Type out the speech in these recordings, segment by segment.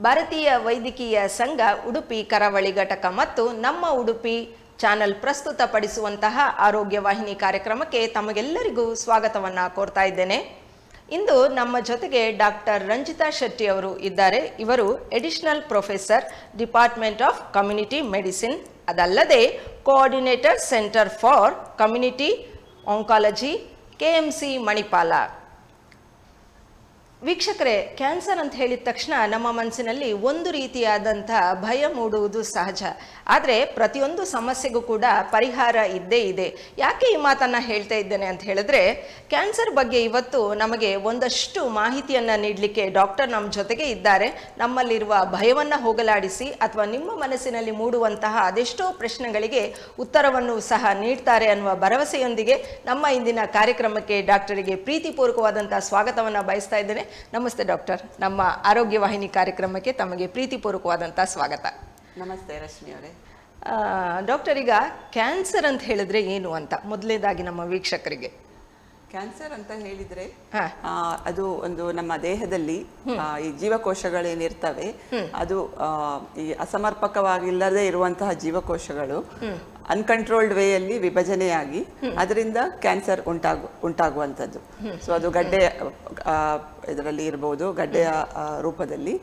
ಭಾರತೀಯ ವೈದ್ಯಕೀಯ ಸಂಘ ಉಡುಪಿ ಕರಾವಳಿ ಘಟಕ ಮತ್ತು ನಮ್ಮ ಉಡುಪಿ ಚಾನೆಲ್ ಪ್ರಸ್ತುತಪಡಿಸುವಂತಹ ಆರೋಗ್ಯ ವಾಹಿನಿ ಕಾರ್ಯಕ್ರಮಕ್ಕೆ ತಮಗೆಲ್ಲರಿಗೂ ಸ್ವಾಗತವನ್ನು ಕೋರ್ತಾ ಇದ್ದೇನೆ. ಇಂದು ನಮ್ಮ ಜೊತೆಗೆ ಡಾಕ್ಟರ್ ರಂಜಿತಾ ಶೆಟ್ಟಿ ಅವರು ಇದ್ದಾರೆ. ಇವರು additional professor department of community medicine, ಅದಲ್ಲದೆ coordinator center for community oncology, KMC Manipal. ವೀಕ್ಷಕರೇ, ಕ್ಯಾನ್ಸರ್ ಅಂತ ಹೇಳಿದ ತಕ್ಷಣ ನಮ್ಮ ಮನಸ್ಸಿನಲ್ಲಿ ಒಂದು ರೀತಿಯಾದಂಥ ಭಯ ಮೂಡುವುದು ಸಹಜ. ಆದರೆ ಪ್ರತಿಯೊಂದು ಸಮಸ್ಯೆಗೂ ಕೂಡ ಪರಿಹಾರ ಇದ್ದೇ ಇದೆ. ಯಾಕೆ ಈ ಮಾತನ್ನು ಹೇಳ್ತಾ ಇದ್ದೇನೆ ಅಂತ ಹೇಳಿದ್ರೆ, ಕ್ಯಾನ್ಸರ್ ಬಗ್ಗೆ ಇವತ್ತು ನಮಗೆ ಒಂದಷ್ಟು ಮಾಹಿತಿಯನ್ನು ನೀಡಲಿಕ್ಕೆ ಡಾಕ್ಟರ್ ನಮ್ಮ ಜೊತೆಗೆ ಇದ್ದಾರೆ. ನಮ್ಮಲ್ಲಿರುವ ಭಯವನ್ನು ಹೋಗಲಾಡಿಸಿ ಅಥವಾ ನಿಮ್ಮ ಮನಸ್ಸಿನಲ್ಲಿ ಮೂಡುವಂತಹ ಅದೆಷ್ಟೋ ಪ್ರಶ್ನೆಗಳಿಗೆ ಉತ್ತರವನ್ನು ಸಹ ನೀಡ್ತಾರೆ ಅನ್ನುವ ಭರವಸೆಯೊಂದಿಗೆ ನಮ್ಮ ಇಂದಿನ ಕಾರ್ಯಕ್ರಮಕ್ಕೆ ಡಾಕ್ಟರಿಗೆ ಪ್ರೀತಿಪೂರ್ವಕವಾದಂಥ ಸ್ವಾಗತವನ್ನು ಬಯಸ್ತಾ ಇದ್ದೇನೆ. ನಮಸ್ತೆ ಡಾಕ್ಟರ್, ನಮ್ಮ ಆರೋಗ್ಯ ವಾಹಿನಿ ಕಾರ್ಯಕ್ರಮಕ್ಕೆ ತಮಗೆ ಪ್ರೀತಿಪೂರ್ವಕವಾದಂಥ ಸ್ವಾಗತ. ನಮಸ್ತೆ ರಶ್ಮಿ ಅವರೇ. ಡಾಕ್ಟರ್, ಈಗ ಕ್ಯಾನ್ಸರ್ ಅಂತ ಹೇಳಿದ್ರೆ ಏನು ಅಂತ ಮೊದಲನೇದಾಗಿ ನಮ್ಮ ವೀಕ್ಷಕರಿಗೆ. ಕ್ಯಾನ್ಸರ್ ಅಂತ ಹೇಳಿದ್ರೆ ಅದು ಒಂದು ನಮ್ಮ ದೇಹದಲ್ಲಿ ಈ ಜೀವಕೋಶಗಳೇನಿರ್ತವೆ ಅದು ಈ ಅಸಮರ್ಪಕವಾಗಿಲ್ಲದೆ ಇರುವಂತಹ ಜೀವಕೋಶಗಳು ಅನ್ಕಂಟ್ರೋಲ್ಡ್ ವೇಯಲ್ಲಿ ವಿಭಜನೆಯಾಗಿ ಅದರಿಂದ ಕ್ಯಾನ್ಸರ್ ಉಂಟಾಗುವಂಥದ್ದು. ಸೊ ಅದು ಗಡ್ಡೆಯ ಇದರಲ್ಲಿ ಇರಬಹುದು, ಗಡ್ಡೆಯ ರೂಪದಲ್ಲಿ,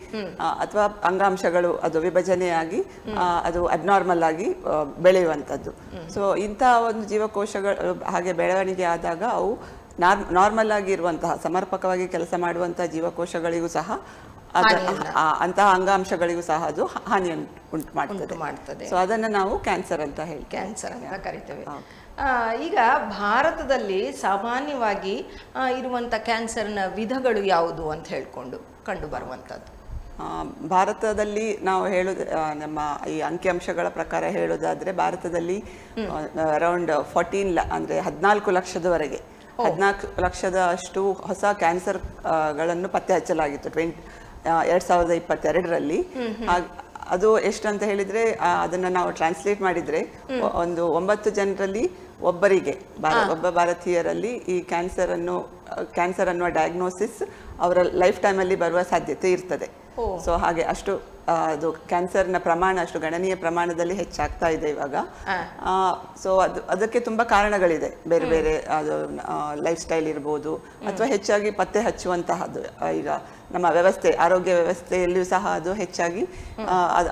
ಅಥವಾ ಅಂಗಾಂಶಗಳು ಅದು ವಿಭಜನೆಯಾಗಿ ಅದು ಅಬ್ನಾರ್ಮಲ್ ಆಗಿ ಬೆಳೆಯುವಂಥದ್ದು. ಸೊ ಇಂತಹ ಒಂದು ಜೀವಕೋಶಗಳು ಹಾಗೆ ಬೆಳವಣಿಗೆ ಆದಾಗ ಅವು ನಾರ್ಮಲ್ ಆಗಿ ಇರುವಂತಹ ಸಮರ್ಪಕವಾಗಿ ಕೆಲಸ ಮಾಡುವಂತಹ ಜೀವಕೋಶಗಳಿಗೂ ಸಹ ಅಂತಹ ಅಂಗಾಂಶಗಳಿಗೂ ಸಹ ಅದು ಹಾನಿಯನ್ನು ಉಂಟು ಮಾಡ್ತದೆ. ಸೊ ಅದನ್ನು ನಾವು ಕ್ಯಾನ್ಸರ್ ಅಂತ ಕರಿತೇವೆ. ಈಗ ಭಾರತದಲ್ಲಿ ಸಾಮಾನ್ಯವಾಗಿ ಇರುವಂಥ ಕ್ಯಾನ್ಸರ್ನ ವಿಧಗಳು ಯಾವುದು ಅಂತ ಹೇಳ್ಕೊಂಡು ಕಂಡು ಬರುವಂಥದ್ದು? ಭಾರತದಲ್ಲಿ ನಾವು ನಮ್ಮ ಈ ಅಂಕಿಅಂಶಗಳ ಪ್ರಕಾರ ಹೇಳೋದಾದ್ರೆ ಭಾರತದಲ್ಲಿ ಅರೌಂಡ್ 14 ಲಕ್ಷದವರೆಗೆ 14 ಲಕ್ಷದಷ್ಟು ಹೊಸ ಕ್ಯಾನ್ಸರ್ಗಳನ್ನು ಪತ್ತೆ ಹಚ್ಚಲಾಗಿತ್ತು 2022ರಲ್ಲಿ. ಅದು ಎಷ್ಟಂತ ಹೇಳಿದ್ರೆ ಅದನ್ನ ನಾವು ಟ್ರಾನ್ಸ್ಲೇಟ್ ಮಾಡಿದ್ರೆ ಒಂದು 9 ಜನರಲ್ಲಿ ಒಬ್ಬರಿಗೆ ಒಬ್ಬ ಭಾರತೀಯರಲ್ಲಿ ಈ ಕ್ಯಾನ್ಸರ್ ಅನ್ನುವ ಡಯಾಗ್ನೋಸಿಸ್ ಅವರ ಲೈಫ್ ಟೈಮಲ್ಲಿ ಬರುವ ಸಾಧ್ಯತೆ ಇರ್ತದೆ. ಸೊ ಹಾಗೆ ಅಷ್ಟು ಅದು ಕ್ಯಾನ್ಸರ್ನ ಪ್ರಮಾಣ ಅಷ್ಟು ಗಣನೀಯ ಪ್ರಮಾಣದಲ್ಲಿ ಹೆಚ್ಚಾಗ್ತಾ ಇದೆ ಇವಾಗ. ಸೊ ಅದಕ್ಕೆ ತುಂಬಾ ಕಾರಣಗಳಿದೆ. ಬೇರೆ ಬೇರೆ ಅದು ಲೈಫ್ ಸ್ಟೈಲ್ ಇರ್ಬೋದು, ಅಥವಾ ಹೆಚ್ಚಾಗಿ ಪತ್ತೆ ಹಚ್ಚುವಂತಹದ್ದು. ಈಗ ನಮ್ಮ ಆರೋಗ್ಯ ವ್ಯವಸ್ಥೆಯಲ್ಲಿಯೂ ಸಹ ಅದು ಹೆಚ್ಚಾಗಿ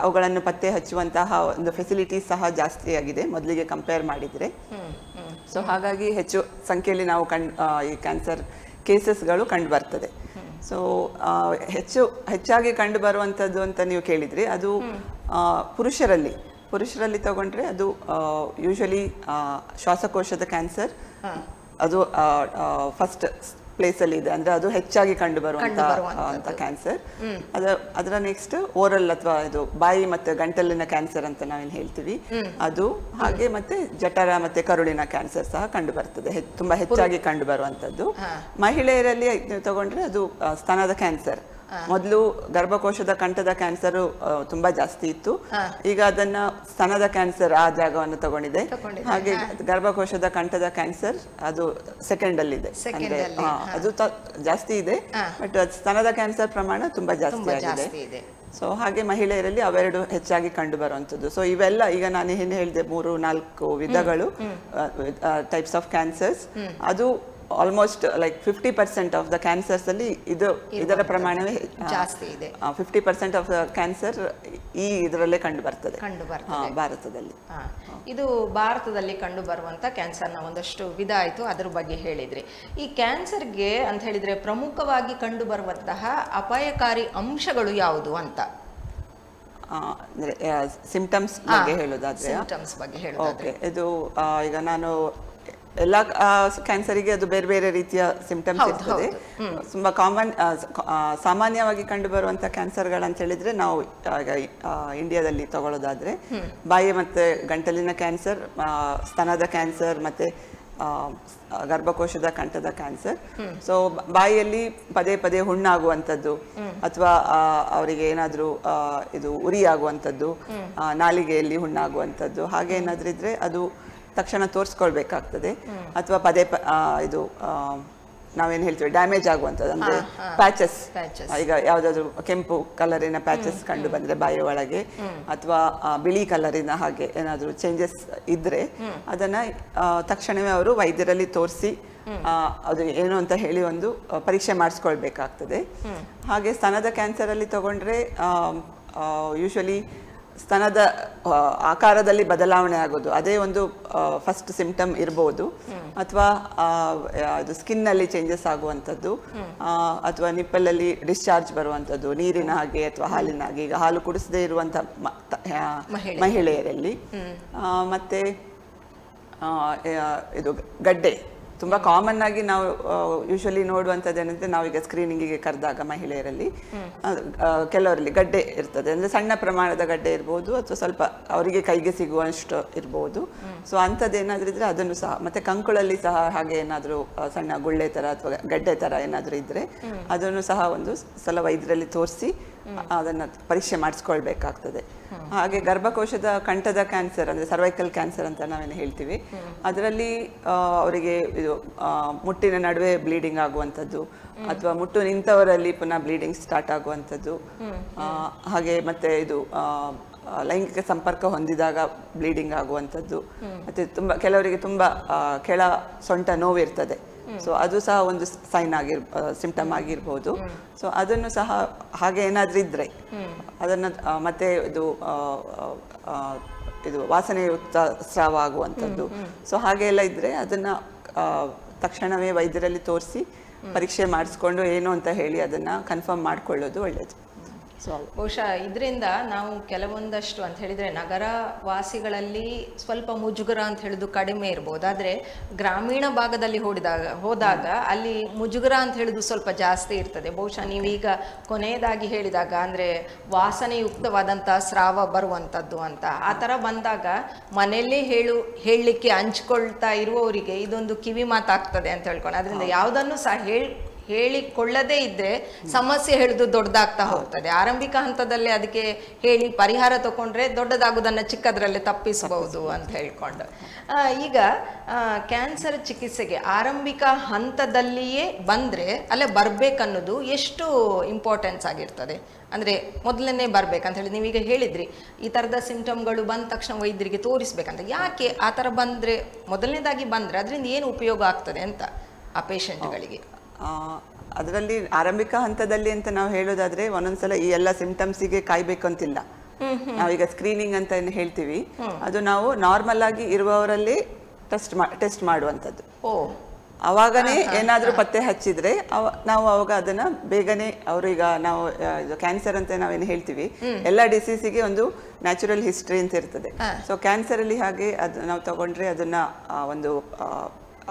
ಅವುಗಳನ್ನು ಪತ್ತೆ ಹಚ್ಚುವಂತಹ ಒಂದು ಫೆಸಿಲಿಟೀಸ್ ಸಹ ಜಾಸ್ತಿ ಆಗಿದೆ ಮೊದಲಿಗೆ ಕಂಪೇರ್ ಮಾಡಿದ್ರೆ. ಸೊ ಹಾಗಾಗಿ ಹೆಚ್ಚು ಸಂಖ್ಯೆಯಲ್ಲಿ ನಾವು ಈ ಕ್ಯಾನ್ಸರ್ ಕೇಸಸ್ಗಳು ಕಂಡು ಬರ್ತದೆ. ಸೊ ಹೆಚ್ಚಾಗಿ ಕಂಡು ಬರುವಂಥದ್ದು ಅಂತ ನೀವು ಕೇಳಿದ್ರಿ, ಅದು ಪುರುಷರಲ್ಲಿ ತಗೊಂಡ್ರೆ ಅದು ಯೂಶಲಿ ಶ್ವಾಸಕೋಶದ ಕ್ಯಾನ್ಸರ್ ಅದು ಫಸ್ಟ್ ಪ್ಲೇಸ್ ಅಲ್ಲಿ ಇದೆ. ಅಂದ್ರೆ ಅದು ಹೆಚ್ಚಾಗಿ ಕಂಡು ಬರುವಂತ ಕ್ಯಾನ್ಸರ್. ಅದರ ನೆಕ್ಸ್ಟ್ ಓರಲ್ ಅಥವಾ ಇದು ಬಾಯಿ ಮತ್ತೆ ಗಂಟಲಿನ ಕ್ಯಾನ್ಸರ್ ಅಂತ ನಾವೇನು ಹೇಳ್ತೀವಿ ಅದು, ಹಾಗೆ ಮತ್ತೆ ಜಠರ ಮತ್ತೆ ಕರುಳಿನ ಕ್ಯಾನ್ಸರ್ ಸಹ ಕಂಡು ಬರ್ತದೆ, ತುಂಬಾ ಹೆಚ್ಚಾಗಿ ಕಂಡು ಬರುವಂತದ್ದು. ಮಹಿಳೆಯರಲ್ಲಿ ತಗೊಂಡ್ರೆ ಅದು ಸ್ತನದ ಕ್ಯಾನ್ಸರ್. ಮೊದಲು ಗರ್ಭಕೋಶದ ಕಂಠದ ಕ್ಯಾನ್ಸರ್ ತುಂಬಾ ಜಾಸ್ತಿ ಇತ್ತು, ಈಗ ಅದನ್ನ ಸ್ತನದ ಕ್ಯಾನ್ಸರ್ ಆ ಜಾಗವನ್ನು ತಗೊಂಡಿದೆ. ಹಾಗೆ ಗರ್ಭಕೋಶದ ಕಂಠದ ಕ್ಯಾನ್ಸರ್ ಅದು ಸೆಕೆಂಡ್ ಅಲ್ಲಿ ಇದೆ, ಅಂದ್ರೆ ಅದು ಜಾಸ್ತಿ ಇದೆ, ಬಟ್ ಸ್ತನದ ಕ್ಯಾನ್ಸರ್ ಪ್ರಮಾಣ ತುಂಬಾ ಜಾಸ್ತಿ ಆಗಿದೆ. ಸೊ ಹಾಗೆ ಮಹಿಳೆಯರಲ್ಲಿ ಅವೆರಡು ಹೆಚ್ಚಾಗಿ ಕಂಡು ಬರುವಂಥದ್ದು. ಸೊ ಇವೆಲ್ಲ ಈಗ ನಾನು ಏನು ಹೇಳಿದೆ 3-4 ವಿಧಗಳು ಟೈಪ್ಸ್ ಆಫ್ ಕ್ಯಾನ್ಸರ್ಸ್. ಅದು almost like 50% of the cancers ಅಲ್ಲಿ ಇದರ ಪ್ರಮಾಣವೇ ಜಾಸ್ತಿ ಇದೆ. 50% ಆಫ್ ದ ಕ್ಯಾನ್ಸರ್ ಇದರಲ್ಲೇ ಕಂಡು ಬರ್ತದೆ ಭಾರತದಲ್ಲಿ. ಇದು ಭಾರತದಲ್ಲಿ ಕಂಡು ಬರುವಂತ ಕ್ಯಾನ್ಸರ್ನ ಒಂದಷ್ಟು ವಿಧ ಆಯ್ತು, ಅದ್ರ ಬಗ್ಗೆ ಹೇಳಿದ್ರಿ. ಈ ಕ್ಯಾನ್ಸರ್ಗೆ ಅಂತ ಹೇಳಿದ್ರೆ ಪ್ರಮುಖವಾಗಿ ಕಂಡು ಬರುವಂತಹ ಅಪಾಯಕಾರಿ ಅಂಶಗಳು ಯಾವುದು ಅಂತ? ಸಿಂಪ್ಟಮ್ಸ್ ಬಗ್ಗೆ ಹೇಳೋದಾದ್ರೆ ಇದು ಈಗ ನಾನು ಎಲ್ಲ ಕ್ಯಾನ್ಸರಿಗೆ ಅದು ಬೇರೆ ಬೇರೆ ರೀತಿಯ ಸಿಂಪ್ಟಮ್ಸ್ ಇರ್ತದೆ. ತುಂಬಾ ಸಾಮಾನ್ಯವಾಗಿ ಕಂಡು ಬರುವಂತ ಕ್ಯಾನ್ಸರ್ಗಳಂತ ಹೇಳಿದ್ರೆ ನಾವು ಇಂಡಿಯಾದಲ್ಲಿ ತಗೊಳ್ಳೋದಾದ್ರೆ ಬಾಯಿ ಮತ್ತೆ ಗಂಟಲಿನ ಕ್ಯಾನ್ಸರ್, ಸ್ತನದ ಕ್ಯಾನ್ಸರ್, ಮತ್ತೆ ಗರ್ಭಕೋಶದ ಕಂಠದ ಕ್ಯಾನ್ಸರ್. ಸೊ ಬಾಯಿಯಲ್ಲಿ ಪದೇ ಪದೇ ಹುಣ್ಣಾಗುವಂಥದ್ದು, ಅಥವಾ ಅವರಿಗೆ ಏನಾದರೂ ಇದು ಉರಿ ಆಗುವಂಥದ್ದು, ನಾಲಿಗೆಯಲ್ಲಿ ಹುಣ್ಣಾಗುವಂಥದ್ದು, ಹಾಗೆ ಏನಾದ್ರೂ ಇದ್ರೆ ಅದು ತಕ್ಷಣ ತೋರಿಸ್ಕೊಳ್ಬೇಕಾಗ್ತದೆ. ಅಥವಾ ಇದು ನಾವೇನು ಹೇಳ್ತೀವಿ ಡ್ಯಾಮೇಜ್ ಆಗುವಂಥದ್ದು ಅಂದ್ರೆ ಪ್ಯಾಚಸ್, ಈಗ ಯಾವ್ದಾದ್ರು ಕೆಂಪು ಕಲರಿನ ಪ್ಯಾಚಸ್ ಕಂಡು ಬಂದ್ರೆ ಬಾಯಿ ಒಳಗೆ ಅಥವಾ ಬಿಳಿ ಕಲರಿನ ಹಾಗೆ ಏನಾದ್ರು ಚೇಂಜಸ್ ಇದ್ರೆ ಅದನ್ನ ತಕ್ಷಣವೇ ಅವರು ವೈದ್ಯರಲ್ಲಿ ತೋರಿಸಿ ಅದು ಏನು ಅಂತ ಹೇಳಿ ಒಂದು ಪರೀಕ್ಷೆ ಮಾಡಿಸ್ಕೊಳ್ಬೇಕಾಗ್ತದೆ. ಹಾಗೆ ಸ್ತನದ ಕ್ಯಾನ್ಸರ್ ಅಲ್ಲಿ ತಗೊಂಡ್ರೆ ಯೂಶಲಿ ಸ್ತನದ ಆಕಾರದಲ್ಲಿ ಬದಲಾವಣೆ ಆಗೋದು ಅದೇ ಒಂದು ಫಸ್ಟ್ ಸಿಂಪ್ಟಮ್ ಇರ್ಬೋದು, ಅಥವಾ ಅದು ಸ್ಕಿನ್ನಲ್ಲಿ ಚೇಂಜಸ್ ಆಗುವಂಥದ್ದು, ಅಥವಾ ನಿಪ್ಪಲಲ್ಲಿ ಡಿಸ್ಚಾರ್ಜ್ ಬರುವಂಥದ್ದು ನೀರಿನ ಹಾಗೆ ಅಥವಾ ಹಾಲಿನ ಹಾಗೆ. ಈಗ ಹಾಲು ಕುಡಿಸದೇ ಇರುವಂಥ ಮಹಿಳೆಯರಲ್ಲಿ. ಮತ್ತೆ ಇದು ಗಡ್ಡೆ ತುಂಬ ಕಾಮನ್ ಆಗಿ ನಾವು ಯೂಶಲಿ ನೋಡುವಂಥದ್ದು ಏನಂದ್ರೆ ನಾವೀಗ ಸ್ಕ್ರೀನಿಂಗಿಗೆ ಕರೆದಾಗ ಮಹಿಳೆಯರಲ್ಲಿ ಕೆಲವರಲ್ಲಿ ಗಡ್ಡೆ ಇರ್ತದೆ, ಅಂದರೆ ಸಣ್ಣ ಪ್ರಮಾಣದ ಗಡ್ಡೆ ಇರ್ಬೋದು ಅಥವಾ ಸ್ವಲ್ಪ ಅವರಿಗೆ ಕೈಗೆ ಸಿಗುವಷ್ಟು ಇರ್ಬೋದು. ಸೊ ಅಂಥದ್ದೇನಾದ್ರೂ ಇದ್ರೆ ಅದನ್ನು ಸಹ, ಮತ್ತೆ ಕಂಕುಳಲ್ಲಿ ಸಹ ಹಾಗೆ ಏನಾದರೂ ಸಣ್ಣ ಗುಳ್ಳೆ ಥರ ಅಥವಾ ಗಡ್ಡೆ ಥರ ಏನಾದರೂ ಇದ್ರೆ ಅದನ್ನು ಸಹ ಒಂದು ಸಲ ವೈದ್ಯರಲ್ಲಿ ತೋರಿಸಿ ಅದನ್ನು ಪರೀಕ್ಷೆ ಮಾಡಿಸ್ಕೊಳ್ಬೇಕಾಗ್ತದೆ. ಹಾಗೆ ಗರ್ಭಕೋಶದ ಕಂಠದ ಕ್ಯಾನ್ಸರ್ ಅಂದರೆ ಸರ್ವೈಕಲ್ ಕ್ಯಾನ್ಸರ್ ಅಂತ ನಾವೇನು ಹೇಳ್ತೀವಿ, ಅದರಲ್ಲಿ ಅವರಿಗೆ ಇದು ಮುಟ್ಟಿನ ನಡುವೆ ಬ್ಲೀಡಿಂಗ್ ಆಗುವಂಥದ್ದು ಅಥವಾ ಮುಟ್ಟು ನಿಂತವರಲ್ಲಿ ಪುನಃ ಬ್ಲೀಡಿಂಗ್ ಸ್ಟಾರ್ಟ್ ಆಗುವಂಥದ್ದು, ಹಾಗೆ ಮತ್ತೆ ಇದು ಲೈಂಗಿಕ ಸಂಪರ್ಕ ಹೊಂದಿದಾಗ ಬ್ಲೀಡಿಂಗ್ ಆಗುವಂಥದ್ದು, ಮತ್ತೆ ಕೆಲವರಿಗೆ ತುಂಬ ಕೆಳ ಸೊಂಟ ನೋವಿರ್ತದೆ. ಸೊ ಅದು ಸಹ ಒಂದು ಸೈನ್ ಸಿಂಪ್ಟಮ್ ಆಗಿರ್ಬೋದು. ಸೊ ಅದನ್ನು ಸಹ ಹಾಗೆ ಏನಾದ್ರೂ ಇದ್ರೆ ಅದನ್ನು ಮತ್ತೆ ಇದು ವಾಸನೆಯುಕ್ತ ಸ್ರಾವ ಆಗುವಂಥದ್ದು, ಸೊ ಹಾಗೆ ಎಲ್ಲ ಇದ್ರೆ ಅದನ್ನ ತಕ್ಷಣವೇ ವೈದ್ಯರಲ್ಲಿ ತೋರಿಸಿ ಪರೀಕ್ಷೆ ಮಾಡಿಸ್ಕೊಂಡು ಏನು ಅಂತ ಹೇಳಿ ಅದನ್ನ ಕನ್ಫರ್ಮ್ ಮಾಡ್ಕೊಳ್ಳೋದು ಒಳ್ಳೆಯದು. ಸೊ ಬಹುಶಃ ಇದರಿಂದ ನಾವು ಕೆಲವೊಂದಷ್ಟು ಅಂತ ಹೇಳಿದರೆ ನಗರ ವಾಸಿಗಳಲ್ಲಿ ಸ್ವಲ್ಪ ಮುಜುಗರ ಅಂತ ಹೇಳಿದು ಕಡಿಮೆ ಇರ್ಬೋದು, ಆದರೆ ಗ್ರಾಮೀಣ ಭಾಗದಲ್ಲಿ ಹೋದಾಗ ಅಲ್ಲಿ ಮುಜುಗರ ಅಂತ ಹೇಳಿದು ಸ್ವಲ್ಪ ಜಾಸ್ತಿ ಇರ್ತದೆ. ಬಹುಶಃ ನೀವೀಗ ಕೊನೆಯದಾಗಿ ಹೇಳಿದಾಗ ಅಂದರೆ ವಾಸನೆಯುಕ್ತವಾದಂಥ ಸ್ರಾವ ಬರುವಂಥದ್ದು ಅಂತ ಆ ಥರ ಬಂದಾಗ ಮನೆಯಲ್ಲೇ ಹೇಳಲಿಕ್ಕೆ ಹಂಚ್ಕೊಳ್ತಾ ಇರುವವರಿಗೆ ಇದೊಂದು ಕಿವಿ ಮಾತಾಗ್ತದೆ ಅಂತ ಹೇಳ್ಕೊಂಡು, ಅದರಿಂದ ಯಾವುದನ್ನು ಸಹ ಹೇಳಿಕೊಳ್ಳದೇ ಇದ್ರೆ ಸಮಸ್ಯೆ ಹಿಡಿದು ದೊಡ್ಡದಾಗ್ತಾ ಹೋಗ್ತದೆ. ಆರಂಭಿಕ ಹಂತದಲ್ಲೇ ಅದಕ್ಕೆ ಹೇಳಿ ಪರಿಹಾರ ತಗೊಂಡ್ರೆ ದೊಡ್ಡದಾಗುವುದನ್ನು ಚಿಕ್ಕದ್ರಲ್ಲೇ ತಪ್ಪಿಸಬಹುದು ಅಂತ ಹೇಳ್ಕೊಂಡು, ಈಗ ಕ್ಯಾನ್ಸರ್ ಚಿಕಿತ್ಸೆಗೆ ಆರಂಭಿಕ ಹಂತದಲ್ಲಿಯೇ ಬಂದರೆ ಅಲ್ಲೇ ಬರಬೇಕನ್ನೋದು ಎಷ್ಟು ಇಂಪಾರ್ಟೆನ್ಸ್ ಆಗಿರ್ತದೆ? ಅಂದರೆ ಮೊದಲನೇ ಬರ್ಬೇಕಂತ ಹೇಳಿ ನೀವೀಗ ಹೇಳಿದ್ರಿ, ಈ ಥರದ ಸಿಂಟಮ್ಗಳು ಬಂದ ತಕ್ಷಣ ವೈದ್ಯರಿಗೆ ತೋರಿಸ್ಬೇಕಂತ. ಯಾಕೆ ಆ ಥರ ಬಂದರೆ, ಮೊದಲನೇದಾಗಿ ಬಂದರೆ ಅದರಿಂದ ಏನು ಉಪಯೋಗ ಆಗ್ತದೆ ಅಂತ ಆ ಪೇಷಂಟ್ಗಳಿಗೆ? ಅದರಲ್ಲಿ ಆರಂಭಿಕ ಹಂತದಲ್ಲಿ ಅಂತ ನಾವು ಹೇಳೋದಾದ್ರೆ ಒಂದೊಂದ್ಸಲ ಈ ಎಲ್ಲ ಸಿಂಪ್ಟಮ್ಸಿಗೆ ಕಾಯ್ಬೇಕು ಅಂತಿಲ್ಲ. ನಾವೀಗ ಸ್ಕ್ರೀನಿಂಗ್ ಅಂತ ಏನು ಹೇಳ್ತೀವಿ ಅದು ನಾವು ನಾರ್ಮಲ್ ಆಗಿ ಇರುವವರಲ್ಲಿ ಟೆಸ್ಟ್ ಮಾಡುವಂಥದ್ದು. ಅವಾಗನೇ ಏನಾದರೂ ಪತ್ತೆ ಹಚ್ಚಿದ್ರೆ ನಾವು ಅವಾಗ ಅದನ್ನ ಬೇಗನೆ ಈಗ ನಾವು ಕ್ಯಾನ್ಸರ್ ಅಂತ ನಾವೇನು ಹೇಳ್ತೀವಿ, ಎಲ್ಲ ಡಿಸೀಸಿಗೆ ಒಂದು ನ್ಯಾಚುರಲ್ ಹಿಸ್ಟ್ರಿ ಅಂತ ಇರ್ತದೆ. ಸೊ ಕ್ಯಾನ್ಸರ್ ಅಲ್ಲಿ ಹಾಗೆ ಅದು ನಾವು ತಗೊಂಡ್ರೆ ಅದನ್ನ ಒಂದು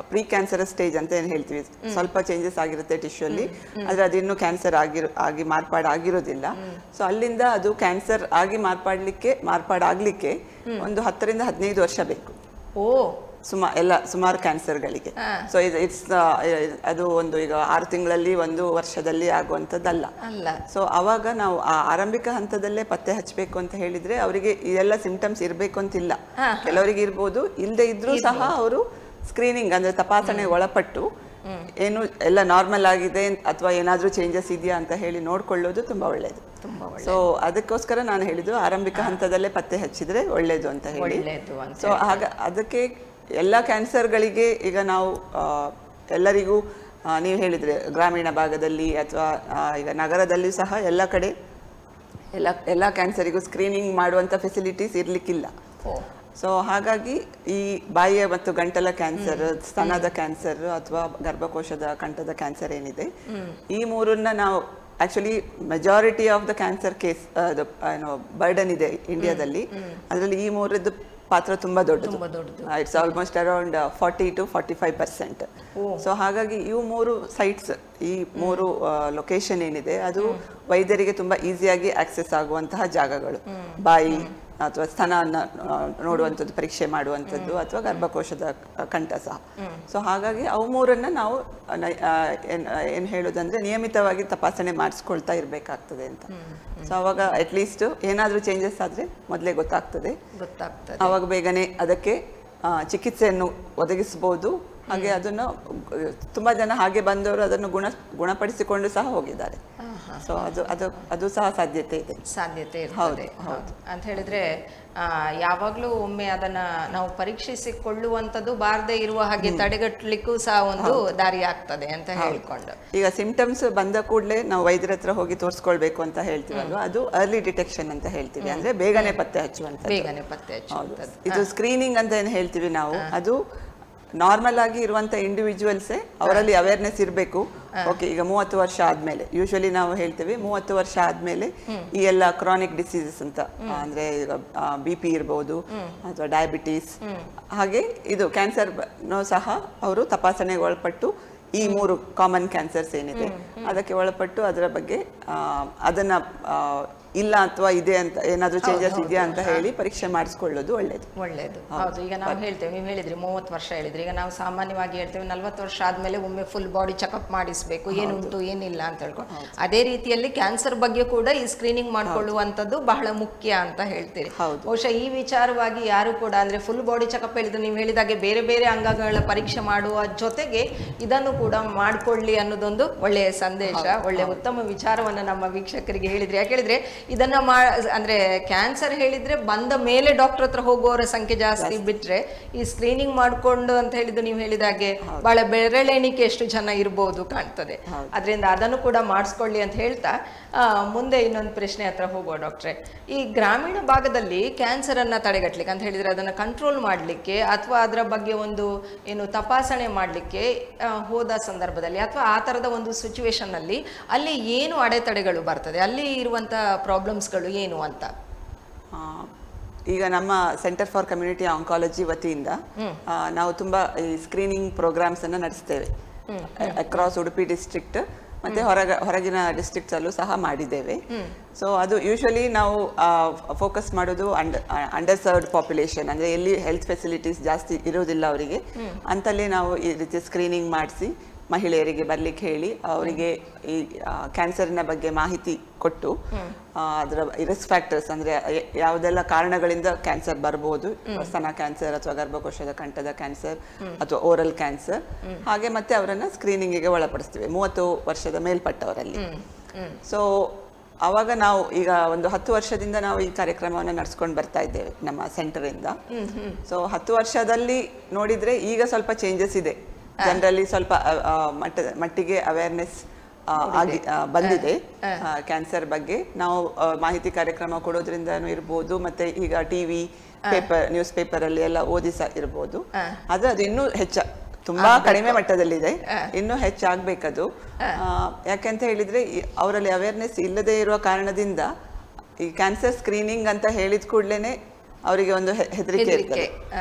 ಪ್ರೀ ಕ್ಯಾನ್ಸರಸ್ ಸ್ಟೇಜ್ ಅಂತ ಏನು ಹೇಳ್ತೀವಿ, ಸ್ವಲ್ಪ ಚೇಂಜಸ್ ಆಗಿರುತ್ತೆ ಟಿಶ್ಯೂ ಅಲ್ಲಿ, ಆದರೆ ಅದಿನ್ನೂ ಕ್ಯಾನ್ಸರ್ ಆಗಿ ಮಾರ್ಪಾಡಾಗಿರೋದಿಲ್ಲ. ಸೊ ಅಲ್ಲಿಂದ ಅದು ಕ್ಯಾನ್ಸರ್ ಆಗಿ ಮಾರ್ಪಾಡಾಗ್ಲಿಕ್ಕೆ ಒಂದು 10 ರಿಂದ 15 ವರ್ಷ ಬೇಕು ಸುಮಾರು ಕ್ಯಾನ್ಸರ್ಗಳಿಗೆ. ಸೊ ಅದು ಒಂದು ಈಗ 6 ತಿಂಗಳಲ್ಲಿ 1 ವರ್ಷದಲ್ಲಿ ಆಗುವಂಥದ್ದಲ್ಲ. ಸೊ ಅವಾಗ ನಾವು ಆ ಆರಂಭಿಕ ಹಂತದಲ್ಲೇ ಪತ್ತೆ ಹಚ್ಚಬೇಕು ಅಂತ ಹೇಳಿದ್ರೆ ಅವರಿಗೆ ಇದೆಲ್ಲ ಸಿಂಪ್ಟಮ್ಸ್ ಇರಬೇಕು ಅಂತಿಲ್ಲ. ಕೆಲವರಿಗೆ ಇರ್ಬೋದು, ಇಲ್ಲದೆ ಇದ್ರೂ ಸಹ ಅವರು ಸ್ಕ್ರೀನಿಂಗ್ ಅಂದ್ರೆ ತಪಾಸಣೆ ಒಳಪಟ್ಟು ಏನು ಎಲ್ಲ ನಾರ್ಮಲ್ ಆಗಿದೆ ಅಥವಾ ಏನಾದ್ರೂ ಚೇಂಜಸ್ ಇದೆಯಾ ಅಂತ ಹೇಳಿ ನೋಡ್ಕೊಳ್ಳೋದು ತುಂಬಾ ಒಳ್ಳೇದು. ಸೊ ಅದಕ್ಕೋಸ್ಕರ ನಾನು ಹೇಳಿದ್ದು ಆರಂಭಿಕ ಹಂತದಲ್ಲೇ ಪತ್ತೆ ಹಚ್ಚಿದ್ರೆ ಒಳ್ಳೇದು ಅಂತ ಹೇಳಿ. ಸೊ ಅದಕ್ಕೆ ಎಲ್ಲ ಕ್ಯಾನ್ಸರ್ಗಳಿಗೆ ಈಗ ನಾವು ಎಲ್ಲರಿಗೂ ನೀವು ಹೇಳಿದ್ರೆ ಗ್ರಾಮೀಣ ಭಾಗದಲ್ಲಿ ಅಥವಾ ಈಗ ನಗರದಲ್ಲಿ ಸಹ ಎಲ್ಲ ಕಡೆ ಎಲ್ಲ ಕ್ಯಾನ್ಸರಿಗೂ ಸ್ಕ್ರೀನಿಂಗ್ ಮಾಡುವಂತ ಫೆಸಿಲಿಟೀಸ್ ಇರ್ಲಿಕ್ಕಿಲ್ಲ. ಸೊ ಹಾಗಾಗಿ ಈ ಬಾಯಿಯ ಮತ್ತು ಗಂಟಲ ಕ್ಯಾನ್ಸರ್, ಸ್ತನದ ಕ್ಯಾನ್ಸರ್ ಅಥವಾ ಗರ್ಭಕೋಶದ ಕಂಠದ ಕ್ಯಾನ್ಸರ್ ಏನಿದೆ, ಈ ಮೂರನ್ನ ನಾವು actually majority of the cancer case burden ಇದೆ ಇಂಡಿಯಾದಲ್ಲಿ, ಅದರಲ್ಲಿ ಈ ಮೂರದ್ದು ಪಾತ್ರ ತುಂಬಾ ದೊಡ್ಡದು. It's almost around 40 to 45%. So ಹಾಗಾಗಿ ಇವು 3 ಸೈಟ್ಸ್, ಈ 3 ಲೊಕೇಶನ್ ಏನಿದೆ ಅದು ವೈದ್ಯರಿಗೆ ತುಂಬಾ ಈಸಿಯಾಗಿ ಆಕ್ಸೆಸ್ ಆಗುವಂತಹ ಜಾಗಗಳು. ಬಾಯಿ ಅಥವಾ ಸ್ತನವನ್ನು ನೋಡುವಂಥದ್ದು, ಪರೀಕ್ಷೆ ಮಾಡುವಂಥದ್ದು, ಅಥವಾ ಗರ್ಭಕೋಶದ ಕಂಠ ಸಹ. ಸೊ ಹಾಗಾಗಿ ಅವು 3ನ್ನ ನಾವು ಏನು ಹೇಳೋದಂದ್ರೆ ನಿಯಮಿತವಾಗಿ ತಪಾಸಣೆ ಮಾಡಿಸ್ಕೊಳ್ತಾ ಇರಬೇಕಾಗ್ತದೆ ಅಂತ. ಸೊ ಅವಾಗ ಅಟ್ಲೀಸ್ಟ್ ಏನಾದರೂ ಚೇಂಜಸ್ ಆದರೆ ಮೊದಲೇ ಗೊತ್ತಾಗ್ತದೆ. ಅವಾಗ ಬೇಗನೆ ಅದಕ್ಕೆ ಚಿಕಿತ್ಸೆಯನ್ನು ಒದಗಿಸ್ಬೋದು. ಹಾಗೆ ಅದನ್ನು ತುಂಬಾ ಜನ ಹಾಗೆ ಬಂದವರು ಅದನ್ನು ಗುಣಪಡಿಸಿಕೊಂಡು ಸಹ ಹೋಗಿದ್ದಾರೆ. ಸೊ ಅದು ಸಹ ಸಾಧ್ಯತೆ ಇರ್ತದೆ. ಹೌದು. ಅಂತ ಹೇಳಿದ್ರೆ ಯಾವಾಗ್ಲೂ ಒಮ್ಮೆ ಅದನ್ನ ನಾವು ಪರೀಕ್ಷಿಸಿಕೊಳ್ಳುವಂಥದ್ದು ಬಾರದೆ ಇರುವ ಹಾಗೆ ತಡೆಗಟ್ಟಲಿಕ್ಕೂ ಸಹ ಒಂದು ದಾರಿ ಆಗ್ತದೆ ಅಂತ ಹೇಳ್ಕೊಂಡು. ಈಗ ಸಿಂಪ್ಟಮ್ಸ್ ಬಂದ ಕೂಡಲೇ ನಾವು ವೈದ್ಯರ ಹತ್ರ ಹೋಗಿ ತೋರಿಸ್ಕೊಳ್ಬೇಕು ಅಂತ ಹೇಳ್ತೀವಲ್ವಾ, ಅದು ಅರ್ಲಿ ಡಿಟೆಕ್ಷನ್ ಅಂತ ಹೇಳ್ತೀವಿ. ಅಂದ್ರೆ ಬೇಗನೆ ಪತ್ತೆ ಹಚ್ಚುವಂಥದ್ದು. ಇದು ಸ್ಕ್ರೀನಿಂಗ್ ಅಂತ ಏನು ಹೇಳ್ತೀವಿ ನಾವು, ಅದು ನಾರ್ಮಲ್ ಆಗಿ ಇರುವಂತ ಇಂಡಿವಿಜುವಲ್ಸೇ ಅವರಲ್ಲಿ ಅವೇರ್ನೆಸ್ ಇರಬೇಕು. ಓಕೆ, ಈಗ 30 ವರ್ಷ ಆದ್ಮೇಲೆ ಯೂಶಲಿ ನಾವು ಹೇಳ್ತೇವೆ 30 ವರ್ಷ ಆದ್ಮೇಲೆ ಈ ಎಲ್ಲ ಕ್ರಾನಿಕ್ ಡಿಸೀಸಸ್ ಅಂತ, ಅಂದ್ರೆ ಈಗ BP ಇರ್ಬೋದು ಅಥವಾ ಡಯಾಬಿಟೀಸ್, ಹಾಗೆ ಇದು ಕ್ಯಾನ್ಸರ್ ಸಹ ಅವರು ತಪಾಸಣೆಗೆ ಒಳಪಟ್ಟು ಈ 3 ಕಾಮನ್ ಕ್ಯಾನ್ಸರ್ಸ್ ಏನಿದೆ ಅದಕ್ಕೆ ಒಳಪಟ್ಟು ಅದರ ಬಗ್ಗೆ ಅದನ್ನ ಇಲ್ಲ ಅಥವಾ ಇದೆ ಅಂತ ಏನಾದ್ರೂ ಚೇಂಜಸ್ ಇದೆಯಾ ಅಂತ ಹೇಳಿ ಪರೀಕ್ಷೆ ಮಾಡಿಸ್ಕೊಳ್ಳೋದು ಒಳ್ಳೇದು. ಹೌದು. ಈಗ ನಾವು ಹೇಳ್ತೇವೆ, ನೀವು ಹೇಳಿದ್ರಿ 30 ವರ್ಷ ಹೇಳಿದ್ರಿ, ಈಗ ನಾವು ಸಾಮಾನ್ಯವಾಗಿ ಹೇಳ್ತೇವೆ 40 ವರ್ಷ ಆದ್ಮೇಲೆ ಒಮ್ಮೆ ಫುಲ್ ಬಾಡಿ ಚೆಕಪ್ ಮಾಡಿಸ್ಬೇಕು, ಏನುಂಟು ಏನಿಲ್ಲ ಅಂತ ಹೇಳ್ಕೊಂಡು. ಅದೇ ರೀತಿಯಲ್ಲಿ ಕ್ಯಾನ್ಸರ್ ಬಗ್ಗೆ ಕೂಡ ಈ ಸ್ಕ್ರೀನಿಂಗ್ ಮಾಡ್ಕೊಳ್ಳುವಂಥದ್ದು ಬಹಳ ಮುಖ್ಯ ಅಂತ ಹೇಳ್ತೀರಿ. ಬಹುಶಃ ಈ ವಿಚಾರವಾಗಿ ಯಾರು ಕೂಡ ಅಂದ್ರೆ ಫುಲ್ ಬಾಡಿ ಚೆಕಪ್ ಹೇಳಿದ್ರೆ ನೀವು ಹೇಳಿದಾಗೆ ಬೇರೆ ಬೇರೆ ಅಂಗಗಳ ಪರೀಕ್ಷೆ ಮಾಡುವ ಜೊತೆಗೆ ಇದನ್ನು ಕೂಡ ಮಾಡ್ಕೊಳ್ಳಿ ಅನ್ನೋದೊಂದು ಒಳ್ಳೆಯ ಸಂದೇಶ, ಒಳ್ಳೆಯ ಉತ್ತಮ ವಿಚಾರವನ್ನು ನಮ್ಮ ವೀಕ್ಷಕರಿಗೆ ಹೇಳಿದ್ರಿ. ಯಾಕೆ ಹೇಳಿದ್ರೆ ಇದನ್ನ ಅಂದ್ರೆ ಕ್ಯಾನ್ಸರ್ ಹೇಳಿದ್ರೆ ಬಂದ ಮೇಲೆ ಡಾಕ್ಟರ್ ಹತ್ರ ಹೋಗುವವರ ಸಂಖ್ಯೆ ಜಾಸ್ತಿ ಬಿಟ್ರೆ ಈ ಸ್ಕ್ರೀನಿಂಗ್ ಮಾಡ್ಕೊಂಡು ಅಂತ ಹೇಳಿದ್ದು ನೀವು ಹೇಳಿದಾಗೆ ಬಹಳ ಬೆರಳೆಣಿಕೆ ಎಷ್ಟು ಜನ ಇರ್ಬೋದು ಕಾಣ್ತದೆ. ಅದರಿಂದ ಅದನ್ನು ಕೂಡ ಮಾಡಿಸ್ಕೊಳ್ಳಿ ಅಂತ ಹೇಳ್ತಾ ಮುಂದೆ ಇನ್ನೊಂದು ಪ್ರಶ್ನೆ ಹತ್ರ ಹೋಗುವ ಡಾಕ್ಟ್ರೆ. ಈ ಗ್ರಾಮೀಣ ಭಾಗದಲ್ಲಿ ಕ್ಯಾನ್ಸರ್ ಅನ್ನ ತಡೆಗಟ್ಟಲಿಕ್ಕೆ ಅಂತ ಹೇಳಿದ್ರೆ ಅದನ್ನ ಕಂಟ್ರೋಲ್ ಮಾಡ್ಲಿಕ್ಕೆ ಅಥವಾ ಅದರ ಬಗ್ಗೆ ಒಂದು ಏನು ತಪಾಸಣೆ ಮಾಡ್ಲಿಕ್ಕೆ ಹೋದ ಸಂದರ್ಭದಲ್ಲಿ ಅಥವಾ ಆ ತರದ ಒಂದು ಸಿಚುವೇಶನ್ ಅಲ್ಲಿ ಅಲ್ಲಿ ಏನು ಅಡೆತಡೆಗಳು ಬರ್ತದೆ, ಅಲ್ಲಿ ಇರುವಂತ ಪ್ರಾಬ್ಲಮ್ಸ್ಗಳು ಏನು ಅಂತ? ಈಗ ನಮ್ಮ ಸೆಂಟರ್ ಫಾರ್ ಕಮ್ಯುನಿಟಿ ಆಂಕಾಲಜಿ ವತಿಯಿಂದ ನಾವು ತುಂಬಾ ಈ ಸ್ಕ್ರೀನಿಂಗ್ ಪ್ರೋಗ್ರಾಮ್ಸ್ ಅನ್ನ ನಡೆಸ್ತೇವೆ ಅಕ್ರಾಸ್ ಉಡುಪಿ ಡಿಸ್ಟ್ರಿಕ್ಟ್ ಮತ್ತೆ ಹೊರಗಿನ ಡಿಸ್ಟ್ರಿಕ್ಟ್ಸ್ ಅಲ್ಲೂ ಸಹ ಮಾಡಿದ್ದೇವೆ. ಸೊ ಅದು ಯೂಶಲಿ ನಾವು ಫೋಕಸ್ ಮಾಡೋದು ಅಂಡರ್ ಸರ್ವ್ಡ್ ಪಾಪ್ಯುಲೇಷನ್, ಅಂದ್ರೆ ಎಲ್ಲಿ ಹೆಲ್ತ್ ಫೆಸಿಲಿಟೀಸ್ ಜಾಸ್ತಿ ಇರೋದಿಲ್ಲ ಅವರಿಗೆ ಅಂತಲ್ಲಿ ನಾವು ಈ ರೀತಿ ಸ್ಕ್ರೀನಿಂಗ್ ಮಾಡಿಸಿ ಮಹಿಳೆಯರಿಗೆ ಬರ್ಲಿಕ್ಕೆ ಹೇಳಿ ಅವರಿಗೆ ಈ ಕ್ಯಾನ್ಸರಿನ ಬಗ್ಗೆ ಮಾಹಿತಿ ಕೊಟ್ಟು ಅದರ ರಿಸ್ಕ್ ಫ್ಯಾಕ್ಟರ್ಸ್ ಅಂದ್ರೆ ಯಾವುದೆಲ್ಲ ಕಾರಣಗಳಿಂದ ಕ್ಯಾನ್ಸರ್ ಬರ್ಬೋದು, ಸ್ತನ ಕ್ಯಾನ್ಸರ್ ಅಥವಾ ಗರ್ಭಕೋಶದ ಕಂಠದ ಕ್ಯಾನ್ಸರ್ ಅಥವಾ ಓರಲ್ ಕ್ಯಾನ್ಸರ್, ಹಾಗೆ ಮತ್ತೆ ಅವರನ್ನ ಸ್ಕ್ರೀನಿಂಗಿಗೆ ಒಳಪಡಿಸ್ತೀವಿ 30 ವರ್ಷದ ಮೇಲ್ಪಟ್ಟವರಲ್ಲಿ. ಸೊ ಅವಾಗ ನಾವು ಈಗ ಒಂದು 10 ವರ್ಷದಿಂದ ನಾವು ಈ ಕಾರ್ಯಕ್ರಮವನ್ನು ನಡೆಸ್ಕೊಂಡು ಬರ್ತಾ ಇದ್ದೇವೆ ನಮ್ಮ ಸೆಂಟರ್ ಇಂದ. ಸೊ 10 ವರ್ಷದಲ್ಲಿ ನೋಡಿದ್ರೆ ಈಗ ಸ್ವಲ್ಪ ಚೇಂಜಸ್ ಇದೆ, ಜನರಲ್ಲಿ ಸ್ವಲ್ಪ ಮಟ್ಟಿಗೆ ಅವೇರ್ನೆಸ್ ಆಗಿ ಬಂದಿದೆ ಕ್ಯಾನ್ಸರ್ ಬಗ್ಗೆ. ನಾವು ಮಾಹಿತಿ ಕಾರ್ಯಕ್ರಮ ಕೊಡೋದ್ರಿಂದ ಇರ್ಬೋದು, ಮತ್ತೆ ಈಗ ಟಿವಿ ನ್ಯೂಸ್ ಪೇಪರ್ ಅಲ್ಲಿ ಎಲ್ಲ ಓದಿಸ ಇರ್ಬೋದು. ಆದ್ರೆ ಅದು ಇನ್ನೂ ತುಂಬಾ ಕಡಿಮೆ ಮಟ್ಟದಲ್ಲಿದೆ, ಇನ್ನೂ ಹೆಚ್ಚಾಗ್ಬೇಕದು. ಯಾಕೆಂತ ಹೇಳಿದ್ರೆ ಅವರಲ್ಲಿ ಅವೇರ್ನೆಸ್ ಇಲ್ಲದೆ ಇರುವ ಕಾರಣದಿಂದ ಈ ಕ್ಯಾನ್ಸರ್ ಸ್ಕ್ರೀನಿಂಗ್ ಅಂತ ಹೇಳಿದ ಕೂಡ್ಲೇನೆ ಅವರಿಗೆ ಒಂದು ಹೆದರಿಕೆ ಇರ್ತದೆ,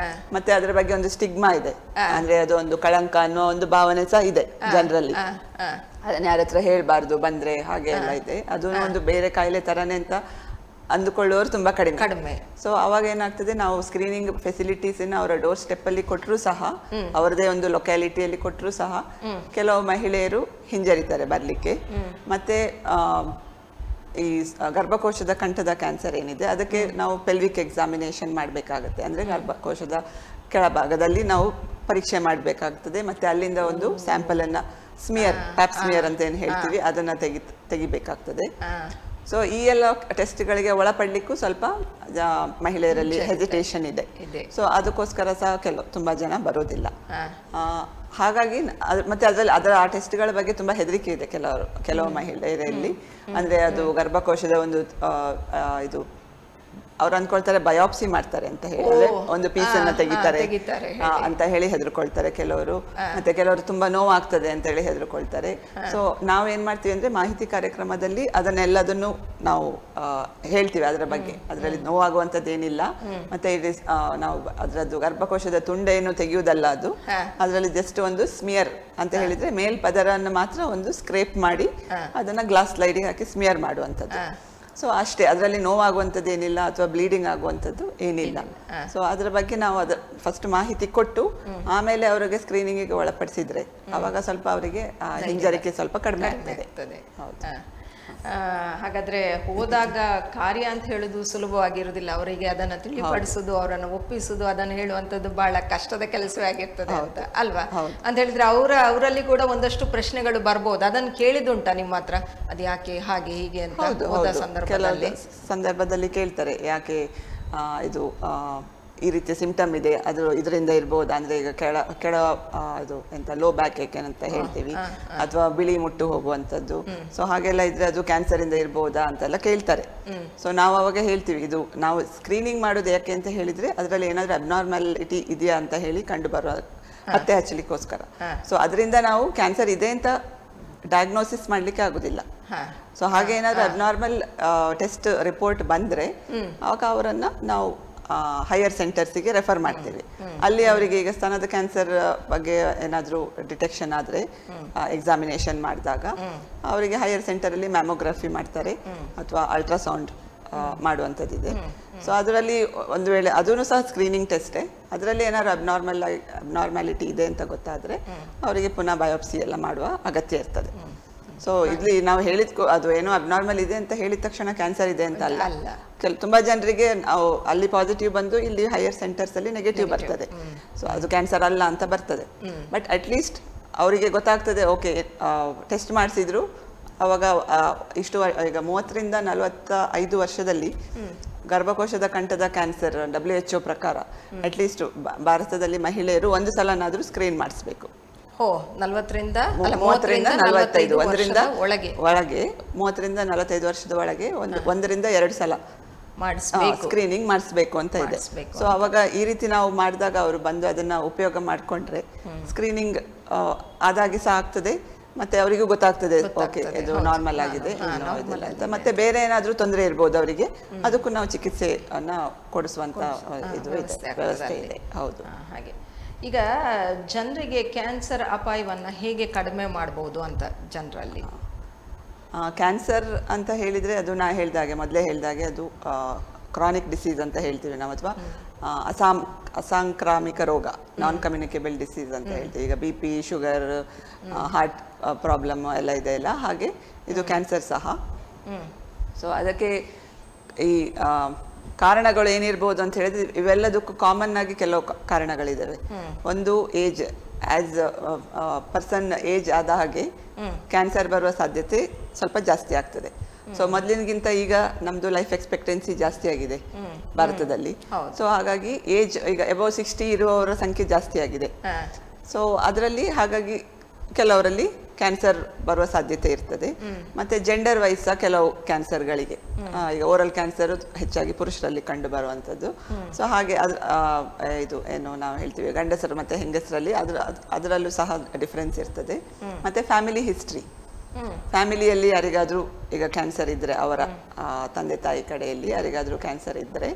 ಮತ್ತೆ ಅದರ ಬಗ್ಗೆ ಒಂದು ಸ್ಟಿಗ್ಮಾ ಇದೆ, ಅಂದ್ರೆ ಅದು ಒಂದು ಕಳಂಕ ಅನ್ನೋ ಒಂದು ಭಾವನೆ ಸಹ ಇದೆ ಜನರಲ್ಲಿ. ಅದನ್ನ ಯಾರ ಹತ್ರ ಹೇಳ್ಬಾರ್ದು ಬಂದ್ರೆ ಹಾಗೆ ಎಲ್ಲ ಇದೆ, ಅದು ಒಂದು ಬೇರೆ ಕಾಯಿಲೆ ತರನೇ ಅಂತ ಅಂದುಕೊಳ್ಳುವವರು ತುಂಬಾ ಕಡಿಮೆ. ಸೊ ಅವಾಗ ಏನಾಗ್ತದೆ, ನಾವು ಸ್ಕ್ರೀನಿಂಗ್ ಫೆಸಿಲಿಟೀಸ್ ಅವರ ಡೋರ್ ಸ್ಟೆಪ್ ಅಲ್ಲಿ ಕೊಟ್ಟರು ಸಹ, ಅವರದೇ ಒಂದು ಲೊಕ್ಯಾಲಿಟಿಯಲ್ಲಿ ಕೊಟ್ಟರು ಸಹ ಕೆಲವು ಮಹಿಳೆಯರು ಹಿಂಜರಿತಾರೆ ಬರ್ಲಿಕ್ಕೆ. ಮತ್ತೆ ಈ ಗರ್ಭಕೋಶದ ಕಂಠದ ಕ್ಯಾನ್ಸರ್ ಏನಿದೆ ಅದಕ್ಕೆ ನಾವು ಪೆಲ್ವಿಕ್ ಎಕ್ಸಾಮಿನೇಷನ್ ಮಾಡಬೇಕಾಗುತ್ತೆ, ಅಂದ್ರೆ ಗರ್ಭಕೋಶದ ಕೆಳಭಾಗದಲ್ಲಿ ನಾವು ಪರೀಕ್ಷೆ ಮಾಡಬೇಕಾಗ್ತದೆ. ಮತ್ತೆ ಅಲ್ಲಿಂದ ಒಂದು ಸ್ಯಾಂಪಲ್ ಅನ್ನ ಪ್ಯಾಪ್ ಸ್ಮಿಯರ್ ಅಂತ ಏನು ಹೇಳ್ತೀವಿ ಅದನ್ನ ತೆಗಿಬೇಕಾಗ್ತದೆ. ಸೊ ಈ ಎಲ್ಲ ಟೆಸ್ಟ್ಗಳಿಗೆ ಒಳಪಡ್ಲಿಕ್ಕೂ ಸ್ವಲ್ಪ ಮಹಿಳೆಯರಲ್ಲಿ ಹೆಸಿಟೇಷನ್ ಇದೆ. ಸೊ ಅದಕ್ಕೋಸ್ಕರ ಸಹ ತುಂಬಾ ಜನ ಬರೋದಿಲ್ಲ. ಹಾಗಾಗಿ ಮತ್ತೆ ಅದರ ಆ ಟೆಸ್ಟ್ಗಳ ಬಗ್ಗೆ ತುಂಬಾ ಹೆದರಿಕೆ ಇದೆ ಕೆಲವು ಮಹಿಳೆಯರಲ್ಲಿ. ಅಂದ್ರೆ ಅದು ಗರ್ಭಕೋಶದ ಒಂದು ಇದು ಅವ್ರು ಅಂದ್ಕೊಳ್ತಾರೆ ಬಯಾಪ್ಸಿ ಮಾಡ್ತಾರೆ ಅಂತ ಹೇಳಿದ್ರೆ ಒಂದು ಪೀಸ್ ಅನ್ನ ತೆಗಿತಾರೆ ಅಂತ ಹೇಳಿ ಹೆದರ್ಕೊಳ್ತಾರೆ ಕೆಲವರು. ಮತ್ತೆ ಕೆಲವರು ತುಂಬಾ ನೋವಾಗ್ತದೆ ಅಂತ ಹೇಳಿ ಹೆದರ್ಕೊಳ್ತಾರೆ. ಸೊ ನಾವೇನ್ ಮಾಡ್ತೀವಿ ಅಂದ್ರೆ ಮಾಹಿತಿ ಕಾರ್ಯಕ್ರಮದಲ್ಲಿ ಅದನ್ನೆಲ್ಲದನ್ನು ನಾವು ಹೇಳ್ತೀವಿ ಅದರ ಬಗ್ಗೆ. ಅದರಲ್ಲಿ ನೋವಾಗುವಂತದ್ದೇನಿಲ್ಲ. ಮತ್ತೆ ನಾವು ಅದರದ್ದು ಗರ್ಭಕೋಶದ ತುಂಡೇನು ತೆಗೆಯುವುದಲ್ಲ, ಅದು ಅದರಲ್ಲಿ ಜಸ್ಟ್ ಒಂದು ಸ್ಮಿಯರ್ ಅಂತ ಹೇಳಿದ್ರೆ ಮೇಲ್ಪದರನ್ನು ಮಾತ್ರ ಒಂದು ಸ್ಕ್ರೇಪ್ ಮಾಡಿ ಅದನ್ನ ಗ್ಲಾಸ್ ಸ್ಲೈಡಿಗೆ ಹಾಕಿ ಸ್ಮಿಯರ್ ಮಾಡುವಂಥದ್ದು. ಸೊ ಅಷ್ಟೇ, ಅದರಲ್ಲಿ ನೋವಾಗುವಂಥದ್ದು ಏನಿಲ್ಲ ಅಥವಾ ಬ್ಲೀಡಿಂಗ್ ಆಗುವಂಥದ್ದು ಏನಿಲ್ಲ. ಸೊ ಅದ್ರ ಬಗ್ಗೆ ನಾವು ಫಸ್ಟ್ ಮಾಹಿತಿ ಕೊಟ್ಟು ಆಮೇಲೆ ಅವರಿಗೆ ಸ್ಕ್ರೀನಿಂಗಿಗೆ ಒಳಪಡಿಸಿದ್ರೆ ಅವಾಗ ಸ್ವಲ್ಪ ಅವರಿಗೆ ಹಿಂಜರಿಕೆ ಸ್ವಲ್ಪ ಕಡಿಮೆ ಆಗ್ತದೆ. ಹಾಗಾದ್ರೆ ಹೋದಾಗ ಕಾರ್ಯ ಅಂತ ಹೇಳುದು ಸುಲಭವಾಗಿರುವುದಿಲ್ಲ, ಅವರಿಗೆ ಅದನ್ನ ತಿಳಿಪಡಿಸುದು, ಅವರನ್ನು ಒಪ್ಪಿಸುದು, ಅದನ್ನು ಹೇಳುವಂತದ್ದು ಬಹಳ ಕಷ್ಟದ ಕೆಲಸವೇ ಆಗಿರ್ತದೆ ಅಂತ ಅಲ್ವಾ? ಅಂತ ಹೇಳಿದ್ರೆ ಅವರಲ್ಲಿ ಕೂಡ ಒಂದಷ್ಟು ಪ್ರಶ್ನೆಗಳು ಬರ್ಬೋದು, ಅದನ್ನು ಕೇಳಿದುಂಟಾ ನಿಮ್ಮ ಹತ್ರ, ಅದು ಯಾಕೆ ಹಾಗೆ ಹೀಗೆ ಅಂತ ಹೋದ ಸಂದರ್ಭದಲ್ಲಿ ಕೇಳ್ತಾರೆ, ಯಾಕೆ ಇದು ಈ ರೀತಿಯ ಸಿಂಪ್ಟಮ್ ಇದೆ, ಇದರಿಂದ ಇರ್ಬೋದು, ಅಂದ್ರೆ ಈಗ ಕೆಳ ಇದು ಎಂತ ಲೋ ಬ್ಯಾಕ್ ಏಕ್ ಅಂತ ಹೇಳ್ತೀವಿ, ಅಥವಾ ಬಿಳಿ ಮುಟ್ಟು ಹೋಗುವಂಥದ್ದು, ಸೊ ಹಾಗೆಲ್ಲ ಇದ್ರೆ ಅದು ಕ್ಯಾನ್ಸರ್ ಇಂದ ಇರ್ಬೋದಾ ಅಂತೆಲ್ಲ ಕೇಳ್ತಾರೆ. ಸೊ ನಾವು ಅವಾಗ ಹೇಳ್ತೀವಿ, ಇದು ನಾವು ಸ್ಕ್ರೀನಿಂಗ್ ಮಾಡೋದು ಯಾಕೆ ಅಂತ ಹೇಳಿದ್ರೆ ಅದರಲ್ಲಿ ಏನಾದ್ರೂ ಅಬ್ನಾರ್ಮಾಲಿಟಿ ಇದೆಯಾ ಅಂತ ಹೇಳಿ ಕಂಡು ಬರುವ ಪತ್ತೆ ಹಚ್ಚಲಿಕ್ಕೋಸ್ಕರ. ಸೊ ಅದರಿಂದ ನಾವು ಕ್ಯಾನ್ಸರ್ ಇದೆ ಅಂತ ಡಯಾಗ್ನೋಸಿಸ್ ಮಾಡ್ಲಿಕ್ಕೆ ಆಗುದಿಲ್ಲ. ಸೊ ಹಾಗೆ ಏನಾದ್ರೂ ಅಬ್ನಾರ್ಮಲ್ ಟೆಸ್ಟ್ ರಿಪೋರ್ಟ್ ಬಂದ್ರೆ ಆವಾಗ ಅವರನ್ನ ನಾವು ಹೈಯರ್ ಸೆಂಟರ್ಸಿಗೆ ರೆಫರ್ ಮಾಡ್ತೀವಿ. ಅಲ್ಲಿ ಅವರಿಗೆ ಈಗ ಸ್ತನದ ಕ್ಯಾನ್ಸರ್ ಬಗ್ಗೆ ಏನಾದರೂ ಡಿಟೆಕ್ಷನ್ ಆದರೆ ಎಕ್ಸಾಮಿನೇಷನ್ ಮಾಡಿದಾಗ ಅವರಿಗೆ ಹೈಯರ್ ಸೆಂಟರಲ್ಲಿ ಮ್ಯಾಮೋಗ್ರಫಿ ಮಾಡ್ತಾರೆ ಅಥವಾ ಅಲ್ಟ್ರಾಸೌಂಡ್ ಮಾಡುವಂಥದ್ದಿದೆ. ಸೊ ಅದರಲ್ಲಿ ಒಂದು ವೇಳೆ ಅದೂ ಸಹ ಸ್ಕ್ರೀನಿಂಗ್ ಟೆಸ್ಟೇ, ಅದರಲ್ಲಿ ಏನಾದ್ರು ಅಬ್ನಾರ್ಮ್ಯಾಲಿಟಿ ಇದೆ ಅಂತ ಗೊತ್ತಾದರೆ ಅವರಿಗೆ ಪುನಃ ಬಯೋಪ್ಸಿ ಎಲ್ಲ ಮಾಡುವ ಅಗತ್ಯ ಇರ್ತದೆ. ಸೊ ಇಲ್ಲಿ ನಾವು ಹೇಳಿದ ಅದು ಏನೋ ಅಬ್ನಾರ್ಮಲ್ ಇದೆ ಅಂತ ಹೇಳಿದ ತಕ್ಷಣ ಕ್ಯಾನ್ಸರ್ ಇದೆ ಅಂತ ಅಲ್ಲ. ತುಂಬಾ ಜನರಿಗೆ ನಾವು ಅಲ್ಲಿ ಪಾಸಿಟಿವ್ ಬಂದು ಇಲ್ಲಿ ಹೈಯರ್ ಸೆಂಟರ್ಸ್ ಅಲ್ಲಿ ನೆಗೆಟಿವ್ ಬರ್ತದೆ, ಸೊ ಅದು ಕ್ಯಾನ್ಸರ್ ಅಲ್ಲ ಅಂತ ಬರ್ತದೆ. ಬಟ್ ಅಟ್ಲೀಸ್ಟ್ ಅವರಿಗೆ ಗೊತ್ತಾಗ್ತದೆ, ಓಕೆ ಟೆಸ್ಟ್ ಮಾಡಿಸಿದ್ರು ಅವಾಗ ಇಷ್ಟು ಈಗ 30ರಿಂದ 45 ವರ್ಷದಲ್ಲಿ ಗರ್ಭಕೋಶದ ಕಂಠದ ಕ್ಯಾನ್ಸರ್ WHO ಪ್ರಕಾರ ಅಟ್ಲೀಸ್ಟ್ ಭಾರತದಲ್ಲಿ ಮಹಿಳೆಯರು ಒಂದು ಸಲನಾದ್ರೂ ಸ್ಕ್ರೀನ್ ಮಾಡಿಸ್ಬೇಕು. 30ರಿಂದ 45 ಒಳಗೆ 30ರಿಂದ 45 ವರ್ಷದ ಒಳಗೆ 1ರಿಂದ 2 ಸಲ ಸ್ಕ್ರೀನಿಂಗ್ ಮಾಡಿಸ್ಬೇಕು ಅಂತ ಇದೆ. ಸೊ ಅವಾಗ ಈ ರೀತಿ ನಾವು ಮಾಡಿದಾಗ ಅವರು ಬಂದು ಅದನ್ನ ಉಪಯೋಗ ಮಾಡ್ಕೊಂಡ್ರೆ ಸ್ಕ್ರೀನಿಂಗ್ ಆದಾಗಿ ಸಹ ಆಗ್ತದೆ, ಮತ್ತೆ ಅವರಿಗೂ ಗೊತ್ತಾಗ್ತದೆ ಓಕೆ ಇದು ನಾರ್ಮಲ್ ಆಗಿದೆ ಅಂತ. ಮತ್ತೆ ಬೇರೆ ಏನಾದ್ರೂ ತೊಂದರೆ ಇರ್ಬೋದು ಅವರಿಗೆ, ಅದಕ್ಕೂ ನಾವು ಚಿಕಿತ್ಸೆಯನ್ನ ಕೊಡಿಸುವಂತ ಇದು ವ್ಯವಸ್ಥೆ ಇದೆ. ಹೌದು. ಹಾಗೆ ಈಗ ಜನರಿಗೆ ಕ್ಯಾನ್ಸರ್ ಅಪಾಯವನ್ನು ಹೇಗೆ ಕಡಿಮೆ ಮಾಡಬಹುದು ಅಂತ ಜನರಲ್ಲಿ? ಕ್ಯಾನ್ಸರ್ ಅಂತ ಹೇಳಿದರೆ ಅದು ನಾ ಮೊದಲೇ ಹೇಳ್ದಾಗೆ ಅದು ಕ್ರಾನಿಕ್ ಡಿಸೀಸ್ ಅಂತ ಹೇಳ್ತೀವಿ ನಾವು, ಅಥವಾ ಅಸಾಂಕ್ರಾಮಿಕ ರೋಗ, ನಾನ್ ಕಮ್ಯುನಿಕೇಬಲ್ ಡಿಸೀಸ್ ಅಂತ ಹೇಳ್ತೀವಿ. ಈಗ BP, ಶುಗರ್, ಹಾರ್ಟ್ ಪ್ರಾಬ್ಲಮ್ ಎಲ್ಲ ಇದೆ ಅಲ್ಲ, ಹಾಗೆ ಇದು ಕ್ಯಾನ್ಸರ್ ಸಹ. ಸೊ ಅದಕ್ಕೆ ಈ ಕಾರಣಗಳು ಏನಿರ್ಬೋದು ಅಂತ ಹೇಳಿದ್ರೆ ಇವೆಲ್ಲದಕ್ಕೂ ಕಾಮನ್ ಆಗಿ ಕೆಲವು ಕಾರಣಗಳಿದ್ದಾವೆ. ಒಂದು ಏಜ್, ಆಸ್ ಪರ್ಸನ್ ಏಜ್ ಆದ ಹಾಗೆ ಕ್ಯಾನ್ಸರ್ ಬರುವ ಸಾಧ್ಯತೆ ಸ್ವಲ್ಪ ಜಾಸ್ತಿ ಆಗ್ತದೆ. ಸೊ ಮೊದಲಿನಗಿಂತ ಈಗ ನಮ್ದು ಲೈಫ್ ಎಕ್ಸ್ಪೆಕ್ಟೆನ್ಸಿ ಜಾಸ್ತಿ ಆಗಿದೆ ಭಾರತದಲ್ಲಿ. ಸೊ ಹಾಗಾಗಿ ಏಜ್ ಈಗ ಅಬೌವ್ 60 ಇರುವವರ ಸಂಖ್ಯೆ ಜಾಸ್ತಿ ಆಗಿದೆ. ಸೊ ಅದರಲ್ಲಿ ಹಾಗಾಗಿ ಕೆಲವರಲ್ಲಿ ಕ್ಯಾನ್ಸರ್ ಬರುವ ಸಾಧ್ಯತೆ ಇರ್ತದೆ. ಮತ್ತೆ ಜೆಂಡರ್ ವೈಸ್ ಸಹ ಕೆಲವು ಕ್ಯಾನ್ಸರ್ಗಳಿಗೆ, ಈಗ ಓರಲ್ ಕ್ಯಾನ್ಸರ್ ಹೆಚ್ಚಾಗಿ ಪುರುಷರಲ್ಲಿ ಕಂಡು ಬರುವಂಥದ್ದು. ಸೊ ಹಾಗೆ ಇದು ಏನು ನಾವು ಹೇಳ್ತೀವಿ ಗಂಡಸರು ಮತ್ತೆ ಹೆಂಗಸರಲ್ಲಿ ಅದರಲ್ಲೂ ಸಹ ಡಿಫರೆನ್ಸ್ ಇರ್ತದೆ. ಮತ್ತೆ ಫ್ಯಾಮಿಲಿ ಹಿಸ್ಟ್ರಿ, ಫ್ಯಾಮಿಲಿಯಲ್ಲಿ ಯಾರಿಗಾದ್ರೂ ಈಗ ಕ್ಯಾನ್ಸರ್ ಇದ್ರೆ, ಅವರ ತಂದೆ ತಾಯಿ ಕಡೆಯಲ್ಲಿ ಯಾರಿಗಾದ್ರೂ ಕ್ಯಾನ್ಸರ್ ಇದ್ರೆ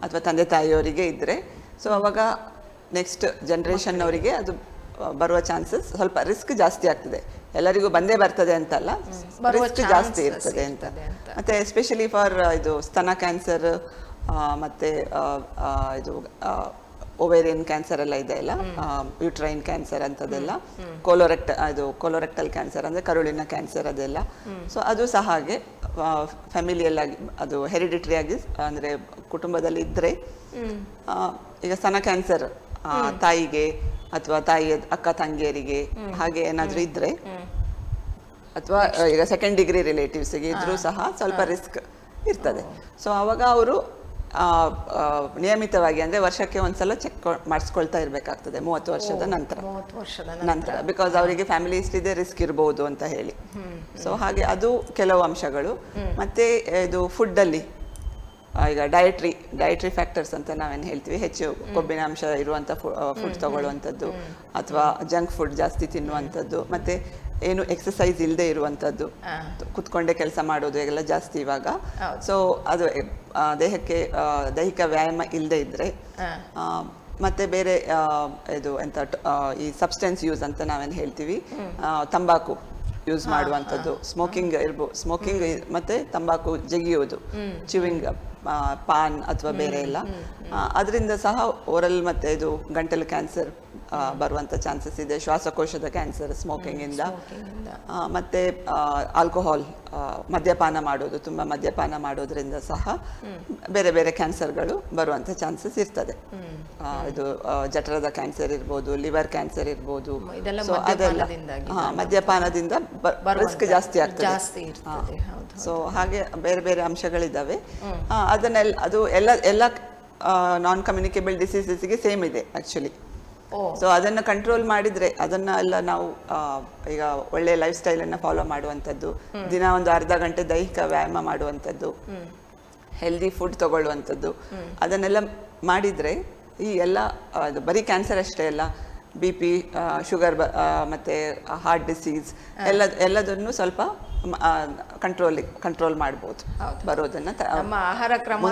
ಅಥವಾ ತಂದೆ ತಾಯಿಯವರಿಗೆ ಇದ್ರೆ, ಸೊ ಅವಾಗ ನೆಕ್ಸ್ಟ್ ಜನರೇಷನ್ ಅವರಿಗೆ ಅದು ಬರುವ ಚಾನ್ಸಸ್ ಸ್ವಲ್ಪ ರಿಸ್ಕ್ ಜಾಸ್ತಿ ಆಗ್ತದೆ. ಎಲ್ಲರಿಗೂ ಬಂದೇ ಬರ್ತದೆ ಅಂತಲ್ಲ, ರಿಸ್ಕ್ ಜಾಸ್ತಿ ಇರ್ತದೆ ಅಂತ. ಮತ್ತೆ ಎಸ್ಪೆಷಲಿ ಫಾರ್ ಇದು ಸ್ತನ ಕ್ಯಾನ್ಸರ್, ಮತ್ತೆ ಇದು ಓವೇರಿಯನ್ ಕ್ಯಾನ್ಸರ್ ಎಲ್ಲ ಇದೆ ಅಲ್ಲ, ಯೂಟ್ರೈನ್ ಕ್ಯಾನ್ಸರ್ ಅಂತದೆಲ್ಲ, ಕೊಲೊರೆಕ್ಟಲ್ ಕ್ಯಾನ್ಸರ್ ಅಂದ್ರೆ ಕರುಳಿನ ಕ್ಯಾನ್ಸರ್ ಅದೆಲ್ಲ. ಸೊ ಅದು ಸಹ ಹಾಗೆ ಫ್ಯಾಮಿಲಿಯಲ್ಲಾಗಿ ಅದು ಹೆರಿಡಿಟರಿ ಆಗಿ ಅಂದ್ರೆ ಕುಟುಂಬದಲ್ಲಿ ಇದ್ರೆ, ಈಗ ಸ್ತನ ಕ್ಯಾನ್ಸರ್ ತಾಯಿಗೆ ಅಥವಾ ತಾಯಿಯ ಅಕ್ಕ ತಂಗಿಯರಿಗೆ ಹಾಗೆ ಏನಾದ್ರೂ ಇದ್ರೆ, ಅಥವಾ ಈಗ ಸೆಕೆಂಡ್ ಡಿಗ್ರಿ ರಿಲೇಟಿವ್ಸ್ಗೆ ಇದ್ರೂ ಸಹ ಸ್ವಲ್ಪ ರಿಸ್ಕ್ ಇರ್ತದೆ. ಸೊ ಅವಾಗ ಅವರು ನಿಯಮಿತವಾಗಿ ಅಂದ್ರೆ ವರ್ಷಕ್ಕೆ ಒಂದ್ಸಲ ಚೆಕ್ ಮಾಡಿಸ್ಕೊಳ್ತಾ ಇರ್ಬೇಕಾಗ್ತದೆ 30 ವರ್ಷದ ನಂತರ, ಬಿಕಾಸ್ ಅವರಿಗೆ ಫ್ಯಾಮಿಲಿ ಹಿಸ್ಟ್ರಿ ರಿಸ್ಕ್ ಇರಬಹುದು ಅಂತ ಹೇಳಿ. ಸೊ ಹಾಗೆ ಅದು ಕೆಲವು ಅಂಶಗಳು. ಮತ್ತೆ ಇದು ಫುಡ್ ಅಲ್ಲಿ ಈಗ ಡಯಟ್ರಿ ಫ್ಯಾಕ್ಟರ್ಸ್ ಅಂತ ನಾವೇನು ಹೇಳ್ತೀವಿ, ಹೆಚ್ಚು ಕೊಬ್ಬಿನ ಅಂಶ ಇರುವಂಥ ಫುಡ್ ತಗೊಳ್ಳುವಂಥದ್ದು, ಅಥವಾ ಜಂಕ್ ಫುಡ್ ಜಾಸ್ತಿ ತಿನ್ನುವಂಥದ್ದು, ಮತ್ತೆ ಏನು ಎಕ್ಸಸೈಸ್ ಇಲ್ಲದೆ ಇರುವಂಥದ್ದು, ಕುತ್ಕೊಂಡೆ ಕೆಲಸ ಮಾಡೋದು ಎಲ್ಲ ಜಾಸ್ತಿ ಇವಾಗ. ಸೊ ಅದು ದೈಹಿಕ ವ್ಯಾಯಾಮ ಇಲ್ಲದೆ ಇದ್ರೆ, ಮತ್ತೆ ಬೇರೆ ಇದು ಎಂತ ಈ ಸಬ್ಸ್ಟೆನ್ಸ್ ಯೂಸ್ ಅಂತ ನಾವೇನು ಹೇಳ್ತೀವಿ, ತಂಬಾಕು ಯೂಸ್ ಮಾಡುವಂಥದ್ದು, ಸ್ಮೋಕಿಂಗ್ ಮತ್ತೆ ತಂಬಾಕು ಜಗಿಯೋದು, ಚ್ಯೂವಿಂಗ್ ಪಾನ್ ಅಥವಾ ಬೇರೆ ಎಲ್ಲ ಅದರಿಂದ ಸಹ ಓರಲ್ ಮತ್ತೆ ಇದು ಗಂಟಲು ಕ್ಯಾನ್ಸರ್ ಬರುವಂತ ಚಾನ್ಸಸ್ ಇದೆ. ಶ್ವಾಸಕೋಶದ ಕ್ಯಾನ್ಸರ್ ಸ್ಮೋಕಿಂಗ್ ಇಂದ, ಮತ್ತೆ ಆಲ್ಕೋಹಾಲ್ ಮದ್ಯಪಾನ ಮಾಡೋದು, ತುಂಬಾ ಮದ್ಯಪಾನ ಮಾಡೋದ್ರಿಂದ ಸಹ ಬೇರೆ ಬೇರೆ ಕ್ಯಾನ್ಸರ್ಗಳು ಬರುವಂತ ಚಾನ್ಸಸ್ ಇರ್ತದೆ. ಇದು ಜಠರದ ಕ್ಯಾನ್ಸರ್ ಇರ್ಬೋದು, ಲಿವರ್ ಕ್ಯಾನ್ಸರ್ ಇರ್ಬೋದು. ಸೊ ಅದೆಲ್ಲ ಮದ್ಯಪಾನದಿಂದ ರಿಸ್ಕ್ ಜಾಸ್ತಿ ಆಗ್ತದೆ. ಸೊ ಹಾಗೆ ಬೇರೆ ಬೇರೆ ಅಂಶಗಳಿದ್ದಾವೆ. ಅದನ್ನೆಲ್ಲ ಅದು ಎಲ್ಲ ನಾನ್ ಕಮ್ಯುನಿಕೇಬಲ್ ಡಿಸೀಸಸ್ಗೆ ಸೇಮ್ ಇದೆ ಆಕ್ಚುಲಿ. ಸೊ ಅದನ್ನ ಕಂಟ್ರೋಲ್ ಮಾಡಿದ್ರೆ, ಅದನ್ನ ಎಲ್ಲ ನಾವು ಈಗ ಒಳ್ಳೆ ಲೈಫ್ ಸ್ಟೈಲ್ ಅನ್ನ ಫಾಲೋ ಮಾಡುವಂಥದ್ದು, ದಿನ ಒಂದು ಅರ್ಧ ಗಂಟೆ ದೈಹಿಕ ವ್ಯಾಯಾಮ ಮಾಡುವಂಥದ್ದು, ಹೆಲ್ದಿ ಫುಡ್ ತಗೊಳ್ಳುವಂಥದ್ದು, ಅದನ್ನೆಲ್ಲ ಮಾಡಿದ್ರೆ ಈ ಎಲ್ಲ ಬರೀ ಕ್ಯಾನ್ಸರ್ ಅಷ್ಟೇ ಅಲ್ಲ, BP, ಶುಗರ್ ಮತ್ತೆ ಹಾರ್ಟ್ ಡಿಸೀಸ್ ಎಲ್ಲದನ್ನು ಸ್ವಲ್ಪ ಕಂಟ್ರೋಲ್ ಮಾಡಬಹುದು. ಬರೋದನ್ನ ನಮ್ಮ ಆಹಾರ ಕ್ರಮ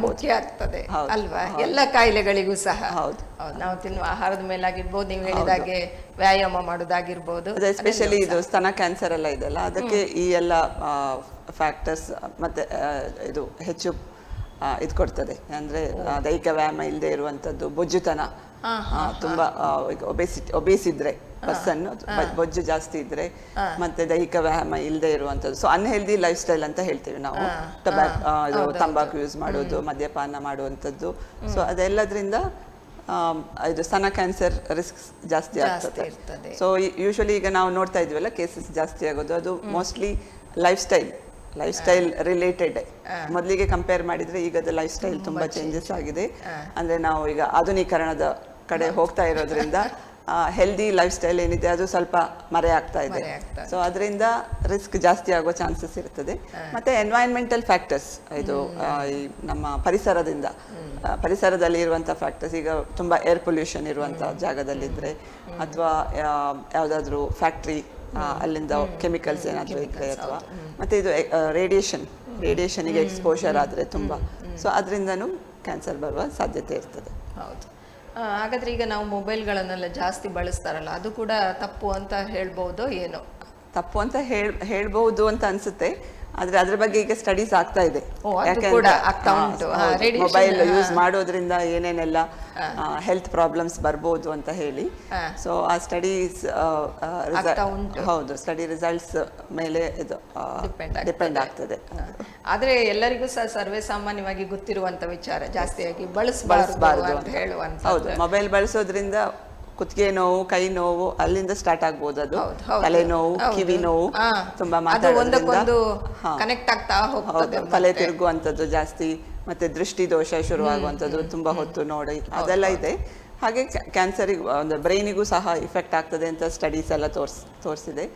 ಮುಖ್ಯ ಆಗ್ತದೆ ಅಲ್ವಾ ಎಲ್ಲ ಕಾಯಿಲೆಗಳಿಗೂ ಸಹ. ಹೌದು, ನಾವು ತಿನ್ನುವ ಆಹಾರದ ಮೇಲಾಗಿರ್ಬೋದು, ನೀವು ಹೇಳಿದಾಗೆ ವ್ಯಾಯಾಮ ಮಾಡೋದಾಗಿರ್ಬೋದು. ಎಸ್ಪೆಷಲಿ ಇದು ಸ್ತನ ಕ್ಯಾನ್ಸರ್ ಎಲ್ಲ ಇದೆಲ್ಲ, ಅದಕ್ಕೆ ಈ ಎಲ್ಲ ಫ್ಯಾಕ್ಟರ್ಸ್ ಮತ್ತೆ ಇದು ಹೆಚ್ಚು ಇದು ಕೊಡ್ತದೆ. ಅಂದ್ರೆ ದೈಹಿಕ ವ್ಯಾಯಾಮ ಇಲ್ಲದೆ ಇರುವಂತದ್ದು, ಬೊಜ್ಜುತನ, ತುಂಬಾ ಒಬೇಸ್ ಇದ್ರೆ ಪರ್ಸನ್, ಬೊಜ್ಜು ಜಾಸ್ತಿ ಇದ್ರೆ, ಮತ್ತೆ ದೈಹಿಕ ವ್ಯಾಯಾಮ ಇಲ್ಲದೆ ಇರುವಂತದ್ದು. ಸೊ ಅನ್ಹೆಲ್ದಿ ಲೈಫ್ ಸ್ಟೈಲ್ ಅಂತ ಹೇಳ್ತೀವಿ ನಾವು. ತಂಬಾಕು ಯೂಸ್ ಮಾಡೋದು, ಮದ್ಯಪಾನ ಮಾಡುವಂಥದ್ದು. ಸೊ ಅದೆಲ್ಲದ್ರಿಂದ ಇದು ಸ್ತನ ಕ್ಯಾನ್ಸರ್ ರಿಸ್ಕ್ ಜಾಸ್ತಿ ಆಗ್ತದೆ. ಸೊ ಯೂಶಲಿ ಈಗ ನಾವು ನೋಡ್ತಾ ಇದ್ವಲ್ಲ ಕೇಸಸ್ ಜಾಸ್ತಿ ಆಗೋದು, ಅದು ಮೋಸ್ಟ್ಲಿ ಲೈಫ್ ಸ್ಟೈಲ್ ರಿಲೇಟೆಡ್. ಮೊದಲಿಗೆ ಕಂಪೇರ್ ಮಾಡಿದ್ರೆ ಈಗದ ಲೈಫ್ ಸ್ಟೈಲ್ ತುಂಬಾ ಚೇಂಜಸ್ ಆಗಿದೆ. ಅಂದ್ರೆ ನಾವು ಈಗ ಆಧುನೀಕರಣದ ಕಡೆ ಹೋಗ್ತಾ ಇರೋದ್ರಿಂದ ಹೆಲ್ದಿ ಲೈಫ್ ಸ್ಟೈಲ್ ಏನಿದೆ ಅದು ಸ್ವಲ್ಪ ಮರೆ ಆಗ್ತಾ ಇದೆ. ಸೊ ಅದರಿಂದ ರಿಸ್ಕ್ ಜಾಸ್ತಿ ಆಗೋ ಚಾನ್ಸಸ್ ಇರ್ತದೆ. ಮತ್ತೆ ಎನ್ವೈರನ್ಮೆಂಟಲ್ ಫ್ಯಾಕ್ಟರ್ಸ್, ಇದು ಈ ನಮ್ಮ ಪರಿಸರದಲ್ಲಿ ಇರುವಂತಹ ಫ್ಯಾಕ್ಟರ್ಸ್. ಈಗ ತುಂಬಾ ಏರ್ ಪೊಲ್ಯೂಷನ್ ಇರುವಂತ ಜಾಗದಲ್ಲಿದ್ರೆ, ಅಥವಾ ಯಾವ್ದಾದ್ರು ಫ್ಯಾಕ್ಟ್ರಿ ಅಲ್ಲಿಂದ ಕೆಮಿಕಲ್ಸ್ ಏನಾದ್ರು ಇದ್ರೆ, ಅಥವಾ ಮತ್ತೆ ಇದು ರೇಡಿಯೇಷನ್ಗೆ ಎಕ್ಸ್ಪೋಷರ್ ಆದ್ರೆ ತುಂಬಾ, ಸೊ ಅದರಿಂದನೂ ಕ್ಯಾನ್ಸರ್ ಬರುವ ಸಾಧ್ಯತೆ ಇರ್ತದೆ. ಹೌದು. ಹಾಗಾದ್ರೆ ಈಗ ನಾವು ಮೊಬೈಲ್ಗಳನ್ನೆಲ್ಲ ಜಾಸ್ತಿ ಬಳಸ್ತಾರಲ್ಲ, ಅದು ಕೂಡ ತಪ್ಪು ಅಂತ ಹೇಳ್ಬಹುದೋ ಏನೋ? ತಪ್ಪು ಅಂತ ಹೇಳ್ಬಹುದು ಅಂತ ಅನ್ಸುತ್ತೆ. ಆದ್ರೆ ಅದ್ರ ಬಗ್ಗೆ ಈಗ ಸ್ಟಡೀಸ್ ಆಗ್ತಾ ಇದೆ. ಮೊಬೈಲ್ ಯೂಸ್ ಮಾಡೋದ್ರಿಂದ ಏನೇನೆಲ್ಲ ಹೆಲ್ತ್ ಪ್ರಾಬ್ಲಮ್ಸ್ ಬರ್ಬೋದು ಅಂತ ಹೇಳಿ. ಸೊ ಆ ಸ್ಟಡೀಸ್ ಸ್ಟಡಿ ರಿಸಲ್ಟ್ಸ್ ಮೇಲೆ ಇದು ಡಿಪೆಂಡ್ ಆಗ್ತದೆ. ಆದ್ರೆ ಎಲ್ಲರಿಗೂ ಸಹ ಸರ್ವೇ ಸಾಮಾನ್ಯವಾಗಿ ಗೊತ್ತಿರುವಂತ ವಿಚಾರ, ಜಾಸ್ತಿಯಾಗಿ ಬಳಸಬಾರದು ಅಂತ ಹೇಳುವಂತ. ಹೌದು, ಮೊಬೈಲ್ ಬಳಸೋದ್ರಿಂದ ಕುತ್ತಿಗೆ ನೋವು, ಕೈ ನೋವು ಅಲ್ಲಿಂದ ಸ್ಟಾರ್ಟ್ ಆಗ್ಬೋದು. ಅದು ತಲೆನೋವು, ಕಿವಿ ನೋವು, ತುಂಬಾ ಮಾತಾಡೋದ್ರಿಂದ ಕನೆಕ್ಟ್ ಆಗ್ತಾ ಹೋಗ್ತದೆ. ತಲೆ ತಿರುಗುವಂಥದ್ದು ಜಾಸ್ತಿ, ಮತ್ತೆ ದೃಷ್ಟಿ ದೋಷ ಶುರುವಾಗುವಂಥದ್ದು ತುಂಬಾ ಹೊತ್ತು ನೋಡಿ, ಅದೆಲ್ಲ ಇದೆ. ಹಾಗೆ ಕ್ಯಾನ್ಸರಿಗೂ ಒಂದು ಬ್ರೈನಿಗೂ ಸಹ ಇಫೆಕ್ಟ್ ಆಗ್ತದೆ ಅಂತ ಸ್ಟಡೀಸ್ ಎಲ್ಲ ತೋರಿಸಿದೆ.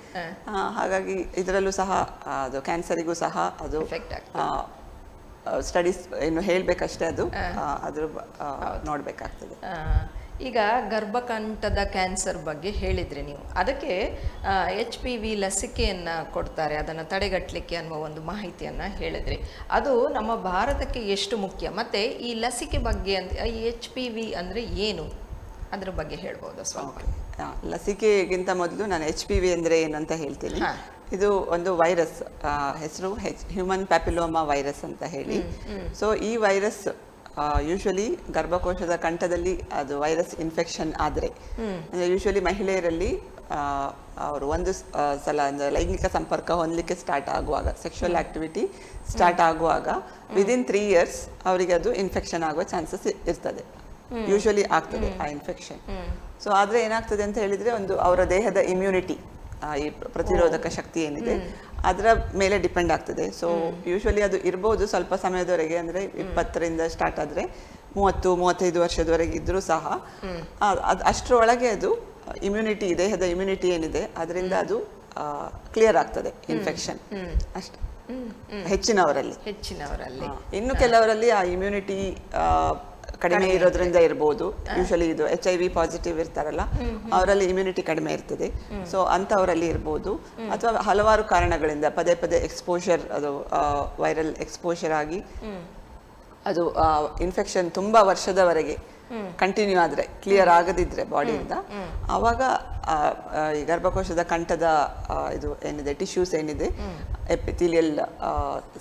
ಹಾಗಾಗಿ ಇದರಲ್ಲೂ ಸಹ ಅದು ಕ್ಯಾನ್ಸರಿಗೂ ಸಹ ಅದು ಸ್ಟಡೀಸ್ ಇನ್ನು ಹೇಳ್ಬೇಕಷ್ಟೇ, ಅದ್ರ ನೋಡ್ಬೇಕಾಗ್ತದೆ. ಈಗ ಗರ್ಭಕಂಠದ ಕ್ಯಾನ್ಸರ್ ಬಗ್ಗೆ ಹೇಳಿದ್ರಿ ನೀವು. ಅದಕ್ಕೆ HPV ಲಸಿಕೆಯನ್ನು ಕೊಡ್ತಾರೆ, ಅದನ್ನು ತಡೆಗಟ್ಟಲಿಕ್ಕೆ ಅನ್ನುವ ಒಂದು ಮಾಹಿತಿಯನ್ನು ಹೇಳಿದ್ರಿ. ಅದು ನಮ್ಮ ಭಾರತಕ್ಕೆ ಎಷ್ಟು ಮುಖ್ಯ, ಮತ್ತು ಈ ಲಸಿಕೆ ಬಗ್ಗೆ ಈ HPV ಅಂದರೆ ಏನು, ಅದ್ರ ಬಗ್ಗೆ ಹೇಳ್ಬೋದು ಸ್ವಲ್ಪ? ಲಸಿಕೆಗಿಂತ ಮೊದಲು ನಾನು HPV ಅಂದರೆ ಏನು ಅಂತ ಹೇಳ್ತೀನಿ. ಇದು ಒಂದು ವೈರಸ್, ಹೆಸರು ಹ್ಯೂಮನ್ ಪ್ಯಾಪಿಲೋಮಾ ವೈರಸ್ ಅಂತ ಹೇಳಿ. ಸೊ ಈ ವೈರಸ್ ಯೂಶಲಿ ಗರ್ಭಕೋಶದ ಕಂಠದಲ್ಲಿ ಅದು ವೈರಸ್ ಇನ್ಫೆಕ್ಷನ್ ಆದರೆ, ಯೂಶಲಿ ಮಹಿಳೆಯರಲ್ಲಿ ಅವರು ಒಂದು ಸಲ ಲೈಂಗಿಕ ಸಂಪರ್ಕ ಹೊಂದಲಿಕ್ಕೆ ಸ್ಟಾರ್ಟ್ ಆಗುವಾಗ, ಸೆಕ್ಷುವಲ್ ಆಕ್ಟಿವಿಟಿ ಸ್ಟಾರ್ಟ್ ಆಗುವಾಗ ವಿದಿನ್ 3 years ಅವರಿಗೆ ಅದು ಇನ್ಫೆಕ್ಷನ್ ಆಗುವ ಚಾನ್ಸಸ್ ಇರ್ತದೆ. ಯೂಶಲಿ ಆಗ್ತದೆ ಆ ಇನ್ಫೆಕ್ಷನ್. ಸೊ ಆದ್ರೆ ಏನಾಗ್ತದೆ ಅಂತ ಹೇಳಿದ್ರೆ, ಒಂದು ಅವರ ದೇಹದ ಇಮ್ಯುನಿಟಿ, ಈ ಪ್ರತಿರೋಧಕ ಶಕ್ತಿ ಏನಿದೆ ಅದರ ಮೇಲೆ ಡಿಪೆಂಡ್ ಆಗ್ತದೆ. ಸೊ ಯೂಶಲಿ ಅದು ಇರ್ಬೋದು ಸ್ವಲ್ಪ ಸಮಯದವರೆಗೆ, ಅಂದ್ರೆ 20ರಿಂದ ಸ್ಟಾರ್ಟ್ ಆದ್ರೆ 30-35 ವರ್ಷದವರೆಗೆ ಇದ್ರೂ ಸಹ ಅಷ್ಟರೊಳಗೆ ಅದು ಇಮ್ಯುನಿಟಿ, ದೇಹದ ಇಮ್ಯುನಿಟಿ ಏನಿದೆ ಅದರಿಂದ ಅದು ಕ್ಲಿಯರ್ ಆಗ್ತದೆ ಇನ್ಫೆಕ್ಷನ್ ಅಷ್ಟೇ ಹೆಚ್ಚಿನವರಲ್ಲಿ. ಇನ್ನು ಕೆಲವರಲ್ಲಿ ಆ ಇಮ್ಯುನಿಟಿ ಕಡಿಮೆ ಇರೋದ್ರಿಂದ ಇರ್ಬೋದು. ಯೂಶಲಿ ಇದು HIV ಪಾಸಿಟಿವ್ ಇರ್ತಾರಲ್ಲ, ಅವರಲ್ಲಿ ಇಮ್ಯುನಿಟಿ ಕಡಿಮೆ ಇರ್ತದೆ. ಸೊ ಅಂತವರಲ್ಲಿ ಇರ್ಬೋದು, ಅಥವಾ ಹಲವಾರು ಕಾರಣಗಳಿಂದ ಪದೇ ಪದೇ ಎಕ್ಸ್ಪೋಷರ್, ಅದು ವೈರಲ್ ಎಕ್ಸ್ಪೋಷರ್ ಆಗಿ ಅದು ಇನ್ಫೆಕ್ಷನ್ ತುಂಬಾ ವರ್ಷದವರೆಗೆ ಕಂಟಿನ್ಯೂ ಆದ್ರೆ, ಕ್ಲಿಯರ್ ಆಗದಿದ್ರೆ ಬಾಡಿಯಿಂದ, ಆವಾಗ ಈ ಗರ್ಭಕೋಶದ ಕಂಠದ ಇದು ಏನಿದೆ ಟಿಶ್ಯೂಸ್ ಏನಿದೆ, ಎಪಿಥೀಲಿಯಲ್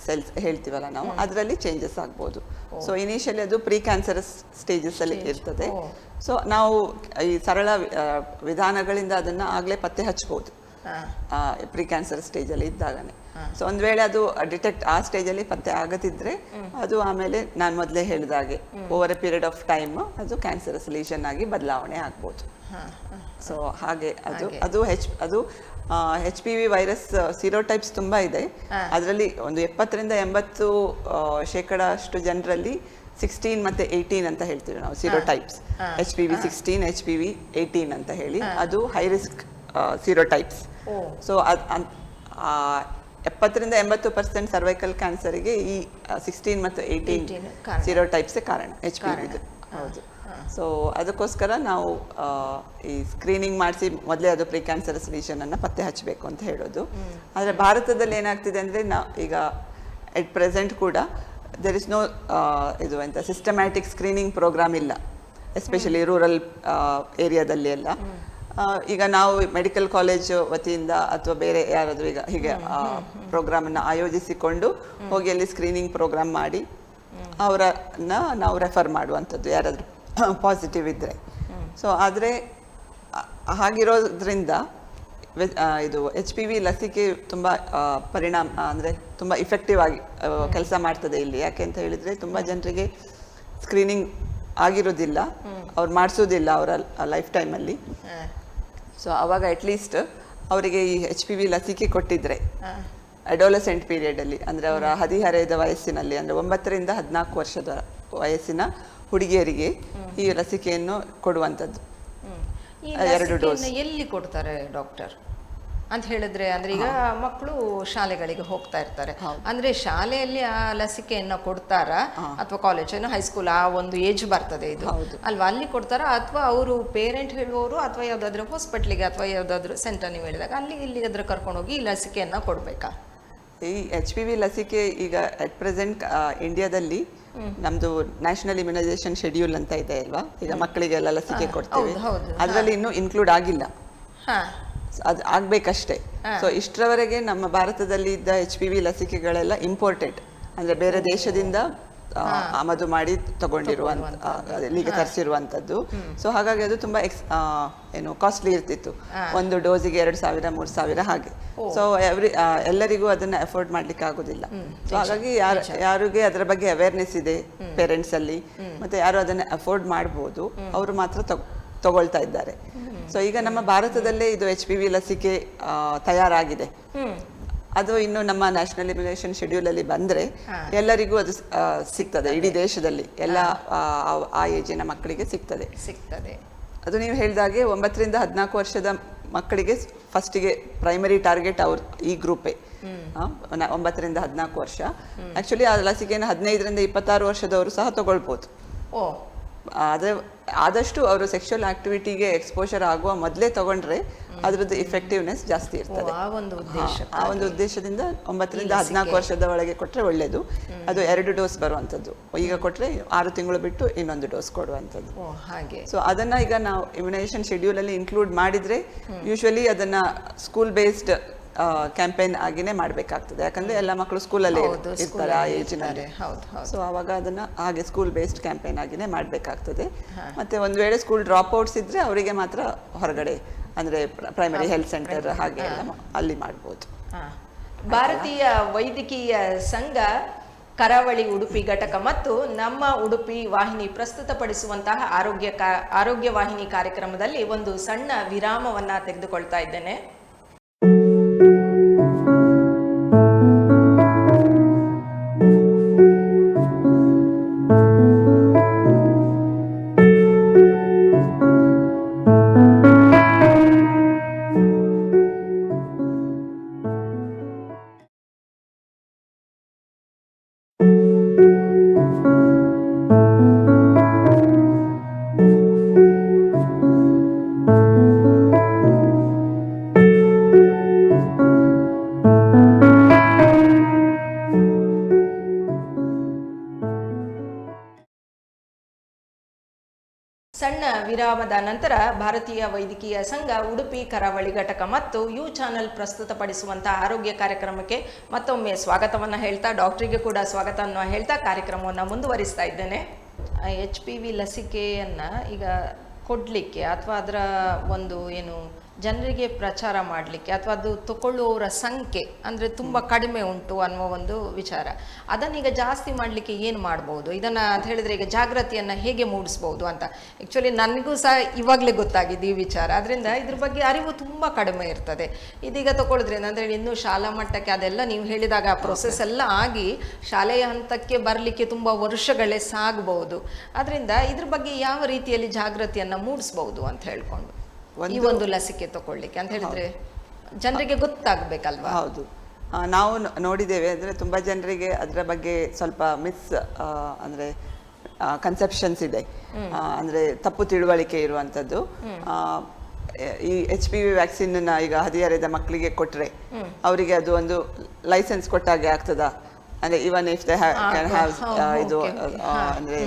ಸೆಲ್ಸ್ ಹೇಳ್ತೀವಲ್ಲ ನಾವು, ಅದರಲ್ಲಿ ಚೇಂಜಸ್ ಆಗ್ಬೋದು. ಸೊ ಇನಿಷಿಯಲಿ ಅದು ಪ್ರೀ ಕ್ಯಾನ್ಸರಸ್ ಸ್ಟೇಜಸ್ ಅಲ್ಲಿ ಇರ್ತದೆ. ಸೊ ನಾವು ಈ ಸರಳ ವಿಧಾನಗಳಿಂದ ಅದನ್ನ ಆಗ್ಲೇ ಪತ್ತೆ ಹಚ್ಬೋದು ಪ್ರೀ ಕ್ಯಾನ್ಸರ್ ಸ್ಟೇಜಲ್ಲಿ ಇದ್ದಾಗನೇ. ಸೊ ಒಂದ್ ವೇಳೆ ಅದು ಡಿಟೆಕ್ಟ್ ಆ ಸ್ಟೇಜಲ್ಲಿ ಪತ್ತೆ ಆಗದಿದ್ರೆ, ಅದು ಆಮೇಲೆ ನಾನು ಮೊದಲೇ ಹೇಳಿದಾಗೆ over A period of time ಅದು ಕ್ಯಾನ್ಸರಸ್ ಲೀಷನ್ ಆಗಿ ಬದಲಾವಣೆ ಆಗ್ಬೋದು. ಸೊ ಹಾಗೆ ಅದು HPV ವೈರಸ್ ಸಿರೋಟೈಪ್ಸ್ ತುಂಬಾ ಇದೆ. ಅದರಲ್ಲಿ ಒಂದು 70-80% ಅಷ್ಟು ಜನರಲ್ಲಿ 16 ಮತ್ತೆ 18 ಅಂತ ಹೇಳ್ತೀವಿ ನಾವು ಸಿರೋಟೈಪ್ಸ್. HPV 16, HPV 18 ಅಂತ ಹೇಳಿ, ಅದು high risk serotypes. So 70-80% cervical ಕ್ಯಾನ್ಸರ್ಗೆ ಈ 16 ಮತ್ತು 18 ಸಿರೋಟೈಪ್ಸ್ ಕಾರಣ, HPV. ಹೌದು. ಸೊ ಅದಕ್ಕೋಸ್ಕರ ನಾವು ಈ ಸ್ಕ್ರೀನಿಂಗ್ ಮಾಡಿಸಿ ಮೊದಲೇ ಅದು ಪ್ರೀ ಕ್ಯಾನ್ಸರಸ್ ಲೀಷನ್ ಅನ್ನ ಪತ್ತೆ ಹಚ್ಚಬೇಕು ಅಂತ ಹೇಳೋದು. ಆದರೆ ಭಾರತದಲ್ಲಿ ಏನಾಗ್ತಿದೆ ಅಂದರೆ, ಈಗ ಎಟ್ ಪ್ರೆಸೆಂಟ್ ಕೂಡ ದೇರ್ ಇಸ್ ನೋ ಇದು ಎಂತ ಸಿಸ್ಟಮ್ಯಾಟಿಕ್ ಸ್ಕ್ರೀನಿಂಗ್ ಪ್ರೋಗ್ರಾಮ್ ಇಲ್ಲ, ಎಸ್ಪೆಷಲಿ ರೂರಲ್ ಏರಿಯಾದಲ್ಲಿ ಎಲ್ಲ. ಈಗ ನಾವು ಮೆಡಿಕಲ್ ಕಾಲೇಜ್ ವತಿಯಿಂದ ಅಥವಾ ಬೇರೆ ಯಾರಾದರೂ ಈಗ ಹೀಗೆ ಪ್ರೋಗ್ರಾಮನ್ನು ಆಯೋಜಿಸಿಕೊಂಡು ಹೋಗಿ ಅಲ್ಲಿ ಸ್ಕ್ರೀನಿಂಗ್ ಪ್ರೋಗ್ರಾಮ್ ಮಾಡಿ ಅವರನ್ನ ನಾವು ರೆಫರ್ ಮಾಡುವಂಥದ್ದು, ಯಾರಾದರೂ ಪಾಸಿಟಿವ್ ಇದ್ದರೆ. ಸೊ ಆದರೆ ಹಾಗಿರೋದ್ರಿಂದ ಇದು HPV ಲಸಿಕೆ ತುಂಬ ಅಂದರೆ ತುಂಬ ಇಫೆಕ್ಟಿವ್ ಆಗಿ ಕೆಲಸ ಮಾಡ್ತದೆ ಇಲ್ಲಿ. ಯಾಕೆ ಅಂತ ಹೇಳಿದರೆ, ತುಂಬ ಜನರಿಗೆ ಸ್ಕ್ರೀನಿಂಗ್ ಆಗಿರೋದಿಲ್ಲ, ಅವ್ರು ಮಾಡಿಸೋದಿಲ್ಲ ಅವರ ಲೈಫ್ ಟೈಮಲ್ಲಿ. ಸೊ ಆವಾಗ ಅಟ್ಲೀಸ್ಟ್ ಅವರಿಗೆ ಈ HPV ಲಸಿಕೆ ಕೊಟ್ಟಿದ್ರೆ ಅಡೋಲಸೆಂಟ್ ಪೀರಿಯಡಲ್ಲಿ, ಅಂದರೆ ಅವರ ಹದಿಹರೆಯದ ವಯಸ್ಸಿನಲ್ಲಿ, ಅಂದರೆ 9-14 ವರ್ಷದ ವಯಸ್ಸಿನ ಹುಡುಗಿಯರಿಗೆ ಈ ಲಸಿಕೆಯನ್ನು ಕೊಡುವಂಥದ್ದು. 2 ಡೋಸ್. ಎಲ್ಲಿ ಕೊಡ್ತಾರೆ ಡಾಕ್ಟರ್ ಅಂತ ಹೇಳಿದ್ರೆ, ಅಂದ್ರೆ ಈಗ ಮಕ್ಕಳು ಶಾಲೆಗಳಿಗೆ ಹೋಗ್ತಾ ಇರ್ತಾರೆ, ಅಂದ್ರೆ ಶಾಲೆಯಲ್ಲಿ ಆ ಲಸಿಕೆಯನ್ನು ಕೊಡ್ತಾರಾ ಅಥವಾ ಕಾಲೇಜ್ ಹೈಸ್ಕೂಲ್ ಆ ಒಂದು ಏಜ್ ಬರ್ತದೆ ಇದು ಅಲ್ವಾ, ಅಲ್ಲಿ ಕೊಡ್ತಾರಾ ಅಥವಾ ಅವರು ಪೇರೆಂಟ್ ಹೇಳುವವರು ಅಥವಾ ಯಾವ್ದಾದ್ರು ಹಾಸ್ಪಿಟ್ಲಿಗೆ ಅಥವಾ ಯಾವ್ದಾದ್ರು ಸೆಂಟರ್ ನೀವು ಹೇಳಿದಾಗ ಅಲ್ಲಿ ಇಲ್ಲಿ ಅದ್ರ ಕರ್ಕೊಂಡೋಗಿ ಈ ಲಸಿಕೆಯನ್ನು ಕೊಡ್ಬೇಕಾ? ಈ HPV ಲಸಿಕೆ ಈಗ ಅಟ್ ಪ್ರೆಸೆಂಟ್ ಇಂಡಿಯಾದಲ್ಲಿ ನಮ್ದು ನ್ಯಾಷನಲ್ ಇಮ್ಯುನೈಸೇಷನ್ ಶೆಡ್ಯೂಲ್ ಅಂತ ಇದೆ ಅಲ್ವಾ, ಈಗ ಮಕ್ಕಳಿಗೆಲ್ಲ ಲಸಿಕೆ ಕೊಡ್ತೀವಿ, ಅದರಲ್ಲಿ ಇನ್ನೂ ಇನ್ಕ್ಲೂಡ್ ಆಗಿಲ್ಲ, ಅದು ಆಗ್ಬೇಕಷ್ಟೇ. ಸೊ ಇಷ್ಟರವರೆಗೆ ನಮ್ಮ ಭಾರತದಲ್ಲಿ ಇದ್ದ HPV ಲಸಿಕೆಗಳೆಲ್ಲ ಇಂಪೋರ್ಟೆಡ್, ಅಂದ್ರೆ ಬೇರೆ ದೇಶದಿಂದ ಆಮದು ಮಾಡಿ ಇಲ್ಲಿಗೆ ತರಿಸಿರುವಂಥದ್ದು. ಸೊ ಹಾಗಾಗಿ ಅದು ತುಂಬಾ ಏನು ಕಾಸ್ಟ್ಲಿ ಇರ್ತಿತ್ತು, ಒಂದು ಡೋಸಿಗೆ 2,000-3,000 ಹಾಗೆ. ಸೊ ಎಲ್ಲರಿಗೂ ಅದನ್ನ ಅಫೋರ್ಡ್ ಮಾಡ್ಲಿಕ್ಕೆ ಆಗುದಿಲ್ಲ. ಸೊ ಹಾಗಾಗಿ ಯಾರಿಗೆ ಅದರ ಬಗ್ಗೆ ಅವೇರ್ನೆಸ್ ಇದೆ ಪೇರೆಂಟ್ಸ್ ಅಲ್ಲಿ, ಮತ್ತೆ ಯಾರು ಅದನ್ನ ಅಫೋರ್ಡ್ ಮಾಡ್ಬೋದು ಅವರು ಮಾತ್ರ ತಗೊಳ್ತಾ ಇದ್ದಾರೆ. ಸೊ ಈಗ ನಮ್ಮ ಭಾರತದಲ್ಲೇ ಇದು HPV ಲಸಿಕೆ ತಯಾರಾಗಿದೆ. ಅದು ಇನ್ನು ನಮ್ಮ ನ್ಯಾಷನಲ್ ಇಮ್ಯುನೈಸೇಷನ್ ಶೆಡ್ಯೂಲ್ ಅಲ್ಲಿ ಬಂದ್ರೆ ಎಲ್ಲರಿಗೂ ಅದು ಸಿಗ್ತದೆ, ಇಡೀ ದೇಶದಲ್ಲಿ ಎಲ್ಲ ಆ ಏಜಿನ ಮಕ್ಕಳಿಗೆ ಸಿಗ್ತದೆ. ಅದು ನೀವು ಹೇಳಿದಾಗೆ 9-14 ವರ್ಷದ ಮಕ್ಕಳಿಗೆ ಫಸ್ಟಿಗೆ ಪ್ರೈಮರಿ ಟಾರ್ಗೆಟ್ ಅವ್ರ ಈ ಗ್ರೂಪೇ, 9-14 ವರ್ಷ. ಆಕ್ಚುಲಿ ಆ ಲಸಿಕೆಯನ್ನು 15-26 ವರ್ಷದವರು ಸಹ ತಗೊಳ್ಬೋದು. ಆದರೆ ಆದಷ್ಟು ಅವರು ಸೆಕ್ಷುವಲ್ ಆಕ್ಟಿವಿಟಿಗೆ ಎಕ್ಸ್ಪೋಷರ್ ಆಗುವ ಮೊದಲೇ ತಗೊಂಡ್ರೆ ಅದ್ರದ್ದು ಇಫೆಕ್ಟಿವ್ನೆಸ್ ಜಾಸ್ತಿ ಇರ್ತದೆ. ಆ ಒಂದು ಉದ್ದೇಶದಿಂದ 9-14 ವರ್ಷದ ಒಳಗೆ ಕೊಟ್ರೆ ಒಳ್ಳೇದು. ಅದು 2 ಡೋಸ್ ಬರುವಂಥದ್ದು. ಈಗ ಕೊಟ್ರೆ 6 ತಿಂಗಳು ಬಿಟ್ಟು ಇನ್ನೊಂದು ಡೋಸ್ ಕೊಡುವಂಥದ್ದು. ಸೊ ಅದನ್ನ ಈಗ ನಾವು ಇಮ್ಯುನೈಸೇಷನ್ ಶೆಡ್ಯೂಲ್ ಅಲ್ಲಿ ಇನ್ಕ್ಲೂಡ್ ಮಾಡಿದ್ರೆ ಯೂಶುವಲಿ ಅದನ್ನ ಸ್ಕೂಲ್ ಬೇಸ್ಡ್ ಕ್ಯಾಂಪೇನ್ ಆಗಿನೇ ಮಾಡಬೇಕಾಗ್ತದೆ. ಯಾಕಂದ್ರೆ ಎಲ್ಲ ಮಕ್ಕಳು ಸ್ಕೂಲಲ್ಲಿ ಇರ್ತಾರೆ ಆ ಏಜಿನಲ್ಲಿ. ಸೊ ಅವಾಗ ಅದನ್ನ ಹಾಗೆ ಸ್ಕೂಲ್ ಬೇಸ್ಡ್ ಕ್ಯಾಂಪೇನ್ ಆಗಿನೇ ಮಾಡಬೇಕಾಗ್ತದೆ. ಮತ್ತೆ ಒಂದ್ ವೇಳೆ ಸ್ಕೂಲ್ ಡ್ರಾಪ್ ಔಟ್ಸ್ ಇದ್ರೆ ಅವರಿಗೆ ಮಾತ್ರ ಹೊರಗಡೆ, ಅಂದ್ರೆ ಪ್ರೈಮರಿ ಹೆಲ್ತ್ ಸೆಂಟರ್ ಹಾಗೆ ಎಲ್ಲ ಅಲ್ಲಿ ಮಾಡ್ಬೋದು. ಭಾರತೀಯ ವೈದ್ಯಕೀಯ ಸಂಘ ಕರಾವಳಿ ಉಡುಪಿ ಘಟಕ ಮತ್ತು ನಮ್ಮ ಉಡುಪಿ ವಾಹಿನಿ ಪ್ರಸ್ತುತಪಡಿಸುವಂತಹ ಆರೋಗ್ಯ ವಾಹಿನಿ ಕಾರ್ಯಕ್ರಮದಲ್ಲಿ ಒಂದು ಸಣ್ಣ ವಿರಾಮವನ್ನ ತೆಗೆದುಕೊಳ್ತಾ ಇದ್ದೇನೆ. ವಿರಾಮದ ನಂತರ ಭಾರತೀಯ ವೈದ್ಯಕೀಯ ಸಂಘ ಉಡುಪಿ ಕರಾವಳಿ ಘಟಕ ಮತ್ತು ಯು ಚಾನೆಲ್ ಪ್ರಸ್ತುತಪಡಿಸುವಂತಹ ಆರೋಗ್ಯ ಕಾರ್ಯಕ್ರಮಕ್ಕೆ ಮತ್ತೊಮ್ಮೆ ಸ್ವಾಗತವನ್ನು ಹೇಳ್ತಾ, ಡಾಕ್ಟರಿಗೆ ಕೂಡ ಸ್ವಾಗತವನ್ನು ಹೇಳ್ತಾ ಕಾರ್ಯಕ್ರಮವನ್ನು ಮುಂದುವರಿಸ್ತಾ ಇದ್ದೇನೆ. HPV ಲಸಿಕೆಯನ್ನು ಈಗ ಕೊಡಲಿಕ್ಕೆ ಅಥವಾ ಅದರ ಒಂದು ಏನು ಜನರಿಗೆ ಪ್ರಚಾರ ಮಾಡಲಿಕ್ಕೆ ಅಥವಾ ಅದು ತಗೊಳ್ಳುವವರ ಸಂಖ್ಯೆ ಅಂದರೆ ತುಂಬ ಕಡಿಮೆ ಉಂಟು ಅನ್ನುವ ಒಂದು ವಿಚಾರ, ಅದನ್ನೀಗ ಜಾಸ್ತಿ ಮಾಡಲಿಕ್ಕೆ ಏನು ಮಾಡ್ಬೋದು, ಇದನ್ನು ಅಂತ ಹೇಳಿದರೆ ಈಗ ಜಾಗೃತಿಯನ್ನು ಹೇಗೆ ಮೂಡಿಸ್ಬೋದು ಅಂತ. ಆ್ಯಕ್ಚುಲಿ ನನಗೂ ಸಹ ಇವಾಗಲೇ ಗೊತ್ತಾಗಿದೆ ಈ ವಿಚಾರ, ಅದರಿಂದ ಇದ್ರ ಬಗ್ಗೆ ಅರಿವು ತುಂಬ ಕಡಿಮೆ ಇರ್ತದೆ. ಇದೀಗ ತಗೊಳಿದ್ರಿಂದ ಅಂದರೆ ಇನ್ನೂ ಶಾಲಾ ಮಟ್ಟಕ್ಕೆ ಅದೆಲ್ಲ ನೀವು ಹೇಳಿದಾಗ ಆ ಪ್ರೊಸೆಸ್ ಎಲ್ಲ ಆಗಿ ಶಾಲೆಯ ಹಂತಕ್ಕೆ ಬರಲಿಕ್ಕೆ ತುಂಬ ವರ್ಷಗಳೇ ಸಾಗಬಹುದು. ಅದರಿಂದ ಇದ್ರ ಬಗ್ಗೆ ಯಾವ ರೀತಿಯಲ್ಲಿ ಜಾಗೃತಿಯನ್ನು ಮೂಡಿಸ್ಬೋದು ಅಂತ ಹೇಳ್ಕೊಂಡು ಈ ಒಂದು ಲಸಿಕೆ ತಗೊಳ್ಳಿಕ್ಕೆ ಅಂತ ಹೇಳಿದ್ರೆ ಜನರಿಗೆ ಗೊತ್ತಾಗಬೇಕಲ್ವಾ? ಹೌದು, ನಾವು ನೋಡಿದ್ದೇವೆ. ಅಂದರೆ ತುಂಬ ಜನರಿಗೆ ಅದರ ಬಗ್ಗೆ ಸ್ವಲ್ಪ ಅಂದರೆ ಕನ್ಸೆಪ್ಷನ್ಸ್ ಇದೆ, ಅಂದರೆ ತಪ್ಪು ತಿಳುವಳಿಕೆ ಇರುವಂಥದ್ದು. ಈ HPV ವ್ಯಾಕ್ಸಿನ್ ಈಗ ಹದಿಹರೆಯದ ಮಕ್ಕಳಿಗೆ ಕೊಟ್ಟರೆ ಅವರಿಗೆ ಅದು ಒಂದು ಲೈಸೆನ್ಸ್ ಕೊಟ್ಟಾಗೆ ಆಗ್ತದಾ, ಅಂದರೆ even if they can have ಇದು ಅಂದರೆ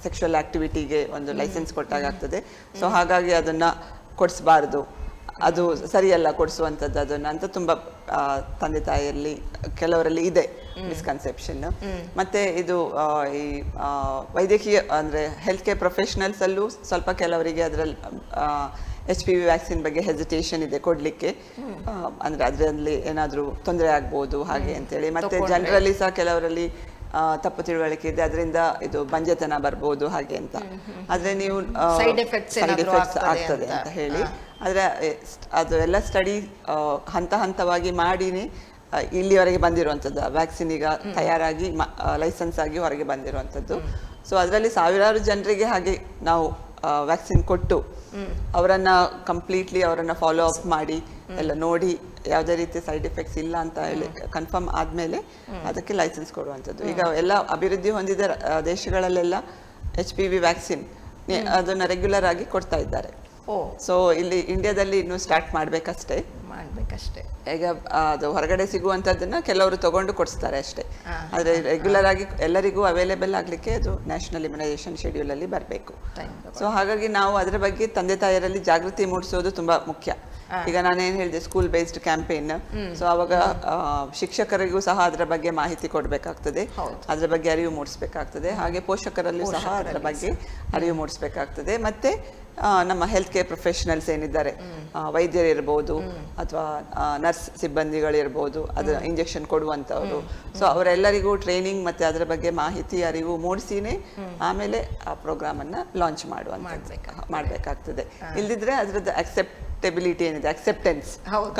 ಸೆಕ್ಷುವಲ್ ಆಕ್ಟಿವಿಟಿಗೆ ಒಂದು ಲೈಸೆನ್ಸ್ ಕೊಟ್ಟಾಗ ಆಗ್ತದೆ. ಸೊ ಹಾಗಾಗಿ ಅದನ್ನ ಕೊಡಿಸಬಾರ್ದು, ಅದು ಸರಿಯಲ್ಲ ಕೊಡಿಸುವಂಥದ್ದು ಅದನ್ನು ಅಂತ ತುಂಬ ತಂದೆ ತಾಯಿಯಲ್ಲಿ ಕೆಲವರಲ್ಲಿ ಇದೆ ಮಿಸ್ಕನ್ಸೆಪ್ಷನ್. ಮತ್ತೆ ಇದು ಈ ವೈದ್ಯಕೀಯ ಅಂದರೆ ಹೆಲ್ತ್ ಕೇರ್ ಪ್ರೊಫೆಷನಲ್ಸ್ ಅಲ್ಲೂ ಸ್ವಲ್ಪ ಕೆಲವರಿಗೆ ಅದರಲ್ಲಿ HPV ವ್ಯಾಕ್ಸಿನ್ ಬಗ್ಗೆ ಹೆಸಿಟೇಷನ್ ಇದೆ ಕೊಡ್ಲಿಕ್ಕೆ, ಅಂದ್ರೆ ಅದರಲ್ಲಿ ಏನಾದರೂ ತೊಂದರೆ ಆಗ್ಬೋದು ಹಾಗೆ ಅಂತೇಳಿ. ಮತ್ತೆ ಜನರಲ್ಲಿ ಸಹ ಕೆಲವರಲ್ಲಿ ತಪ್ಪು ತಿಳುವಳಿಕೆ ಇದೆ, ಅದರಿಂದ ಇದು ಬಂಜೆತನ ಬರ್ಬೋದು ಹಾಗೆ ಅಂತ. ಆದ್ರೆ ನೀವು ಸೈಡ್ ಎಫೆಕ್ಟ್ಸ್ ಆಗ್ತದೆ ಅಂತ ಹೇಳಿ, ಆದ್ರೆ ಅದು ಎಲ್ಲ ಸ್ಟಡಿ ಹಂತ ಹಂತವಾಗಿ ಮಾಡಿನೇ ಇಲ್ಲಿವರೆಗೆ ಬಂದಿರುವಂಥದ್ದು. ವ್ಯಾಕ್ಸಿನ್ ಈಗ ತಯಾರಾಗಿ ಲೈಸೆನ್ಸ್ ಆಗಿ ಹೊರಗೆ ಬಂದಿರುವಂಥದ್ದು. ಸೊ ಅದರಲ್ಲಿ ಸಾವಿರಾರು ಜನರಿಗೆ ಹಾಗೆ ನಾವು ವ್ಯಾಕ್ಸಿನ್ ಕೊಟ್ಟು ಅವರನ್ನ ಕಂಪ್ಲೀಟ್ಲಿ ಅವರನ್ನ ಫಾಲೋ ಅಪ್ ಮಾಡಿ ಎಲ್ಲ ನೋಡಿ ಯಾವುದೇ ರೀತಿಯ ಸೈಡ್ ಎಫೆಕ್ಟ್ಸ್ ಇಲ್ಲ ಅಂತ ಹೇಳಿ ಕನ್ಫರ್ಮ್ ಆದ್ಮೇಲೆ ಅದಕ್ಕೆ ಲೈಸೆನ್ಸ್ ಕೊಡುವಂಥದ್ದು. ಈಗ ಎಲ್ಲ ಅಭಿವೃದ್ಧಿ ಹೊಂದಿದ ದೇಶಗಳಲ್ಲೆಲ್ಲ HPV ವ್ಯಾಕ್ಸಿನ್ ಅದನ್ನ ರೆಗ್ಯುಲರ್ ಆಗಿ ಕೊಡ್ತಾ ಇದ್ದಾರೆ. ಸೊ ಇಲ್ಲಿ ಇಂಡಿಯಾದಲ್ಲಿ ಇನ್ನು ಸ್ಟಾರ್ಟ್ ಮಾಡ್ಬೇಕಷ್ಟೇ. ಈಗ ಅದು ಹೊರಗಡೆ ಸಿಗುವಂಥದ್ದನ್ನ ಕೆಲವರು ತಗೊಂಡು ಕೊಡಿಸ್ತಾರೆ ಅಷ್ಟೇ. ಆದ್ರೆ ರೆಗ್ಯುಲರ್ ಆಗಿ ಎಲ್ಲರಿಗೂ ಅವೈಲೇಬಲ್ ಆಗ್ಲಿಕ್ಕೆ ಅದು ನ್ಯಾಷನಲ್ ಇಮ್ಯುನೈಸೇಷನ್ ಶೆಡ್ಯೂಲ್ ಅಲ್ಲಿ ಬರಬೇಕು. ಸೊ ಹಾಗಾಗಿ ನಾವು ಅದರ ಬಗ್ಗೆ ತಂದೆ ತಾಯರಲ್ಲಿ ಜಾಗೃತಿ ಮೂಡಿಸೋದು ತುಂಬಾ ಮುಖ್ಯ. ಈಗ ನಾನೇನು ಹೇಳಿದೆ, ಸ್ಕೂಲ್ ಬೇಸ್ಡ್ ಕ್ಯಾಂಪೇನ್. ಸೊ ಅವಾಗ ಶಿಕ್ಷಕರಿಗೂ ಸಹ ಅದರ ಬಗ್ಗೆ ಮಾಹಿತಿ ಕೊಡಬೇಕಾಗ್ತದೆ, ಅದರ ಬಗ್ಗೆ ಅರಿವು ಮೂಡಿಸ್ಬೇಕಾಗ್ತದೆ. ಹಾಗೆ ಪೋಷಕರಲ್ಲೂ ಸಹ ಅದರ ಬಗ್ಗೆ ಅರಿವು ಮೂಡಿಸ್ಬೇಕಾಗ್ತದೆ. ಮತ್ತೆ ನಮ್ಮ ಹೆಲ್ತ್ ಕೇರ್ ಪ್ರೊಫೆಷನಲ್ಸ್ ಏನಿದ್ದಾರೆ, ವೈದ್ಯರಿರ್ಬೋದು ಅಥವಾ ನರ್ಸ್ ಸಿಬ್ಬಂದಿಗಳಿರ್ಬೋದು, ಅದರ ಇಂಜೆಕ್ಷನ್ ಕೊಡುವಂಥವ್ರು, ಸೊ ಅವರೆಲ್ಲರಿಗೂ ಟ್ರೈನಿಂಗ್ ಮತ್ತೆ ಅದರ ಬಗ್ಗೆ ಮಾಹಿತಿ ಅರಿವು ಮೂಡಿಸಿನೇ ಆಮೇಲೆ ಆ ಪ್ರೋಗ್ರಾಮ್ ಅನ್ನ ಲಾಂಚ್ ಮಾಡಬೇಕಾಗ್ತದೆ. ಇಲ್ದಿದ್ರೆ ಅದರದ್ದು ಅಕ್ಸೆಪ್ಟಬಿಲಿಟಿ ಏನಿದೆ, ಅಕ್ಸೆಪ್ಟೆನ್ಸ್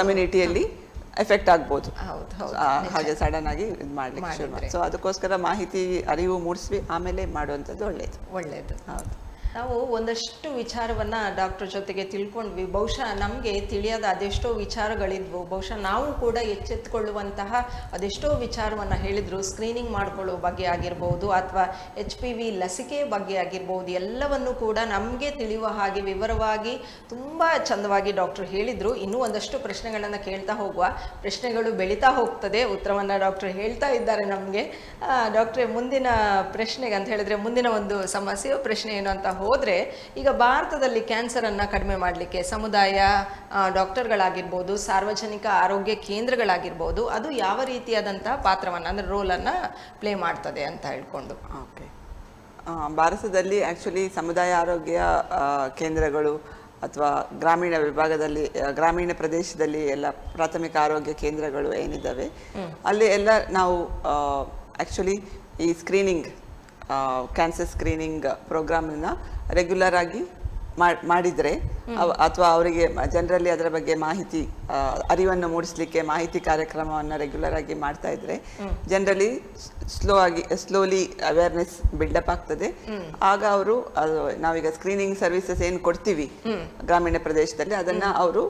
ಕಮ್ಯುನಿಟಿಯಲ್ಲಿ ಎಫೆಕ್ಟ್ ಆಗ್ಬೋದು ಹಾಗೆ ಸಡನ್ ಆಗಿ ಇದು ಮಾಡ್ಲಿಕ್ಕೆ ಶುರು ಮಾಡಿ. ಸೊ ಅದಕ್ಕೋಸ್ಕರ ಮಾಹಿತಿ ಅರಿವು ಮೂಡಿಸಿ ಆಮೇಲೆ ಮಾಡುವಂಥದ್ದು ಒಳ್ಳೆಯದು. ಹೌದು, ನಾವು ಒಂದಷ್ಟು ವಿಚಾರವನ್ನು ಡಾಕ್ಟರ್ ಜೊತೆಗೆ ತಿಳ್ಕೊಂಡ್ವಿ. ಬಹುಶಃ ನಮಗೆ ತಿಳಿಯದ ಅದೆಷ್ಟೋ ವಿಚಾರಗಳಿದ್ವು. ಬಹುಶಃ ನಾವು ಕೂಡ ಎಚ್ಚೆತ್ತುಕೊಳ್ಳುವಂತಹ ಅದೆಷ್ಟೋ ವಿಚಾರವನ್ನು ಹೇಳಿದರು. ಸ್ಕ್ರೀನಿಂಗ್ ಮಾಡಿಕೊಳ್ಳುವ ಬಗ್ಗೆ ಆಗಿರ್ಬೋದು ಅಥವಾ HPV ಲಸಿಕೆ ಬಗ್ಗೆ ಆಗಿರ್ಬೋದು, ಎಲ್ಲವನ್ನು ಕೂಡ ನಮಗೆ ತಿಳಿಯುವ ಹಾಗೆ ವಿವರವಾಗಿ ತುಂಬ ಚಂದವಾಗಿ ಡಾಕ್ಟರ್ ಹೇಳಿದರು. ಇನ್ನೂ ಒಂದಷ್ಟು ಪ್ರಶ್ನೆಗಳನ್ನು ಕೇಳ್ತಾ ಹೋಗುವ, ಪ್ರಶ್ನೆಗಳು ಬೆಳೀತಾ ಹೋಗ್ತದೆ, ಉತ್ತರವನ್ನು ಡಾಕ್ಟರ್ ಹೇಳ್ತಾ ಇದ್ದಾರೆ ನಮಗೆ. ಡಾಕ್ಟ್ರೇ, ಮುಂದಿನ ಪ್ರಶ್ನೆಗೆ ಅಂತ ಹೇಳಿದ್ರೆ ಮುಂದಿನ ಒಂದು ಸಮಸ್ಯೆ ಪ್ರಶ್ನೆ ಏನು ಅಂತ ಹೋದರೆ, ಈಗ ಭಾರತದಲ್ಲಿ ಕ್ಯಾನ್ಸರನ್ನು ಕಡಿಮೆ ಮಾಡಲಿಕ್ಕೆ ಸಮುದಾಯ ಡಾಕ್ಟರ್ಗಳಾಗಿರ್ಬೋದು, ಸಾರ್ವಜನಿಕ ಆರೋಗ್ಯ ಕೇಂದ್ರಗಳಾಗಿರ್ಬೋದು, ಅದು ಯಾವ ರೀತಿಯಾದಂಥ ಪಾತ್ರವನ್ನು ಅಂದರೆ ರೋಲನ್ನು ಪ್ಲೇ ಮಾಡ್ತದೆ ಅಂತ ಹೇಳ್ಕೊಂಡು. ಓಕೆ, ಭಾರತದಲ್ಲಿ ಆ್ಯಕ್ಚುಲಿ ಸಮುದಾಯ ಆರೋಗ್ಯ ಕೇಂದ್ರಗಳು ಅಥವಾ ಗ್ರಾಮೀಣ ವಿಭಾಗದಲ್ಲಿ, ಗ್ರಾಮೀಣ ಪ್ರದೇಶದಲ್ಲಿ ಎಲ್ಲ ಪ್ರಾಥಮಿಕ ಆರೋಗ್ಯ ಕೇಂದ್ರಗಳು ಏನಿದ್ದಾವೆ ಅಲ್ಲಿ ಎಲ್ಲ ನಾವು ಆ್ಯಕ್ಚುಲಿ ಈ ಸ್ಕ್ರೀನಿಂಗ್ ಕ್ಯಾನ್ಸರ್ ಸ್ಕ್ರೀನಿಂಗ್ ಪ್ರೋಗ್ರಾಮನ್ನ ರೆಗ್ಯುಲರ್ ಆಗಿ ಮಾಡಿದರೆ ಅಥವಾ ಅವರಿಗೆ ಜನರಲ್ಲಿ ಅದರ ಬಗ್ಗೆ ಮಾಹಿತಿ ಅರಿವನ್ನು ಮೂಡಿಸ್ಲಿಕ್ಕೆ ಮಾಹಿತಿ ಕಾರ್ಯಕ್ರಮವನ್ನು ರೆಗ್ಯುಲರ್ ಆಗಿ ಮಾಡ್ತಾ ಇದ್ರೆ ಜನರಲ್ಲಿ ಸ್ಲೋಲಿ ಅವೇರ್ನೆಸ್ ಬಿಲ್ಡಪ್ ಆಗ್ತದೆ. ಆಗ ಅವರು ನಾವೀಗ ಸ್ಕ್ರೀನಿಂಗ್ ಸರ್ವಿಸಸ್ ಏನು ಕೊಡ್ತೀವಿ ಗ್ರಾಮೀಣ ಪ್ರದೇಶದಲ್ಲಿ ಅದನ್ನ ಅವರು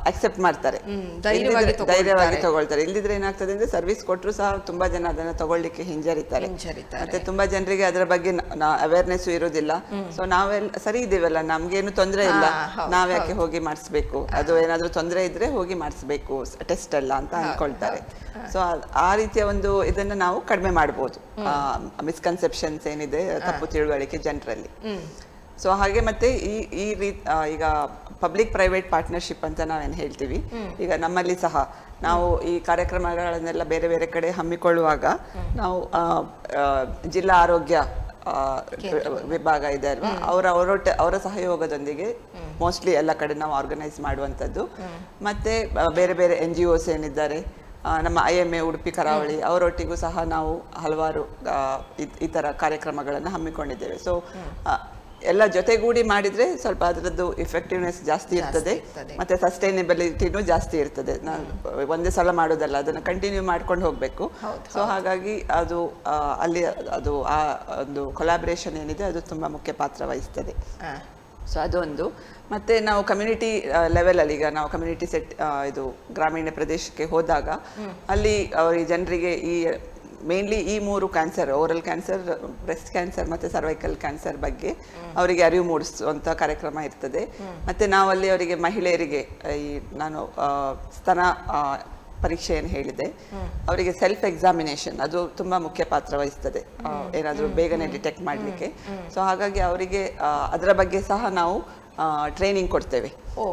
ಅಕ್ಸೆಪ್ಟ್ ಮಾಡ್ತಾರೆ, ಧೈರ್ಯವಾಗಿ ತಗೊಳ್ತಾರೆ. ಇಲ್ದಿದ್ರೆ ಏನಾಗ್ತದೆ ಅಂದ್ರೆ ಸರ್ವಿಸ್ ಕೊಟ್ಟರು ಸಹ ತುಂಬಾ ಜನ ಅದನ್ನ ತಗೊಳ್ಳಿಕ್ಕೆ ಹಿಂಜರಿತಾರೆ. ಮತ್ತೆ ತುಂಬಾ ಜನರಿಗೆ ಅದರ ಬಗ್ಗೆ ಅವೇರ್ನೆಸ್ ಇರೋದಿಲ್ಲ. ಸೊ ನಾವೆಲ್ಲ ಸರಿ ಇದೀವಲ್ಲ, ನಮ್ಗೇನು ತೊಂದರೆ ಇಲ್ಲ, ನಾವ್ಯಾಕೆ ಹೋಗಿ ಮಾಡಿಸ್ಬೇಕು, ಅದು ಏನಾದ್ರೂ ತೊಂದರೆ ಇದ್ರೆ ಹೋಗಿ ಮಾಡಿಸ್ಬೇಕು ಟೆಸ್ಟ್ ಎಲ್ಲ ಅಂತ ಅನ್ಕೊಳ್ತಾರೆ. ಸೊ ಆ ರೀತಿಯ ಒಂದು ಇದನ್ನ ನಾವು ಕಡಿಮೆ ಮಾಡ್ಬೋದು, ಮಿಸ್ಕನ್ಸೆಪ್ಷನ್ಸ್ ಏನಿದೆ, ತಪ್ಪು ತಿಳುವಳಿಕೆ ಜನರಲ್ಲಿ. ಸೊ ಹಾಗೆ ಮತ್ತೆ ಈ ರೀತಿ ಈಗ ಪಬ್ಲಿಕ್ ಪ್ರೈವೇಟ್ ಪಾರ್ಟ್ನರ್ಶಿಪ್ ಅಂತ ನಾವೇನು ಹೇಳ್ತೀವಿ, ಈಗ ನಮ್ಮಲ್ಲಿ ಸಹ ನಾವು ಈ ಕಾರ್ಯಕ್ರಮಗಳನ್ನೆಲ್ಲ ಬೇರೆ ಬೇರೆ ಕಡೆ ಹಮ್ಮಿಕೊಳ್ಳುವಾಗ ನಾವು ಜಿಲ್ಲಾ ಆರೋಗ್ಯ ವಿಭಾಗ ಇದೆ ಅಲ್ವಾ, ಅವರ ಸಹಯೋಗದೊಂದಿಗೆ ಮೋಸ್ಟ್ಲಿ ಎಲ್ಲ ಕಡೆ ನಾವು ಆರ್ಗನೈಸ್ ಮಾಡುವಂಥದ್ದು. ಮತ್ತೆ ಬೇರೆ ಬೇರೆ NGOs ಏನಿದ್ದಾರೆ, ನಮ್ಮ IMA ಉಡುಪಿ ಕರಾವಳಿ ಅವರೊಟ್ಟಿಗೂ ಸಹ ನಾವು ಹಲವಾರು ಈ ಥರ ಕಾರ್ಯಕ್ರಮಗಳನ್ನು ಹಮ್ಮಿಕೊಂಡಿದ್ದೇವೆ. ಸೊ ಎಲ್ಲ ಜೊತೆಗೂಡಿ ಮಾಡಿದ್ರೆ ಸ್ವಲ್ಪ ಅದರದ್ದು ಇಫೆಕ್ಟಿವ್ನೆಸ್ ಜಾಸ್ತಿ ಇರ್ತದೆ, ಮತ್ತೆ ಸಸ್ಟೈನೇಬಿಲಿಟಿನೂ ಜಾಸ್ತಿ ಇರ್ತದೆ. ನಾನು ಒಂದೇ ಸಲ ಮಾಡೋದಲ್ಲ, ಅದನ್ನು ಕಂಟಿನ್ಯೂ ಮಾಡ್ಕೊಂಡು ಹೋಗಬೇಕು. ಸೊ ಹಾಗಾಗಿ ಅದು ಅಲ್ಲಿ ಅದು ಆ ಒಂದು ಕೊಲಾಬ್ರೇಷನ್ ಏನಿದೆ ಅದು ತುಂಬ ಮುಖ್ಯ ಪಾತ್ರ ವಹಿಸ್ತದೆ. ಸೊ ಅದೊಂದು. ಮತ್ತೆ ನಾವು ಕಮ್ಯುನಿಟಿ ಲೆವೆಲಲ್ಲಿ, ಈಗ ನಾವು ಕಮ್ಯುನಿಟಿ ಸೆಟ್ ಇದು ಗ್ರಾಮೀಣ ಪ್ರದೇಶಕ್ಕೆ ಹೋದಾಗ ಅಲ್ಲಿ ಅವರಿಗೆ ಜನರಿಗೆ ಮೇನ್ಲಿ ಈ 3 cancer, oral cancer, breast cancer ಮತ್ತು ಸರ್ವೈಕಲ್ ಕ್ಯಾನ್ಸರ್ ಬಗ್ಗೆ ಅವರಿಗೆ ಅರಿವು ಮೂಡಿಸುವಂಥ ಕಾರ್ಯಕ್ರಮ ಇರ್ತದೆ. ಮತ್ತು ನಾವಲ್ಲಿ ಅವರಿಗೆ ಮಹಿಳೆಯರಿಗೆ ನಾನು ಸ್ತನ ಪರೀಕ್ಷೆಯನ್ನು ಹೇಳಿದೆ, ಅವರಿಗೆ ಸೆಲ್ಫ್ ಎಕ್ಸಾಮಿನೇಷನ್ ಅದು ತುಂಬ ಮುಖ್ಯ ಪಾತ್ರ ವಹಿಸ್ತದೆ ಏನಾದರೂ ಬೇಗನೆ ಡಿಟೆಕ್ಟ್ ಮಾಡಲಿಕ್ಕೆ. ಸೊ ಹಾಗಾಗಿ ಅವರಿಗೆ ಅದರ ಬಗ್ಗೆ ಸಹ ನಾವು ಟ್ರೈನಿಂಗ್ ಕೊಡ್ತೇವೆ.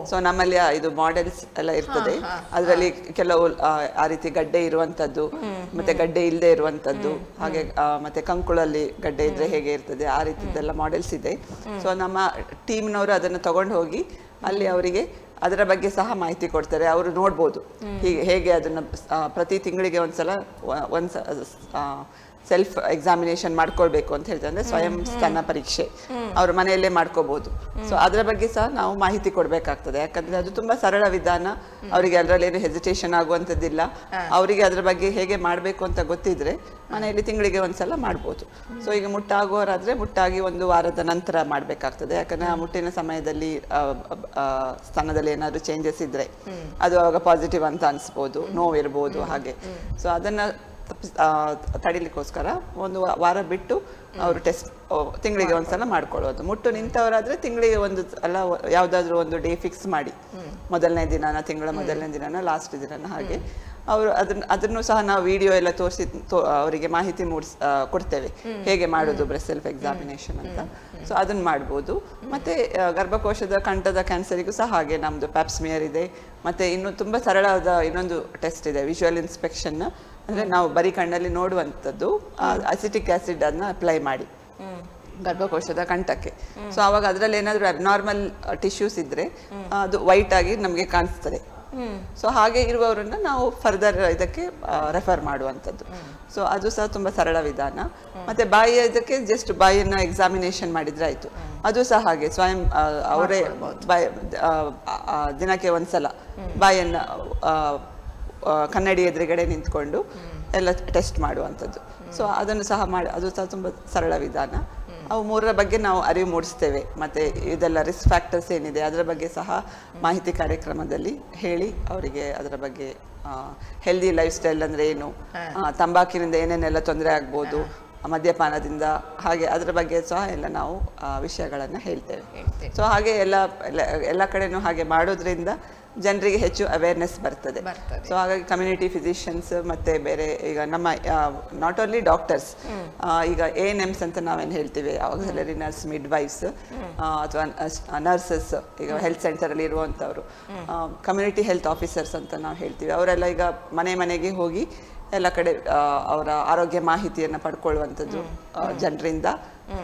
ಸೊ ನಮ್ಮಲ್ಲಿ ಇದು ಮಾಡೆಲ್ಸ್ ಎಲ್ಲ ಇರ್ತದೆ, ಅದರಲ್ಲಿ ಕೆಲವು ಆ ರೀತಿ ಗಡ್ಡೆ ಇರುವಂಥದ್ದು ಮತ್ತೆ ಗಡ್ಡೆ ಇಲ್ಲದೆ ಇರುವಂಥದ್ದು, ಹಾಗೆ ಮತ್ತೆ ಕಂಕುಳಲ್ಲಿ ಗಡ್ಡೆ ಇದ್ರೆ ಹೇಗೆ ಇರ್ತದೆ ಆ ರೀತಿದ್ದೆಲ್ಲ ಮಾಡೆಲ್ಸ್ ಇದೆ. ಸೊ ನಮ್ಮ ಟೀಮ್ನವರು ಅದನ್ನು ತಗೊಂಡು ಹೋಗಿ ಅಲ್ಲಿ ಅವರಿಗೆ ಅದರ ಬಗ್ಗೆ ಸಹ ಮಾಹಿತಿ ಕೊಡ್ತಾರೆ. ಅವರು ನೋಡ್ಬೋದು ಹೇಗೆ ಅದನ್ನು ಪ್ರತಿ ತಿಂಗಳಿಗೆ ಒಂದ್ಸಲ ಸೆಲ್ಫ್ ಎಕ್ಸಾಮಿನೇಷನ್ ಮಾಡ್ಕೊಳ್ಬೇಕು ಅಂತ ಹೇಳ್ತಾರೆ, ಅಂದರೆ ಸ್ವಯಂ ಸ್ತನ ಪರೀಕ್ಷೆ ಅವ್ರ ಮನೆಯಲ್ಲೇ ಮಾಡ್ಕೋಬಹುದು. ಸೊ ಅದರ ಬಗ್ಗೆ ಸಹ ನಾವು ಮಾಹಿತಿ ಕೊಡಬೇಕಾಗ್ತದೆ, ಯಾಕಂದ್ರೆ ಅದು ತುಂಬಾ ಸರಳ ವಿಧಾನ, ಅವರಿಗೆ ಅದರಲ್ಲಿ ಏನು ಹೆಸಿಟೇಷನ್ ಆಗುವಂಥದ್ದಿಲ್ಲ. ಅವರಿಗೆ ಅದರ ಬಗ್ಗೆ ಹೇಗೆ ಮಾಡಬೇಕು ಅಂತ ಗೊತ್ತಿದ್ರೆ ಮನೆಯಲ್ಲಿ ತಿಂಗಳಿಗೆ ಒಂದ್ಸಲ ಮಾಡ್ಬೋದು. ಸೊ ಈಗ ಮುಟ್ಟಾಗುವವರಾದ್ರೆ ಮುಟ್ಟಾಗಿ 1 ವಾರದ ನಂತರ ಮಾಡಬೇಕಾಗ್ತದೆ, ಯಾಕಂದ್ರೆ ಆ ಮುಟ್ಟಿನ ಸಮಯದಲ್ಲಿ ಸ್ತನದಲ್ಲಿ ಏನಾದ್ರು ಚೇಂಜಸ್ ಇದ್ರೆ ಅದು ಅವಾಗ ಪಾಸಿಟಿವ್ ಅಂತ ಅನ್ಸ್ಬೋದು, ನೋವಿರ್ಬೋದು ಹಾಗೆ. ಸೊ ಅದನ್ನ ತಡಿಲಿಕ್ಕೋಸ್ಕರ 1 ವಾರ ಬಿಟ್ಟು ಅವರು ಟೆಸ್ಟ್ ತಿಂಗಳಿಗೆ ಒಂದ್ಸಲ ಮಾಡ್ಕೊಳ್ಳೋದು. ಮುಟ್ಟು ನಿಂತವರಾದ್ರೆ ತಿಂಗಳಿಗೆ ಅಲ್ಲ ಯಾವ್ದಾದ್ರು ಒಂದು ಡೇ ಫಿಕ್ಸ್ ಮಾಡಿ, ಮೊದಲನೇ ದಿನಾನ, ತಿಂಗಳ ಮೊದಲನೇ ದಿನಾನ, ಲಾಸ್ಟ್ ದಿನಾನ, ಹಾಗೆ ಅವರು ಅದನ್ನು ಸಹ ನಾವು ವಿಡಿಯೋ ಎಲ್ಲ ತೋರಿಸಿ ಅವರಿಗೆ ಮಾಹಿತಿ ಕೊಡ್ತೇವೆ ಹೇಗೆ ಮಾಡೋದು ಬ್ರೆಸ್ಟ್ ಸೆಲ್ಫ್ ಎಕ್ಸಾಮಿನೇಷನ್ ಅಂತ. ಸೊ ಅದನ್ನ ಮಾಡ್ಬೋದು. ಮತ್ತೆ ಗರ್ಭಕೋಶದ ಕಂಠದ ಕ್ಯಾನ್ಸರಿಗೂ ಸಹ ಹಾಗೆ ನಮ್ದು ಪ್ಯಾಪ್ಸ್ಮಿಯರ್ ಇದೆ. ಮತ್ತೆ ಇನ್ನು ತುಂಬಾ ಸರಳವಾದ ಇನ್ನೊಂದು ಟೆಸ್ಟ್ ಇದೆ, ವಿಜುವಲ್ ಇನ್ಸ್ಪೆಕ್ಷನ್. ಅಂದ್ರೆ ನಾವು ಬರೀ ಕಣ್ಣಲ್ಲಿ ನೋಡುವಂಥದ್ದು, ಅಸಿಟಿಕ್ ಆಸಿಡ್ ಅನ್ನ ಅಪ್ಲೈ ಮಾಡಿ ಗರ್ಭಕೋಶದ ಕಂಠಕ್ಕೆ. ಸೊ ಅವಾಗ ಅದರಲ್ಲಿ ಏನಾದರೂ ಅಬ್ನಾರ್ಮಲ್ ಟಿಶ್ಯೂಸ್ ಇದ್ರೆ ಅದು ವೈಟ್ ಆಗಿ ನಮಗೆ ಕಾಣಿಸ್ತದೆ. ಸೊ ಹಾಗೆ ಇರುವವರನ್ನ ನಾವು ಫರ್ದರ್ ಇದಕ್ಕೆ ರೆಫರ್ ಮಾಡುವಂಥದ್ದು. ಸೊ ಅದು ಸಹ ತುಂಬಾ ಸರಳ ವಿಧಾನ. ಮತ್ತೆ ಬಾಯಿಯ ಇದಕ್ಕೆ ಜಸ್ಟ್ ಬಾಯಿಯನ್ನ ಎಕ್ಸಾಮಿನೇಷನ್ ಮಾಡಿದ್ರೆ ಆಯ್ತು. ಅದು ಸಹ ಹಾಗೆ ಸ್ವಯಂ ಅವರೇ ದಿನಕ್ಕೆ ಒಂದ್ಸಲ ಬಾಯಿಯನ್ನ ಕನ್ನಡಿ ಎದುರುಗಡೆ ನಿಂತ್ಕೊಂಡು ಎಲ್ಲ ಟೆಸ್ಟ್ ಮಾಡುವಂಥದ್ದು. ಸೊ ಅದನ್ನು ಸಹ ಅದು ಸಹ ತುಂಬ ಸರಳ ವಿಧಾನ. ಅವು 3ರ ಬಗ್ಗೆ ನಾವು ಅರಿವು ಮೂಡಿಸ್ತೇವೆ. ಮತ್ತೆ ಇದೆಲ್ಲ ರಿಸ್ಕ್ ಫ್ಯಾಕ್ಟರ್ಸ್ ಏನಿದೆ ಅದರ ಬಗ್ಗೆ ಸಹ ಮಾಹಿತಿ ಕಾರ್ಯಕ್ರಮದಲ್ಲಿ ಹೇಳಿ ಅವರಿಗೆ ಅದರ ಬಗ್ಗೆ ಹೆಲ್ದಿ ಲೈಫ್ ಸ್ಟೈಲ್ ಅಂದ್ರೆ ಏನು, ತಂಬಾಕಿನಿಂದ ಏನೇನೆಲ್ಲ ತೊಂದರೆ ಆಗ್ಬೋದು, ಮದ್ಯಪಾನದಿಂದ, ಹಾಗೆ ಅದರ ಬಗ್ಗೆ ಸಹ ಎಲ್ಲ ನಾವು ವಿಷಯಗಳನ್ನು ಹೇಳ್ತೇವೆ. ಸೊ ಹಾಗೆ ಎಲ್ಲ ಕಡೆನೂ ಹಾಗೆ ಮಾಡೋದ್ರಿಂದ ಜನರಿಗೆ ಹೆಚ್ಚು ಅವೇರ್ನೆಸ್ ಬರ್ತದೆ. ಸೊ ಹಾಗಾಗಿ ಕಮ್ಯುನಿಟಿ ಫಿಸಿಷಿಯನ್ಸ್ ಮತ್ತೆ ಬೇರೆ ಈಗ ನಮ್ಮ ನಾಟ್ ಓನ್ಲಿ ಡಾಕ್ಟರ್ಸ್, ಈಗ ANMs ಅಂತ ನಾವೇನು ಹೇಳ್ತೀವಿ, ಆಕ್ಸಿಲರಿ ನರ್ಸ್, ಮಿಡ್ ವೈಫ್ಸ್ ಅಥವಾ ನರ್ಸಸ್, ಈಗ ಹೆಲ್ತ್ ಸೆಂಟರ್ ಅಲ್ಲಿ ಇರುವಂತವರು, ಕಮ್ಯುನಿಟಿ ಹೆಲ್ತ್ ಆಫೀಸರ್ಸ್ ಅಂತ ನಾವು ಹೇಳ್ತೀವಿ, ಅವರೆಲ್ಲ ಈಗ ಮನೆ ಮನೆಗೆ ಹೋಗಿ ಎಲ್ಲ ಕಡೆ ಅವರ ಆರೋಗ್ಯ ಮಾಹಿತಿಯನ್ನು ಪಡ್ಕೊಳ್ಳುವಂಥದ್ದು ಜನರಿಂದ.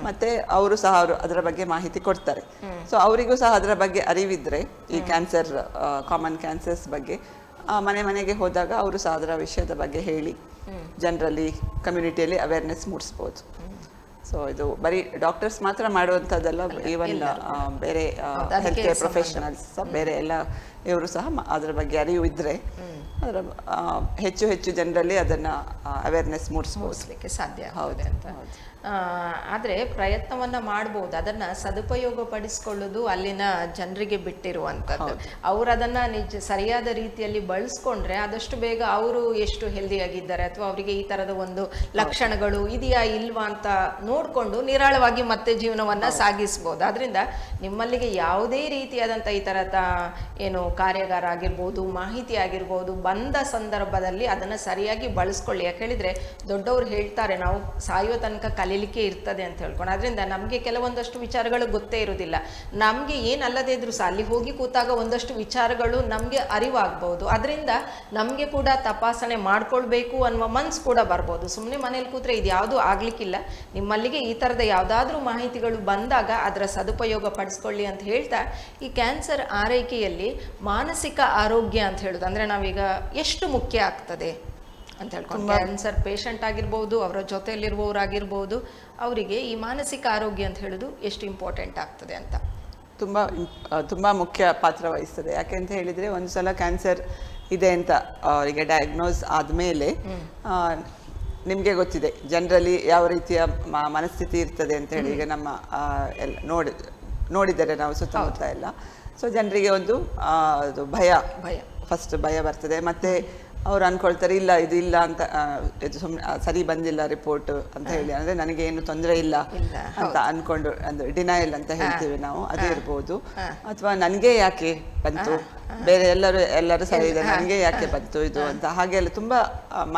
ಮತ್ತೆ ಅವರು ಸಹ ಅದರ ಬಗ್ಗೆ ಮಾಹಿತಿ ಕೊಡ್ತಾರೆ. ಸೊ ಅವರಿಗೂ ಸಹ ಅದರ ಬಗ್ಗೆ ಅರಿವಿದ್ರೆ ಈ ಕ್ಯಾನ್ಸರ್, ಕಾಮನ್ ಕ್ಯಾನ್ಸರ್ಸ್ ಬಗ್ಗೆ ಮನೆ ಮನೆಗೆ ಹೋದಾಗ ಅವರು ಸಹ ಅದರ ವಿಷಯದ ಬಗ್ಗೆ ಹೇಳಿ ಜನರಲ್ಲಿ ಕಮ್ಯುನಿಟಿಯಲ್ಲಿ ಅವೇರ್ನೆಸ್ ಮೂಡಿಸ್ಬೋದು. ಸೊ ಇದು ಬರೀ ಡಾಕ್ಟರ್ಸ್ ಮಾತ್ರ ಮಾಡುವಂಥದ್ದಲ್ಲ, ಈವನ್ ಬೇರೆ ಹೆಲ್ತ್ ಕೇರ್ ಪ್ರೊಫೆಷನಲ್ಸ್ ಬೇರೆ ಎಲ್ಲ ಇವರು ಸಹ ಅದರ ಬಗ್ಗೆ ಅರಿವು ಇದ್ರೆ ಅದರ ಹೆಚ್ಚು ಜನರಲ್ಲಿ ಅದನ್ನ ಅವೇರ್ನೆಸ್ ಮೂಡಿಸ್ಲಿಕ್ಕೆ ಸಾಧ್ಯ. ಹೌದು ಅಂತ. ಆದರೆ ಪ್ರಯತ್ನವನ್ನ ಮಾಡ್ಬೋದು, ಅದನ್ನ ಸದುಪಯೋಗ ಪಡಿಸ್ಕೊಳ್ಳೋದು ಅಲ್ಲಿನ ಜನರಿಗೆ ಬಿಟ್ಟಿರುವಂಥದ್ದು. ಅವರು ಅದನ್ನ ಸರಿಯಾದ ರೀತಿಯಲ್ಲಿ ಬಳಸ್ಕೊಂಡ್ರೆ ಆದಷ್ಟು ಬೇಗ ಅವರು ಎಷ್ಟು ಹೆಲ್ದಿ ಆಗಿದ್ದಾರೆ ಅಥವಾ ಅವರಿಗೆ ಈ ತರದ ಒಂದು ಲಕ್ಷಣಗಳು ಇದೆಯಾ ಇಲ್ವಾ ಅಂತ ನೋಡ್ಕೊಂಡು ನಿರಾಳವಾಗಿ ಮತ್ತೆ ಜೀವನವನ್ನ ಸಾಗಿಸ್ಬೋದು. ಆದ್ರಿಂದ ನಿಮ್ಮಲ್ಲಿಗೆ ಯಾವುದೇ ರೀತಿಯಾದಂಥ ಈ ತರದ ಏನು ಕಾರ್ಯಾಗಾರ ಆಗಿರ್ಬೋದು, ಮಾಹಿತಿ ಆಗಿರ್ಬೋದು, ಬಂದ ಸಂದರ್ಭದಲ್ಲಿ ಅದನ್ನು ಸರಿಯಾಗಿ ಬಳಸ್ಕೊಳ್ಳಿ. ಯಾಕೆ ಹೇಳಿದರೆ ದೊಡ್ಡವರು ಹೇಳ್ತಾರೆ ನಾವು ಸಾಯೋ ತನಕ ಕಲೀಲಿಕ್ಕೆ ಇರ್ತದೆ ಅಂತ ಹೇಳ್ಕೊಂಡು. ಅದರಿಂದ ನಮಗೆ ಕೆಲವೊಂದಷ್ಟು ವಿಚಾರಗಳು ಗೊತ್ತೇ ಇರೋದಿಲ್ಲ. ನಮಗೆ ಏನಲ್ಲದೇ ಇದ್ರೂ ಸಹ ಅಲ್ಲಿ ಹೋಗಿ ಕೂತಾಗ ಒಂದಷ್ಟು ವಿಚಾರಗಳು ನಮಗೆ ಅರಿವಾಗ್ಬೋದು. ಅದರಿಂದ ನಮಗೆ ಕೂಡ ತಪಾಸಣೆ ಮಾಡ್ಕೊಳ್ಬೇಕು ಅನ್ನುವ ಮನಸ್ಸು ಕೂಡ ಬರ್ಬೋದು. ಸುಮ್ಮನೆ ಮನೇಲಿ ಕೂತ್ರೆ ಇದು ಯಾವುದೂ ಆಗ್ಲಿಕ್ಕಿಲ್ಲ. ನಿಮ್ಮಲ್ಲಿಗೆ ಈ ಥರದ ಯಾವುದಾದ್ರೂ ಮಾಹಿತಿಗಳು ಬಂದಾಗ ಅದರ ಸದುಪಯೋಗ ಪಡಿಸ್ಕೊಳ್ಳಿ ಅಂತ ಹೇಳ್ತಾ, ಈ ಕ್ಯಾನ್ಸರ್ ಆರೈಕೆಯಲ್ಲಿ ಮಾನಸಿಕ ಆರೋಗ್ಯ ಅಂತ ಹೇಳೋದು ಅಂದರೆ ನಾವೀಗ ಎಷ್ಟು ಮುಖ್ಯ ಆಗ್ತದೆ ಅಂತ ಹೇಳ್ಕೊಂಡು, ಕ್ಯಾನ್ಸರ್ ಪೇಷಂಟ್ ಆಗಿರ್ಬೋದು, ಅವರ ಜೊತೆಯಲ್ಲಿರುವವರಾಗಿರ್ಬೋದು, ಅವರಿಗೆ ಈ ಮಾನಸಿಕ ಆರೋಗ್ಯ ಅಂತ ಹೇಳೋದು ಎಷ್ಟು ಇಂಪಾರ್ಟೆಂಟ್ ಆಗ್ತದೆ ಅಂತ. ತುಂಬ ಮುಖ್ಯ ಪಾತ್ರ ವಹಿಸ್ತದೆ. ಯಾಕೆಂತ ಹೇಳಿದರೆ ಒಂದು ಸಲ ಕ್ಯಾನ್ಸರ್ ಇದೆ ಅಂತ ಅವರಿಗೆ ಡಯಾಗ್ನೋಸ್ ಆದಮೇಲೆ ನಿಮಗೆ ಗೊತ್ತಿದೆ ಜನರಲಿ ಯಾವ ರೀತಿಯ ಮನಸ್ಥಿತಿ ಇರ್ತದೆ ಅಂತ ಹೇಳಿ. ಈಗ ನಮ್ಮ ಎಲ್ಲ ನೋಡಿದರೆ ನಾವು ಸುತ್ತಮುತ್ತ ಎಲ್ಲ, ಸೊ ಜನರಿಗೆ ಒಂದು ಅದು ಭಯ ಫಸ್ಟ್ ಭಯ ಬರ್ತದೆ. ಮತ್ತೆ ಅವ್ರು ಅನ್ಕೊಳ್ತಾರೆ ಇಲ್ಲ ಇದು ಇಲ್ಲ ಅಂತ, ಇದು ಸುಮ್ಮನೆ ಸರಿ ಬಂದಿಲ್ಲ ರಿಪೋರ್ಟ್ ಅಂತ ಹೇಳಿ, ಅಂದರೆ ನನಗೆ ಏನು ತೊಂದರೆ ಇಲ್ಲ ಅಂತ ಅನ್ಕೊಂಡು, ಅಂದ್ರೆ ಡಿನಯಲ್ ಅಂತ ಹೇಳ್ತೀವಿ ನಾವು, ಅದೇ ಇರ್ಬೋದು. ಅಥವಾ ನನಗೆ ಯಾಕೆ ಬಂತು, ಬೇರೆ ಎಲ್ಲರೂ ಸರಿ ಇದೆ, ನನಗೆ ಯಾಕೆ ಬಂತು ಇದು ಅಂತ, ಹಾಗೆಲ್ಲ ತುಂಬ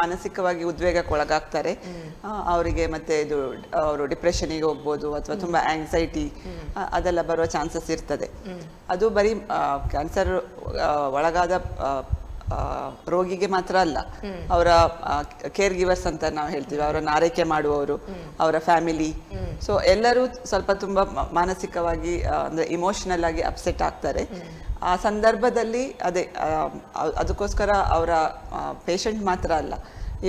ಮಾನಸಿಕವಾಗಿ ಉದ್ವೇಗಕ್ಕೆ ಒಳಗಾಗ್ತಾರೆ ಅವರಿಗೆ. ಮತ್ತೆ ಇದು ಅವರು ಡಿಪ್ರೆಷನಿಗೆ ಹೋಗ್ಬೋದು, ಅಥವಾ ತುಂಬ ಆಂಗ್ಸೈಟಿ ಅದೆಲ್ಲ ಬರುವ ಚಾನ್ಸಸ್ ಇರ್ತದೆ. ಅದು ಬರೀ ಕ್ಯಾನ್ಸರ್ ಒಳಗಾದ ರೋಗಿಗೆ ಮಾತ್ರ ಅಲ್ಲ, ಅವರ ಕೇರ್ ಗಿವರ್ಸ್ ಅಂತ ನಾವು ಹೇಳ್ತೀವಿ, ಅವರನ್ನು ಆರೈಕೆ ಮಾಡುವವರು, ಅವರ ಫ್ಯಾಮಿಲಿ, ಸೊ ಎಲ್ಲರೂ ಸ್ವಲ್ಪ ತುಂಬ ಮಾನಸಿಕವಾಗಿ ಅಂದರೆ ಇಮೋಷನಲ್ ಆಗಿ ಅಪ್ಸೆಟ್ ಆಗ್ತಾರೆ. ಆ ಸಂದರ್ಭದಲ್ಲಿ ಅದಕ್ಕೋಸ್ಕರ ಅವರ ಪೇಷಂಟ್ ಮಾತ್ರ ಅಲ್ಲ,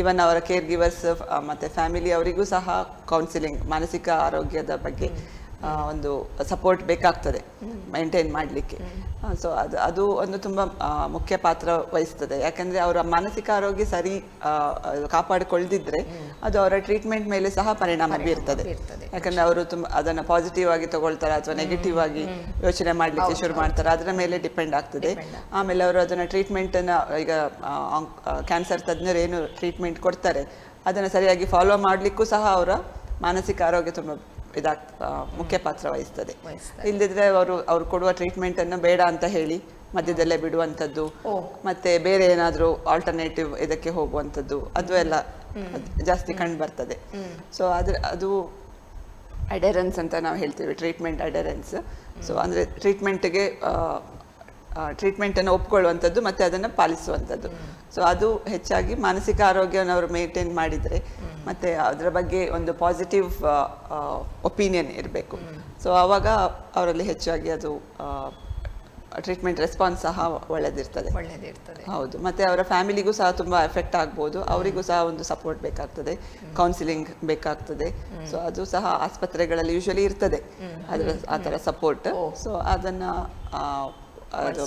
ಈವನ್ ಅವರ ಕೇರ್ ಗಿವರ್ಸ್ ಮತ್ತು ಫ್ಯಾಮಿಲಿ ಅವರಿಗೂ ಸಹ ಕೌನ್ಸಿಲಿಂಗ್, ಮಾನಸಿಕ ಆರೋಗ್ಯದ ಬಗ್ಗೆ ಒಂದು ಸಪೋರ್ಟ್ ಬೇಕಾಗ್ತದೆ ಮೇಂಟೈನ್ ಮಾಡಲಿಕ್ಕೆ. ಸೊ ಅದು ಒಂದು ತುಂಬ ಮುಖ್ಯ ಪಾತ್ರ ವಹಿಸ್ತದೆ. ಯಾಕಂದರೆ ಅವರ ಮಾನಸಿಕ ಆರೋಗ್ಯ ಸರಿ ಕಾಪಾಡಿಕೊಳ್ಳದಿದ್ರೆ ಅದು ಅವರ ಟ್ರೀಟ್ಮೆಂಟ್ ಮೇಲೆ ಸಹ ಪರಿಣಾಮ ಬೀರ್ತದೆ. ಯಾಕಂದರೆ ಅವರು ಅದನ್ನು ಪಾಸಿಟಿವ್ ಆಗಿ ತಗೊಳ್ತಾರೆ ಅಥವಾ ನೆಗೆಟಿವ್ ಆಗಿ ಯೋಚನೆ ಮಾಡಲಿಕ್ಕೆ ಶುರು ಮಾಡ್ತಾರೆ, ಅದರ ಮೇಲೆ ಡಿಪೆಂಡ್ ಆಗ್ತದೆ. ಆಮೇಲೆ ಅವರು ಅದನ್ನು ಟ್ರೀಟ್ಮೆಂಟನ್ನು, ಈಗ ಕ್ಯಾನ್ಸರ್ ತಜ್ಞರು ಏನು ಟ್ರೀಟ್ಮೆಂಟ್ ಕೊಡ್ತಾರೆ ಅದನ್ನು ಸರಿಯಾಗಿ ಫಾಲೋ ಮಾಡಲಿಕ್ಕೂ ಸಹ ಅವರ ಮಾನಸಿಕ ಆರೋಗ್ಯ ತುಂಬ ಮುಖ್ಯ ಪಾತ್ರ ವಹಿಸ್ತದೆ. ಇಲ್ಲದಿದ್ರೆ ಅವರು ಕೊಡುವ ಟ್ರೀಟ್ಮೆಂಟ್ ಅನ್ನು ಬೇಡ ಅಂತ ಹೇಳಿ ಮಧ್ಯದಲ್ಲೇ ಬಿಡುವಂಥದ್ದು, ಮತ್ತೆ ಬೇರೆ ಏನಾದರೂ ಆಲ್ಟರ್ನೇಟಿವ್ ಇದಕ್ಕೆ ಹೋಗುವಂಥದ್ದು, ಅದು ಎಲ್ಲ ಜಾಸ್ತಿ ಕಂಡು ಬರ್ತದೆ. ಸೊ ಅದು ಅಡೆರೆನ್ಸ್ ಅಂತ ನಾವು ಹೇಳ್ತೀವಿ, ಟ್ರೀಟ್ಮೆಂಟ್ ಅಡೆರೆನ್ಸ್. ಸೊ ಅಂದರೆ ಟ್ರೀಟ್ಮೆಂಟನ್ನು ಒಪ್ಕೊಳ್ಳುವಂಥದ್ದು ಮತ್ತು ಅದನ್ನು ಪಾಲಿಸುವಂಥದ್ದು. ಸೊ ಅದು ಹೆಚ್ಚಾಗಿ ಮಾನಸಿಕ ಆರೋಗ್ಯವನ್ನು ಅವರು ಮೇಂಟೈನ್ ಮಾಡಿದರೆ, ಮತ್ತು ಅದರ ಬಗ್ಗೆ ಒಂದು ಪಾಸಿಟಿವ್ ಒಪಿನಿಯನ್ ಇರಬೇಕು. ಸೊ ಆವಾಗ ಅವರಲ್ಲಿ ಹೆಚ್ಚಾಗಿ ಅದು ಟ್ರೀಟ್ಮೆಂಟ್ ರೆಸ್ಪಾನ್ಸ್ ಸಹ ಒಳ್ಳೆದಿರ್ತದೆ. ಹೌದು. ಮತ್ತು ಅವರ ಫ್ಯಾಮಿಲಿಗೂ ಸಹ ತುಂಬ ಎಫೆಕ್ಟ್ ಆಗ್ಬೋದು, ಅವರಿಗೂ ಸಹ ಒಂದು ಸಪೋರ್ಟ್ ಬೇಕಾಗ್ತದೆ, ಕೌನ್ಸಿಲಿಂಗ್ ಬೇಕಾಗ್ತದೆ. ಸೊ ಅದು ಸಹ ಆಸ್ಪತ್ರೆಗಳಲ್ಲಿ ಯೂಶಲಿ ಇರ್ತದೆ ಆ ಥರ ಸಪೋರ್ಟ್. ಸೊ ಅದನ್ನು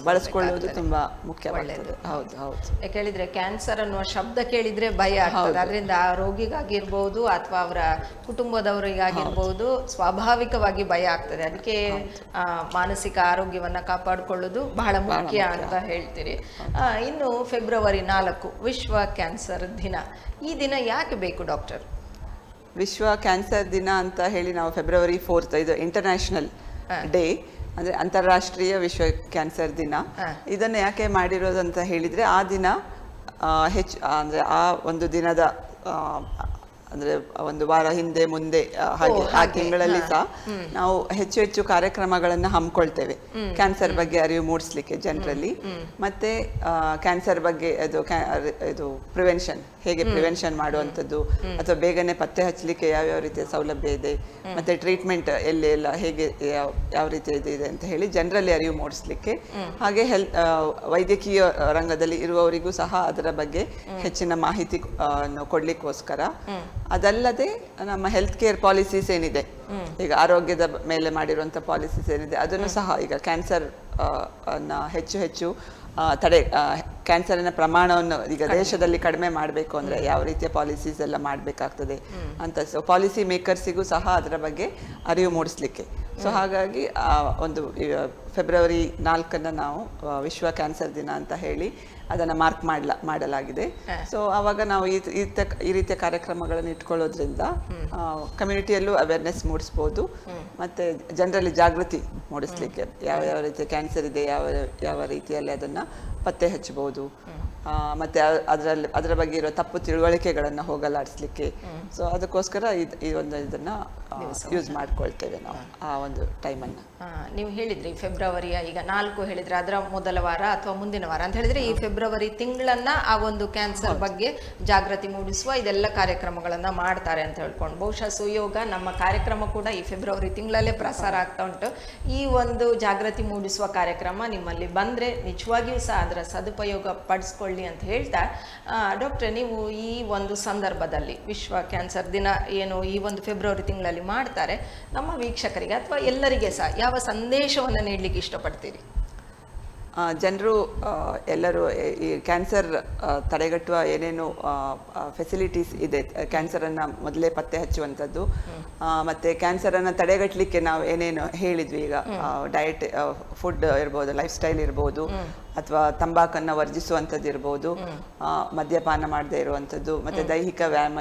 ಬಳಸ್ಕೊಳ್ಳುವುದು ತುಂಬಾ ಮುಖ್ಯವಾಗ್ತದೆ. ಹೌದು ಹೌದು. ಯಾಕೆ ಹೇಳಿದ್ರೆ ಕ್ಯಾನ್ಸರ್ ಅನ್ನುವ ಶಬ್ದ ಕೇಳಿದ್ರೆ ಭಯ ಆಗ್ತದೆ. ಅದರಿಂದ ಆ ರೋಗಿಗಾಗಿರ್ಬೋದು ಅಥವಾ ಅವರ ಕುಟುಂಬದವರಿಗಾಗಿರ್ಬೋದು ಸ್ವಾಭಾವಿಕವಾಗಿ ಭಯ ಆಗ್ತದೆ. ಅದಕ್ಕೆ ಮಾನಸಿಕ ಆರೋಗ್ಯವನ್ನ ಕಾಪಾಡಿಕೊಳ್ಳೋದು ಬಹಳ ಮುಖ್ಯ ಅಂತ ಹೇಳ್ತೀರಿ. ಇನ್ನು ಫೆಬ್ರವರಿ 4 ವಿಶ್ವ ಕ್ಯಾನ್ಸರ್ ದಿನ. ಈ ದಿನ ಯಾಕೆ ಬೇಕು ಡಾಕ್ಟರ್? ವಿಶ್ವ ಕ್ಯಾನ್ಸರ್ ದಿನ ಅಂತ ಹೇಳಿ ನಾವು ಫೆಬ್ರವರಿ 4 ಇದು ಇಂಟರ್ನ್ಯಾಷನಲ್ ಡೇ, ಅಂದರೆ ಅಂತಾರಾಷ್ಟ್ರೀಯ ವಿಶ್ವ ಕ್ಯಾನ್ಸರ್ ದಿನ. ಇದನ್ನು ಯಾಕೆ ಮಾಡಿರೋದು ಅಂತ ಹೇಳಿದರೆ, ಆ ದಿನ ಅಂದರೆ ಆ ಒಂದು ದಿನದ ಅಂದರೆ ಒಂದು ವಾರ ಹಿಂದೆ ಮುಂದೆ ಹಾಗೆ ಆ ತಿಂಗಳಲ್ಲಿ ಸಹ ನಾವು ಹೆಚ್ಚು ಕಾರ್ಯಕ್ರಮಗಳನ್ನು ಹಮ್ಮಿಕೊಳ್ತೇವೆ ಕ್ಯಾನ್ಸರ್ ಬಗ್ಗೆ ಅರಿವು ಮೂಡಿಸ್ಲಿಕ್ಕೆ ಜನರಲ್ಲಿ. ಮತ್ತೆ ಕ್ಯಾನ್ಸರ್ ಬಗ್ಗೆ ಇದು ಪ್ರಿವೆನ್ಷನ್, ಹೇಗೆ ಪ್ರಿವೆನ್ಷನ್ ಮಾಡುವಂಥದ್ದು ಅಥವಾ ಬೇಗನೆ ಪತ್ತೆ ಹಚ್ಚಲಿಕ್ಕೆ ಯಾವ್ಯಾವ ರೀತಿಯ ಸೌಲಭ್ಯ ಇದೆ, ಮತ್ತೆ ಟ್ರೀಟ್ಮೆಂಟ್ ಎಲ್ಲ ಹೇಗೆ ಯಾವ ರೀತಿ ಇದೆ ಅಂತ ಹೇಳಿ ಜನರಲ್ಲಿ ಅರಿವು ಮೂಡಿಸ್ಲಿಕ್ಕೆ, ಹಾಗೆ ವೈದ್ಯಕೀಯ ರಂಗದಲ್ಲಿ ಇರುವವರಿಗೂ ಸಹ ಅದರ ಬಗ್ಗೆ ಹೆಚ್ಚಿನ ಮಾಹಿತಿ ಕೊಡ್ಲಿಕ್ಕೋಸ್ಕರ. ಅದಲ್ಲದೆ ನಮ್ಮ ಹೆಲ್ತ್ ಕೇರ್ ಪಾಲಿಸೀಸ್ ಏನಿದೆ, ಈಗ ಆರೋಗ್ಯದ ಮೇಲೆ ಮಾಡಿರುವಂಥ ಪಾಲಿಸೀಸ್ ಏನಿದೆ, ಅದನ್ನು ಸಹ ಈಗ ಕ್ಯಾನ್ಸರ್ ಹೆಚ್ಚು ಕ್ಯಾನ್ಸರಿನ ಪ್ರಮಾಣವನ್ನು ಈಗ ದೇಶದಲ್ಲಿ ಕಡಿಮೆ ಮಾಡಬೇಕು ಅಂದರೆ ಯಾವ ರೀತಿಯ ಪಾಲಿಸೀಸ್ ಎಲ್ಲ ಮಾಡಬೇಕಾಗ್ತದೆ ಅಂತ. ಸೊ ಪಾಲಿಸಿ ಮೇಕರ್ಸಿಗೂ ಸಹ ಅದರ ಬಗ್ಗೆ ಅರಿವು ಮೂಡಿಸ್ಲಿಕ್ಕೆ, ಸೊ ಹಾಗಾಗಿ ಒಂದು ಫೆಬ್ರವರಿ 4 ನಾವು ವಿಶ್ವ ಕ್ಯಾನ್ಸರ್ ದಿನ ಅಂತ ಹೇಳಿ ಅದನ್ನು ಮಾರ್ಕ್ ಮಾಡಲಾಗಿದೆ. ಸೊ ಆವಾಗ ನಾವು ಈ ರೀತಿಯ ಕಾರ್ಯಕ್ರಮಗಳನ್ನು ಇಟ್ಕೊಳ್ಳೋದ್ರಿಂದ ಕಮ್ಯುನಿಟಿಯಲ್ಲೂ ಅವೇರ್ನೆಸ್ ಮೂಡಿಸ್ಬೋದು, ಮತ್ತೆ ಜನರಲ್ಲಿ ಜಾಗೃತಿ ಮೂಡಿಸ್ಲಿಕ್ಕೆ ಯಾವ ರೀತಿಯ ಕ್ಯಾನ್ಸರ್ ಇದೆ, ಯಾವ ರೀತಿಯಲ್ಲಿ ಅದನ್ನು ಪತ್ತೆ ಹಚ್ಚಬಹುದು, ಮತ್ತೆ ಅದರ ಬಗ್ಗೆ ಇರೋ ತಪ್ಪು ತಿಳುವಳಿಕೆಗಳನ್ನು ಹೋಗಲಾಡಿಸ್ಲಿಕ್ಕೆ. ಸೊ ಅದಕ್ಕೋಸ್ಕರ ಇದನ್ನ ಯೂಸ್ ಮಾಡ್ಕೊಳ್ತೇವೆ ನಾವು ಆ ಒಂದು ಟೈಮನ್ನು. ನೀವು ಹೇಳಿದ್ರಿ ಫೆಬ್ರವರಿಯ ಈಗ 4 ಹೇಳಿದ್ರೆ ಅದರ ಮೊದಲ ವಾರ ಅಥವಾ ಮುಂದಿನ ವಾರ ಅಂತ ಹೇಳಿದ್ರೆ ಈ ಫೆಬ್ರವರಿ ತಿಂಗಳನ್ನ ಆ ಒಂದು ಕ್ಯಾನ್ಸರ್ ಬಗ್ಗೆ ಜಾಗೃತಿ ಮೂಡಿಸುವ ಇದೆಲ್ಲ ಕಾರ್ಯಕ್ರಮಗಳನ್ನ ಮಾಡ್ತಾರೆ ಅಂತ ಹೇಳ್ಕೊಂಡು, ಬಹುಶಃ ಸುಯೋಗ ನಮ್ಮ ಕಾರ್ಯಕ್ರಮ ಕೂಡ ಈ ಫೆಬ್ರವರಿ ತಿಂಗಳಲ್ಲೇ ಪ್ರಸಾರ ಆಗ್ತಾ ಉಂಟು. ಈ ಒಂದು ಜಾಗೃತಿ ಮೂಡಿಸುವ ಕಾರ್ಯಕ್ರಮ ನಿಮ್ಮಲ್ಲಿ ಬಂದ್ರೆ ನಿಜವಾಗಿಯೂ ಸಹ ಅದರ ಸದುಪಯೋಗ ಪಡಿಸ್ಕೊಳ್ಳಿ ಅಂತ ಹೇಳ್ತಾ, ಡಾಕ್ಟ್ರೆ ನೀವು ಈ ಒಂದು ಸಂದರ್ಭದಲ್ಲಿ ವಿಶ್ವ ಕ್ಯಾನ್ಸರ್ ದಿನ ಏನು ಈ ಒಂದು ಫೆಬ್ರವರಿ ತಿಂಗಳಲ್ಲಿ ಮಾಡ್ತಾರೆ, ನಮ್ಮ ವೀಕ್ಷಕರಿಗೆ ಅಥವಾ ಎಲ್ಲರಿಗೆ ಸಹ ಯಾವ ಸಂದೇಶವನ್ನು ನೀಡಲಿಕ್ಕೆ ಇಷ್ಟಪಡ್ತೀರಿ? ಜನರು ಎಲ್ಲರೂ ಈ ಕ್ಯಾನ್ಸರ್ ತಡೆಗಟ್ಟುವ ಏನೇನು ಫೆಸಿಲಿಟೀಸ್ ಇದೆ, ಕ್ಯಾನ್ಸರನ್ನು ಮೊದಲೇ ಪತ್ತೆ ಹಚ್ಚುವಂಥದ್ದು, ಮತ್ತು ಕ್ಯಾನ್ಸರನ್ನು ತಡೆಗಟ್ಟಲಿಕ್ಕೆ ನಾವು ಏನೇನು ಹೇಳಿದ್ವಿ ಈಗ, ಡಯಟ್, ಫುಡ್ ಇರ್ಬೋದು, ಲೈಫ್ ಸ್ಟೈಲ್ ಇರ್ಬೋದು, ಅಥವಾ ತಂಬಾಕನ್ನು ವರ್ಜಿಸುವಂಥದ್ದು ಇರ್ಬೋದು, ಮದ್ಯಪಾನ ಮಾಡದೇ ಇರುವಂಥದ್ದು, ಮತ್ತು ದೈಹಿಕ ವ್ಯಾಯಾಮ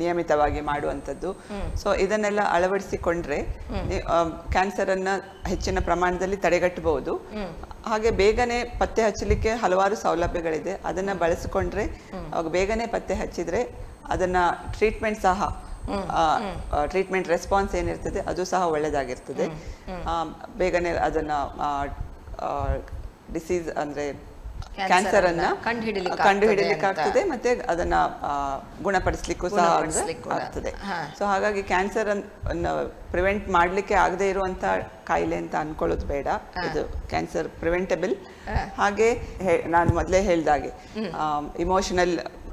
ನಿಯಮಿತವಾಗಿ ಮಾಡುವಂಥದ್ದು. ಸೊ ಇದನ್ನೆಲ್ಲ ಅಳವಡಿಸಿಕೊಂಡ್ರೆ ಕ್ಯಾನ್ಸರನ್ನು ಹೆಚ್ಚಿನ ಪ್ರಮಾಣದಲ್ಲಿ ತಡೆಗಟ್ಟಬಹುದು. ಹಾಗೆ ಬೇಗನೆ ಪತ್ತೆ ಹಚ್ಚಲಿಕ್ಕೆ ಹಲವಾರು ಸೌಲಭ್ಯಗಳಿದೆ, ಅದನ್ನು ಬಳಸಿಕೊಂಡ್ರೆ ಅವಾಗ ಬೇಗನೆ ಪತ್ತೆ ಹಚ್ಚಿದ್ರೆ ಅದನ್ನ ಟ್ರೀಟ್ಮೆಂಟ್ ಸಹ ಟ್ರೀಟ್ಮೆಂಟ್ ರೆಸ್ಪಾನ್ಸ್ ಏನಿರ್ತದೆ ಅದು ಸಹ ಒಳ್ಳೆಯದಾಗಿರ್ತದೆ. ಬೇಗನೆ ಅದನ್ನ ಡಿಸೀಸ್ ಅಂದ್ರೆ ಕ್ಯಾನ್ಸರ್ ಅನ್ನ ಕಂಡು ಹಿಡಿಲಿಕ್ಕಾಗ್ತದೆ, ಮತ್ತೆ ಅದನ್ನ ಗುಣಪಡಿಸ್ಲಿಕ್ಕೂ ಸಹ ಆಗ್ತದೆ. ಸೊ ಹಾಗಾಗಿ ಕ್ಯಾನ್ಸರ್ ಅನ್ನು ಪ್ರಿವೆಂಟ್ ಮಾಡ್ಲಿಕ್ಕೆ ಆಗದೆ ಇರುವಂತ ಕಾಯಿಲೆ ಅಂತ ಅನ್ಕೊಳ್ಳೋದು ಬೇಡ, ಇದು ಕ್ಯಾನ್ಸರ್ ಪ್ರಿವೆಂಟಬಲ್. ಹಾಗೆ ನಾನು ಮೊದಲೇ ಹೇಳ್ದಾಗೆ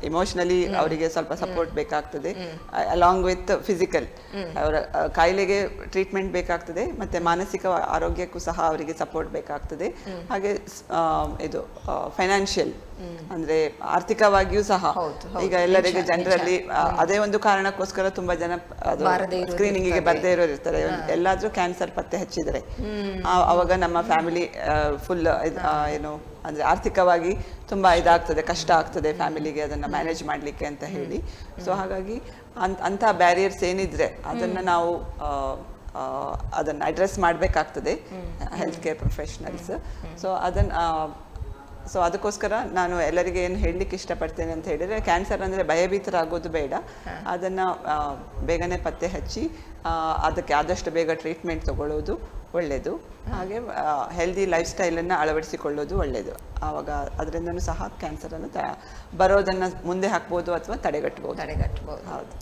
ಇಮೋಷನಲಿ ಅವರಿಗೆ ಸ್ವಲ್ಪ ಸಪೋರ್ಟ್ ಬೇಕಾಗ್ತದೆ, ಅಲಾಂಗ್ ವಿತ್ ಫಿಸಿಕಲ್. ಅವರ ಕಾಯಿಲೆಗೆ ಟ್ರೀಟ್ಮೆಂಟ್ ಬೇಕಾಗ್ತದೆ, ಮತ್ತೆ ಮಾನಸಿಕ ಆರೋಗ್ಯಕ್ಕೂ ಸಹ ಅವರಿಗೆ ಸಪೋರ್ಟ್ ಬೇಕಾಗ್ತದೆ. ಹಾಗೆ ಇದು ಫೈನಾನ್ಷಿಯಲ್ ಅಂದ್ರೆ ಆರ್ಥಿಕವಾಗಿಯೂ ಸಹ ಈಗ ಎಲ್ಲರಿಗೆ ಜನರಲ್ಲಿ ಅದೇ ಒಂದು ಕಾರಣಕ್ಕೋಸ್ಕರ ತುಂಬಾ ಜನ ಸ್ಕ್ರೀನಿಂಗಿಗೆ ಬರ್ದೇ ಇರೋರು ಇರ್ತಾರೆ. ಎಲ್ಲಾದ್ರೂ ಕ್ಯಾನ್ಸರ್ ಪತ್ತೆ ಹಚ್ಚಿದ್ರೆ ಅವಾಗ ನಮ್ಮ ಫ್ಯಾಮಿಲಿ ಫುಲ್ ಏನು ಅಂದ್ರೆ ಆರ್ಥಿಕವಾಗಿ ತುಂಬಾ ಇದಾಗ್ತದೆ, ಕಷ್ಟ ಆಗ್ತದೆ ಫ್ಯಾಮಿಲಿಗೆ ಅದನ್ನ ಮ್ಯಾನೇಜ್ ಮಾಡ್ಲಿಕ್ಕೆ ಅಂತ ಹೇಳಿ. ಸೊ ಹಾಗಾಗಿ ಅಂತ ಬ್ಯಾರಿಯರ್ಸ್ ಏನಿದ್ರೆ ಅದನ್ನ ನಾವು ಅದನ್ನ ಅಡ್ರೆಸ್ ಮಾಡಬೇಕಾಗ್ತದೆ ಹೆಲ್ತ್ ಕೇರ್ ಪ್ರೊಫೆಷನಲ್ಸ್. ಸೊ ಅದಕ್ಕೋಸ್ಕರ ನಾನು ಎಲ್ಲರಿಗೆ ಏನು ಹೇಳಲಿಕ್ಕೆ ಇಷ್ಟಪಡ್ತೇನೆ ಅಂತ ಹೇಳಿದ್ರೆ, ಕ್ಯಾನ್ಸರ್ ಅಂದರೆ ಭಯಭೀತರಾಗೋದು ಬೇಡ, ಅದನ್ನು ಬೇಗನೆ ಪತ್ತೆ ಹಚ್ಚಿ ಅದಕ್ಕೆ ಆದಷ್ಟು ಬೇಗ ಟ್ರೀಟ್ಮೆಂಟ್ ತಗೊಳ್ಳೋದು ಒಳ್ಳೆಯದು. ಹಾಗೆ ಹೆಲ್ದಿ ಲೈಫ್ ಸ್ಟೈಲನ್ನು ಅಳವಡಿಸಿಕೊಳ್ಳೋದು ಒಳ್ಳೆಯದು. ಆವಾಗ ಅದರಿಂದನೂ ಸಹ ಕ್ಯಾನ್ಸರನ್ನು ಬರೋದನ್ನು ಮುಂದೆ ಹಾಕ್ಬೋದು ಅಥವಾ ತಡೆಗಟ್ಬೋದು. ಹೌದು.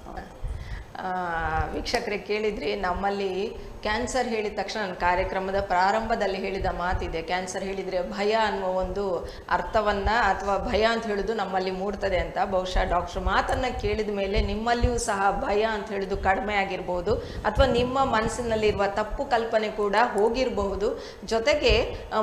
ವೀಕ್ಷಕರೇ ಕೇಳಿದ್ರಿ, ನಮ್ಮಲ್ಲಿ ಕ್ಯಾನ್ಸರ್ ಹೇಳಿದ ತಕ್ಷಣ ನನ್ನ ಕಾರ್ಯಕ್ರಮದ ಪ್ರಾರಂಭದಲ್ಲಿ ಹೇಳಿದ ಮಾತಿದೆ, ಕ್ಯಾನ್ಸರ್ ಹೇಳಿದರೆ ಭಯ ಅನ್ನುವ ಒಂದು ಅರ್ಥವನ್ನು ಅಥವಾ ಭಯ ಅಂತ ಹೇಳೋದು ನಮ್ಮಲ್ಲಿ ಮೂಡ್ತದೆ ಅಂತ. ಬಹುಶಃ ಡಾಕ್ಟ್ರ್ ಮಾತನ್ನು ಕೇಳಿದ ಮೇಲೆ ನಿಮ್ಮಲ್ಲಿಯೂ ಸಹ ಭಯ ಅಂತ ಹೇಳೋದು ಕಡಿಮೆ ಆಗಿರ್ಬೋದು, ಅಥವಾ ನಿಮ್ಮ ಮನಸ್ಸಿನಲ್ಲಿರುವ ತಪ್ಪು ಕಲ್ಪನೆ ಕೂಡ ಹೋಗಿರಬಹುದು. ಜೊತೆಗೆ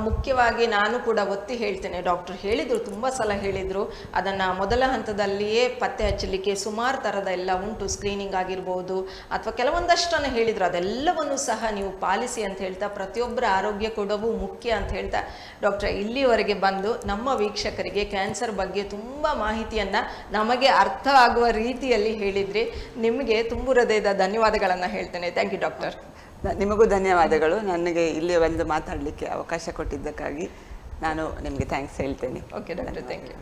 ಮುಖ್ಯವಾಗಿ ನಾನು ಕೂಡ ಒತ್ತಿ ಹೇಳ್ತೇನೆ, ಡಾಕ್ಟ್ರ್ ಹೇಳಿದರು, ತುಂಬ ಸಲ ಹೇಳಿದರು, ಅದನ್ನು ಮೊದಲ ಹಂತದಲ್ಲಿಯೇ ಪತ್ತೆ ಹಚ್ಚಲಿಕ್ಕೆ ಸುಮಾರು ಥರದ ಎಲ್ಲ ಉಂಟು, ಸ್ಕ್ರೀನಿಂಗ್ ಆಗಿರ್ಬೋದು ಅಥವಾ ಕೆಲವೊಂದಷ್ಟನ್ನು ಹೇಳಿದರು, ಅದೆಲ್ಲವನ್ನು ಸಹ ನೀವು ಪಾಲಿಸಿ ಅಂತ ಹೇಳ್ತಾ, ಪ್ರತಿಯೊಬ್ಬರ ಆರೋಗ್ಯ ಕೊಡವು ಮುಖ್ಯ ಅಂತ ಹೇಳ್ತಾ, ಡಾಕ್ಟ್ರೆ ಇಲ್ಲಿವರೆಗೆ ಬಂದು ನಮ್ಮ ವೀಕ್ಷಕರಿಗೆ ಕ್ಯಾನ್ಸರ್ ಬಗ್ಗೆ ತುಂಬ ಮಾಹಿತಿಯನ್ನು ನಮಗೆ ಅರ್ಥ ಆಗುವ ರೀತಿಯಲ್ಲಿ ಹೇಳಿದ್ರಿ. ನಿಮಗೆ ತುಂಬು ಹೃದಯದ ಧನ್ಯವಾದಗಳನ್ನು ಹೇಳ್ತೇನೆ. Thank you doctor. ನಿಮಗೂ ಧನ್ಯವಾದಗಳು, ನನಗೆ ಇಲ್ಲಿ ಬಂದು ಮಾತಾಡಲಿಕ್ಕೆ ಅವಕಾಶ ಕೊಟ್ಟಿದ್ದಕ್ಕಾಗಿ ನಾನು ನಿಮಗೆ ಥ್ಯಾಂಕ್ಸ್ ಹೇಳ್ತೇನೆ. Okay doctor, thank you.